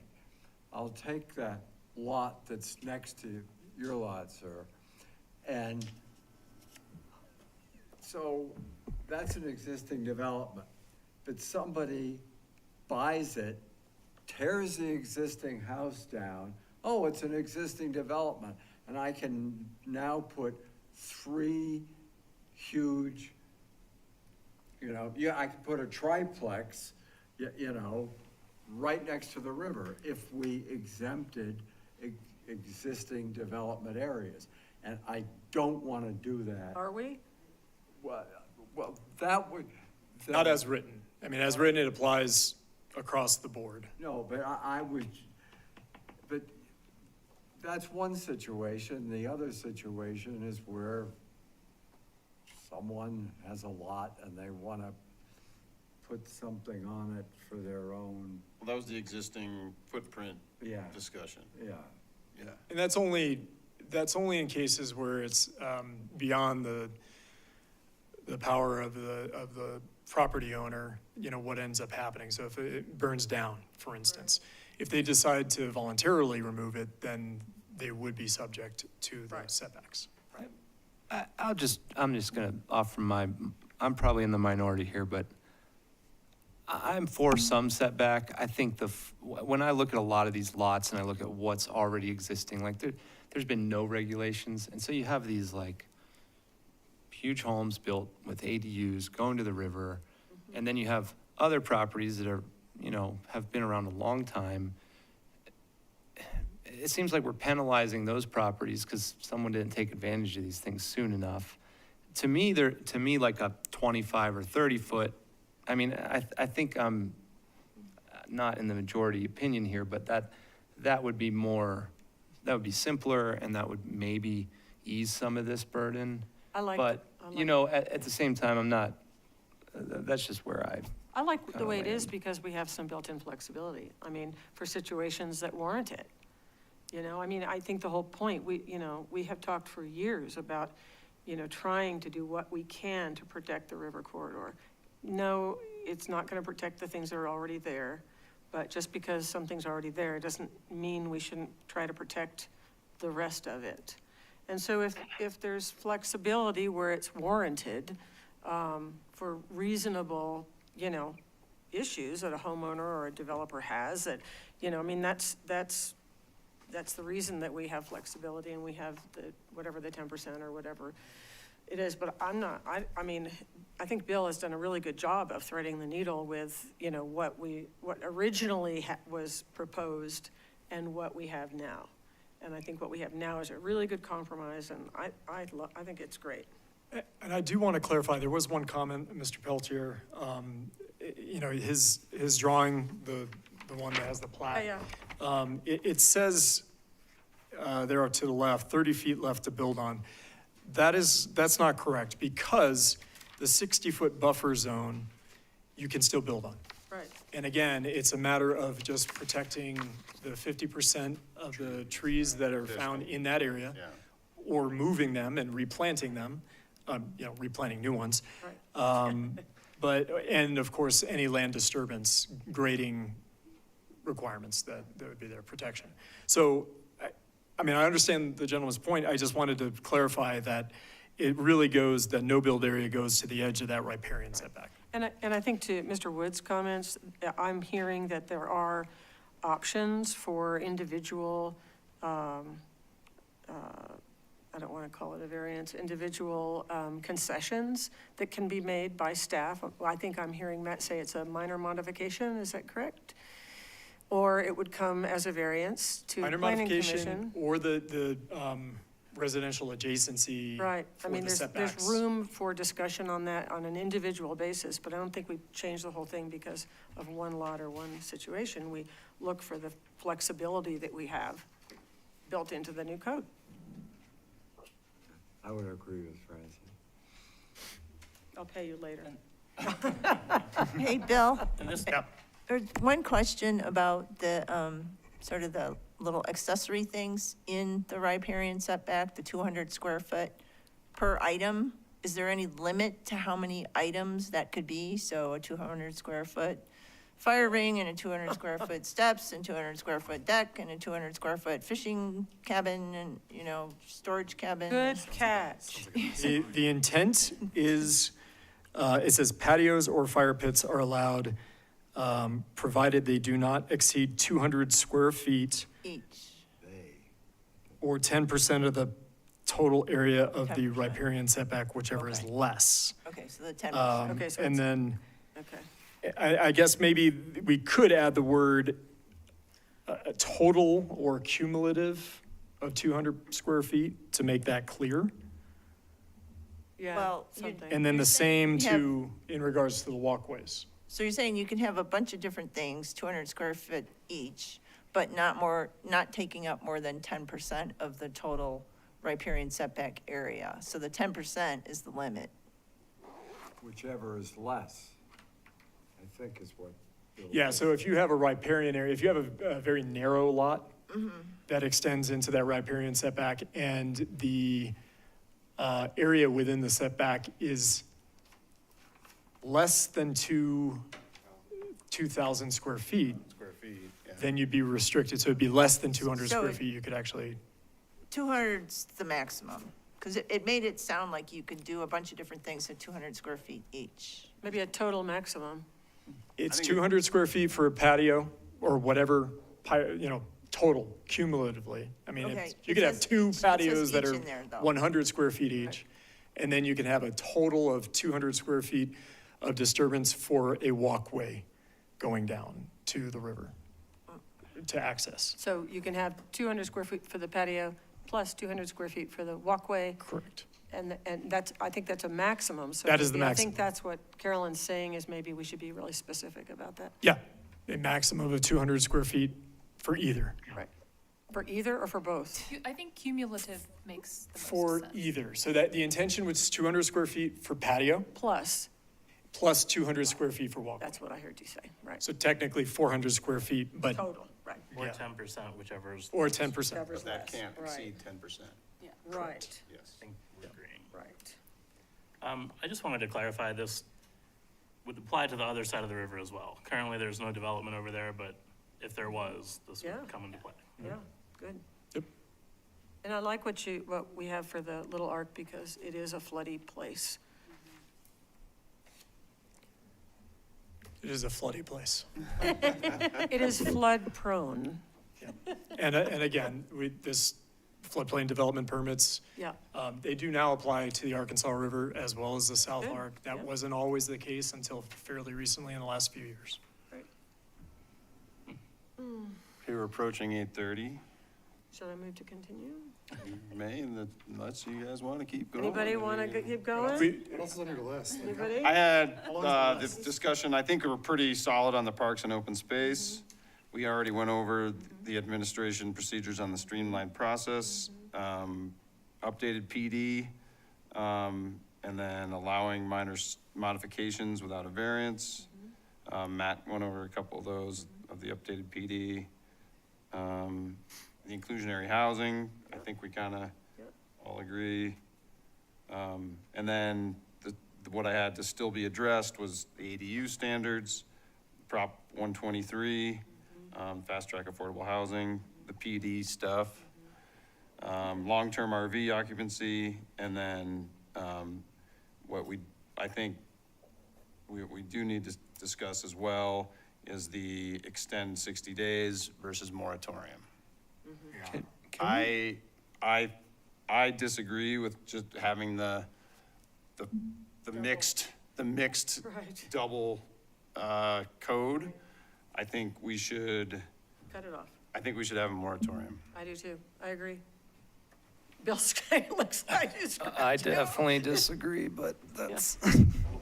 I'll take that lot that's next to your lot, sir. And so that's an existing development, but somebody buys it tears the existing house down, oh, it's an existing development, and I can now put 3 huge, I could put a triplex, right next to the river if we exempted existing development areas. And I don't want to do that. Are we? Well, that would. Not as written. I mean, as written, it applies across the board. No, but I would, but that's one situation. The other situation is where someone has a lot and they want to put something on it for their own. Well, that was the existing footprint discussion. Yeah. Yeah. And that's only in cases where it's beyond the power of the property owner, what ends up happening. So if it burns down, for instance, if they decide to voluntarily remove it, then they would be subject to the setbacks. I'm just gonna offer I'm probably in the minority here, but I'm for some setback. I think when I look at a lot of these lots and I look at what's already existing, like there's been no regulations. And so you have these like huge homes built with ADUs going to the river. And then you have other properties that are, have been around a long time. It seems like we're penalizing those properties because someone didn't take advantage of these things soon enough. To me, like a 25 or 30 foot, I mean, I think I'm not in the majority opinion here, but that would be simpler and that would maybe ease some of this burden. But, at the same time, I'm not, that's just where I like the way it is because we have some built-in flexibility. I mean, for situations that warrant it. I think the whole point, we have talked for years about, trying to do what we can to protect the river corridor. No, it's not going to protect the things that are already there, but just because something's already there doesn't mean we shouldn't try to protect the rest of it. And so if there's flexibility where it's warranted for reasonable, issues that a homeowner or a developer has, that, that's the reason that we have flexibility and we have whatever the 10% or whatever it is. But I think Bill has done a really good job of threading the needle with, what originally was proposed and what we have now. And I think what we have now is a really good compromise, and I think it's great. And I do want to clarify, there was one comment, Mr. Peltier, his drawing, the one that has the plat. It says there to the left, 30 feet left to build on. That's not correct, because the 60-foot buffer zone, you can still build on. Right. And again, it's a matter of just protecting the 50% of the trees that are found in that area, or moving them and replanting them, replanting new ones. Right. And of course, any land disturbance grading requirements that would be their protection. So, I understand the gentleman's point. I just wanted to clarify that it really goes, the no-build area goes to the edge of that riparian setback. And I think to Mr. Wood's comments, I'm hearing that there are options for individual, I don't want to call it a variance, individual concessions that can be made by staff. I think I'm hearing Matt say it's a minor modification, is that correct? Or it would come as a variance to Minor planning modification commission. or the residential adjacency Right, for the setbacks. there's room for discussion on that on an individual basis, but I don't think we change the whole thing because of one lot or one situation. We look for the flexibility that we have built into the new code. I would agree with Francie. I'll pay you later. Hey, Bill, And this, there's one question about the, sort of the little accessory things in the riparian setback, the 200 square foot per item. Is there any limit to how many items that could be? So a 200 square foot fire ring and a 200 square foot steps and 200 square foot deck and a 200 square foot fishing cabin and, storage cabin. Good catch. The intent is, it says patios or fire pits are allowed provided they do not exceed 200 square feet Each. or 10% of the total area of the 10%. riparian setback, whichever is Okay. less. Okay, so the 10%. Okay, so And it's- then Okay. I guess maybe we could add the word a total or cumulative of 200 square feet to make that clear. Yeah, Well, you- something. And then the same you have- to, in regards to the walkways. So you're saying you can have a bunch of different things, 200 square foot each, but not taking up more than 10% of the total riparian setback area. So the 10% is the limit. Whichever is less, I think is what. Bill Yeah, said. so if you have a riparian area, if you have a very narrow lot that extends into that riparian setback and the area within the setback is less than 2,000 square feet, Square feet, yeah. then you'd be restricted, so it'd be less than 200 So square it- feet, you could actually, 200's the maximum, because it made it sound like you could do a bunch of different things at 200 square feet each. Maybe a total maximum. it's I think 200 square feet for a patio or whatever, total cumulatively. I mean, Okay, you it could have says- two it says patios that each are in there, though. 100 square feet each. And then you can have a total of 200 square feet of disturbance for a walkway going down to the river to access. So you can have 200 square feet for the patio, plus 200 square feet for the walkway, Correct. and that's, I think that's a maximum, so. That is the maybe- I maximum. think that's what Carolyn's saying, is maybe we should be really specific about that. Yeah, a maximum of 200 square feet for either. Right. For either or for both? I think cumulative makes the most For sense. either. So that the intention was 200 square feet for patio Plus, plus 200 square feet for walkway. that's what I heard you say, right? So technically 400 square feet, but, Total, right. Or Yeah. 10%, whichever is. or 10%. Covers But that less, can't right. exceed 10%. Right, Yes. I think we're agreeing. right. I just wanted to clarify this would apply to the other side of the river as well. Currently, there's no development over there, but if there was, this Yeah. would come into play. Yeah, good. Yep. And I like what we have for the little arc, because it is a floody place. It is a floody place. It is flood prone, And again, this floodplain development permits, yeah. they do now apply to the Arkansas River as well as the South Good, Ark. That yeah. wasn't always the case until fairly recently in the last few years. Okay, we're approaching 8:30. Shall I move to continue? May, unless you guys want to keep going. Anybody want to keep going? What else is on your list? Anybody? I had the discussion, I think we're pretty solid on the parks and open space. We already went over the administration procedures on the streamlined process, updated PD, and then allowing minor modifications without a variance. Matt went over a couple of those of the updated PD. The inclusionary housing, I think we kind of all agree. And then what I had to still be addressed was the ADU standards, Prop 123, fast track affordable housing, the PD stuff, long-term RV occupancy, and then I think we do need to discuss as well is the extend 60 days versus moratorium. I disagree with just having the mixed Right. double code. I think we should Cut it off. have a moratorium. I do too. I agree. Bill Skye looks like he's. I definitely disagree, but that's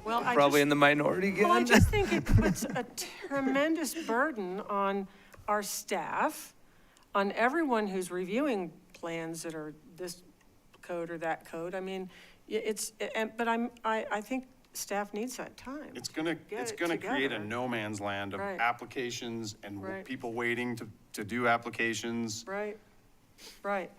Well, I probably just- in the minority Well, I again. just think it puts a tremendous burden on our staff, on everyone who's reviewing plans that are this code or that code. I mean, but I think staff needs that time. It's gonna Get it create a together. no man's land of Right. applications and Right. people waiting to do applications. Right, right.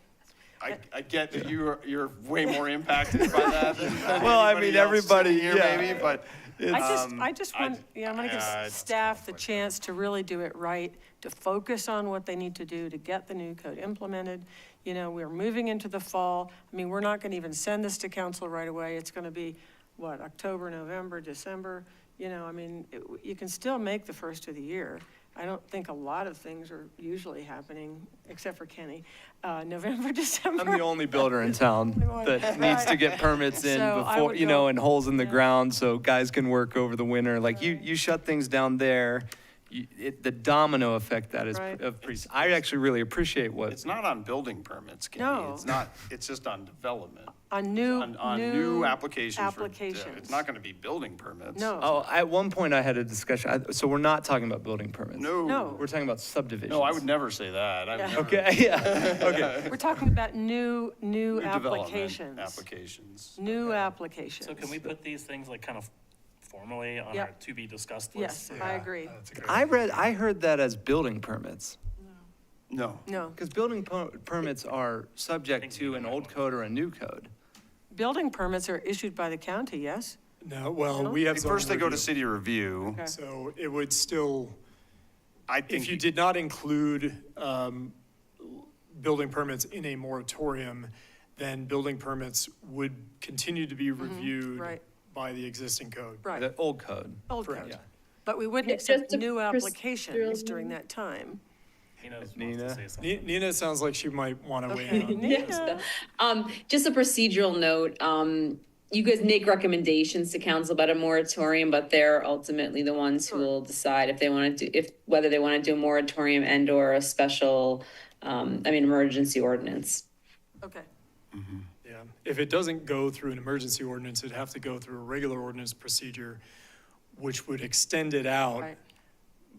I get that you're way more impacted by that than Well, I anybody mean, else everybody, sitting here yeah. maybe, but. I just want, I'm gonna give staff the chance to really do it right, to focus on what they need to do to get the new code implemented. You know, we're moving into the fall. I mean, we're not gonna even send this to council right away. It's gonna be, what, October, November, December? You know, I mean, you can still make the first of the year. I don't think a lot of things are usually happening, except for Kenny, November, December. I'm the only builder in town that needs to get permits in So I before, would you know, go- and holes in the yeah. ground so guys can work over the winter. Like Right. you shut things down there, the domino effect that is Right. of pretty, I actually really appreciate what, It's not on building permits, Kenny. No. It's not, it's just on development. On new, On new applications. applications. It's not gonna be building permits. No. oh, at one point I had a discussion, so we're not talking about building permits. No. We're talking about subdivisions. No, I would never say that. I would Yeah. never- Okay, yeah, okay. We're talking about new Development applications. Applications. New applications. So can we put these things like kind of formally on Yeah. our to be discussed list? Yes, I agree. That's a great I heard that as building permits. No. No, Because building permits are subject to an old code or a new code. building permits are issued by the county, yes? No, well, we have zoning First they go to review. city review. Okay. So it would still, I think. if you did not include building permits in a moratorium, then building permits would continue to be reviewed right. by the existing code. Right, The old code. old correct. code. Yeah. But we wouldn't It's accept just a new applications procedural- during that time. Nina wants Nina? to say something. Nina sounds like she might want to weigh in on. Yes. Just a procedural note, you guys make recommendations to council about a moratorium, but they're ultimately the ones who will decide if they want to do, whether they want to do a moratorium and or a special, emergency ordinance. Okay, Yeah, if it doesn't go through an emergency ordinance, it'd have to go through a regular ordinance procedure, which would extend it out right.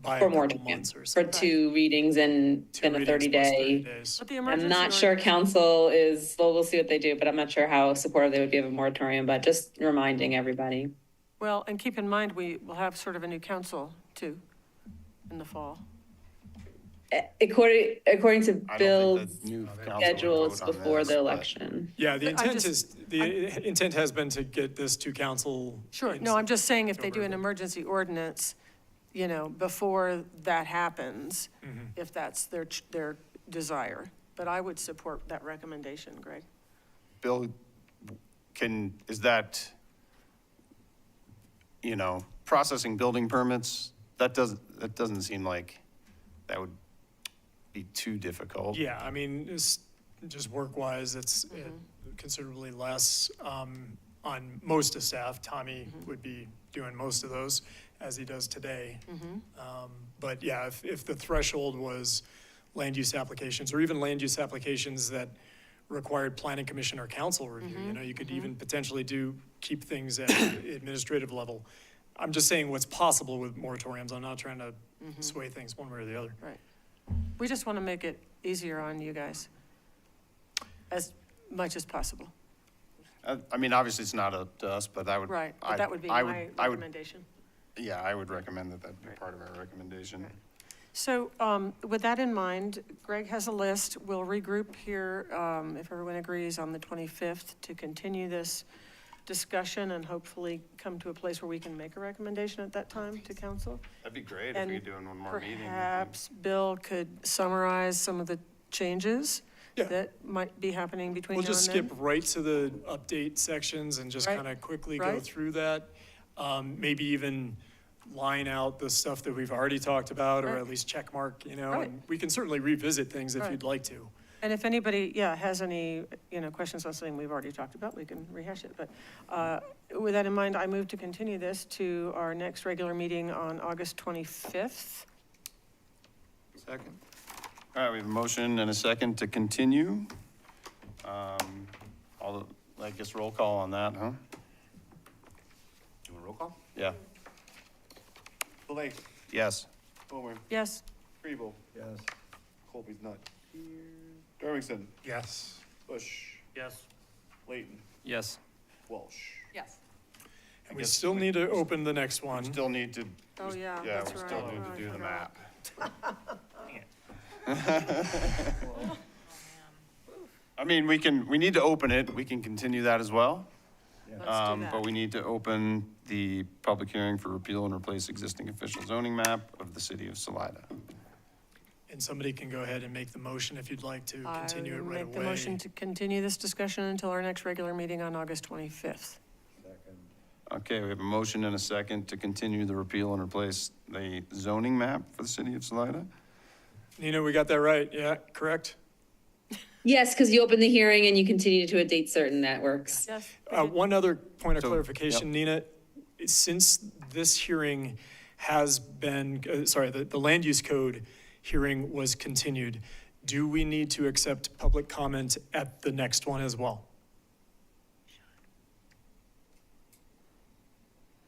by a For couple moratorium, months or for so. 2 readings and Two then a readings plus 30-day. 30 days. But the emergency I'm not sure ordinance- council is, well, we'll see what they do, but I'm not sure how supportive they would be of a moratorium, but just reminding everybody. Well, and keep in mind, we will have sort of a new council too in the fall. According to I don't think Bill's the new council would schedule, it's vote on before this, the but- election. Yeah, the But I'm intent just- is, the intent has been to get this to council. Sure, in no, I'm just saying if they do an October. emergency ordinance, you know, before that happens, Mhm. if that's their desire. But I would support that recommendation, Greg. Bill, is that, processing building permits, that doesn't seem like that would be too difficult. Yeah, I mean, it's just work-wise, it's considerably less on most of staff. Tommy would be doing most of those, as he does today. But yeah, if the threshold was land use applications, or even land use applications that required planning commission or council review, you could even potentially keep things at administrative level. I'm just saying what's possible with moratoriums. I'm not trying to sway things one way or the other. Right. We just want to make it easier on you guys as much as possible. Obviously, it's not up to us, but I would. Right, but that would be I my I would, recommendation. yeah, I would recommend that be part of our recommendation. So with that in mind, Greg has a list. We'll regroup here, if everyone agrees, on the 25th to continue this discussion and hopefully come to a place where we can make a recommendation at that time to council. That'd be great if And we could do in one more meeting. Perhaps Bill could summarize some of the changes Yeah. that might be happening between We'll now and just then. skip right to the update sections and just Right. kind of quickly go Right. through that. Maybe even line out the stuff that we've already talked about, or Right. at least check mark, Right. and we can certainly revisit things if Right. you'd like to. And if anybody, has any, questions on something we've already talked about, we can rehash it. But with that in mind, I move to continue this to our next regular meeting on August 25th. Second. All right, we have a motion and a second to continue. I guess roll call on that, huh? You want a roll call? Yeah. Belay, Yes. Bowman, Yes? Preble, Yes. Colby's not here. Darmington, Yes. Bush, Yes. Layton, Yes. Walsh. Yes. And we guess still we- need to open the next We one. still need to. Oh, yeah, Yeah, that's we right. still need Oh, I to do the forgot. map. We need to open it. We can continue that as well. Let's do that. But we need to open the public hearing for repeal and replace existing official zoning map of the city of Salida. And somebody can go ahead and make the motion if you'd like to I continue it right away. make the motion to continue this discussion until our next regular meeting on August 25th. Okay, we have a motion and a second to continue the repeal and replace the zoning map for the city of Salida. Nina, we got that right, yeah, correct? Yes, because you opened the hearing and you continued to a date certain, that works. Yes. One other point of So, clarification, Nina, since this hearing has been, the land use code hearing was continued, do we need to accept public comment at the next one as well?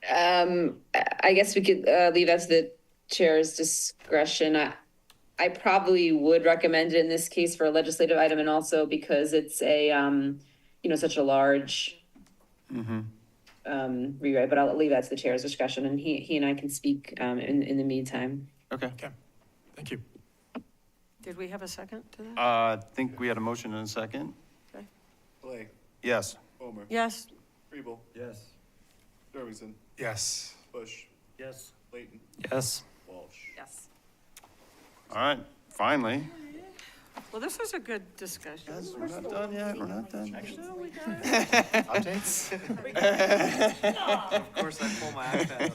I guess we could leave that to the chair's discretion. I probably would recommend it in this case for a legislative item and also because it's a, such a large rewrite, but I'll leave that to the chair's discretion and he and I can speak in the meantime. Okay. Okay, thank you. Did we have a second to that? I think we had a motion and a second. Blake, Yes. Homer, Yes. Preble, Yes. Dermingson, Yes. Bush, Yes. Layton, Yes. Walsh. Yes. All right, finally. Well, this was a good discussion. We're not done yet, we're not done. Updates? Of course, I pull my iPad out.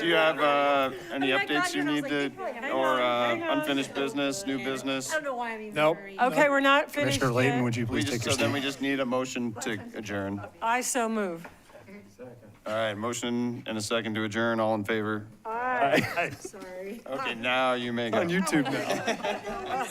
Do you have any updates you need to, or unfinished business, new business? I don't know why I'm even Nope. very. Okay, we're not finished Commissioner Layton, yet. would you We please just, take your so then seat? we just need a motion to adjourn. I so move. All right, motion and a second to adjourn, all in favor? Aye. Sorry. Okay, now you may go. On YouTube now.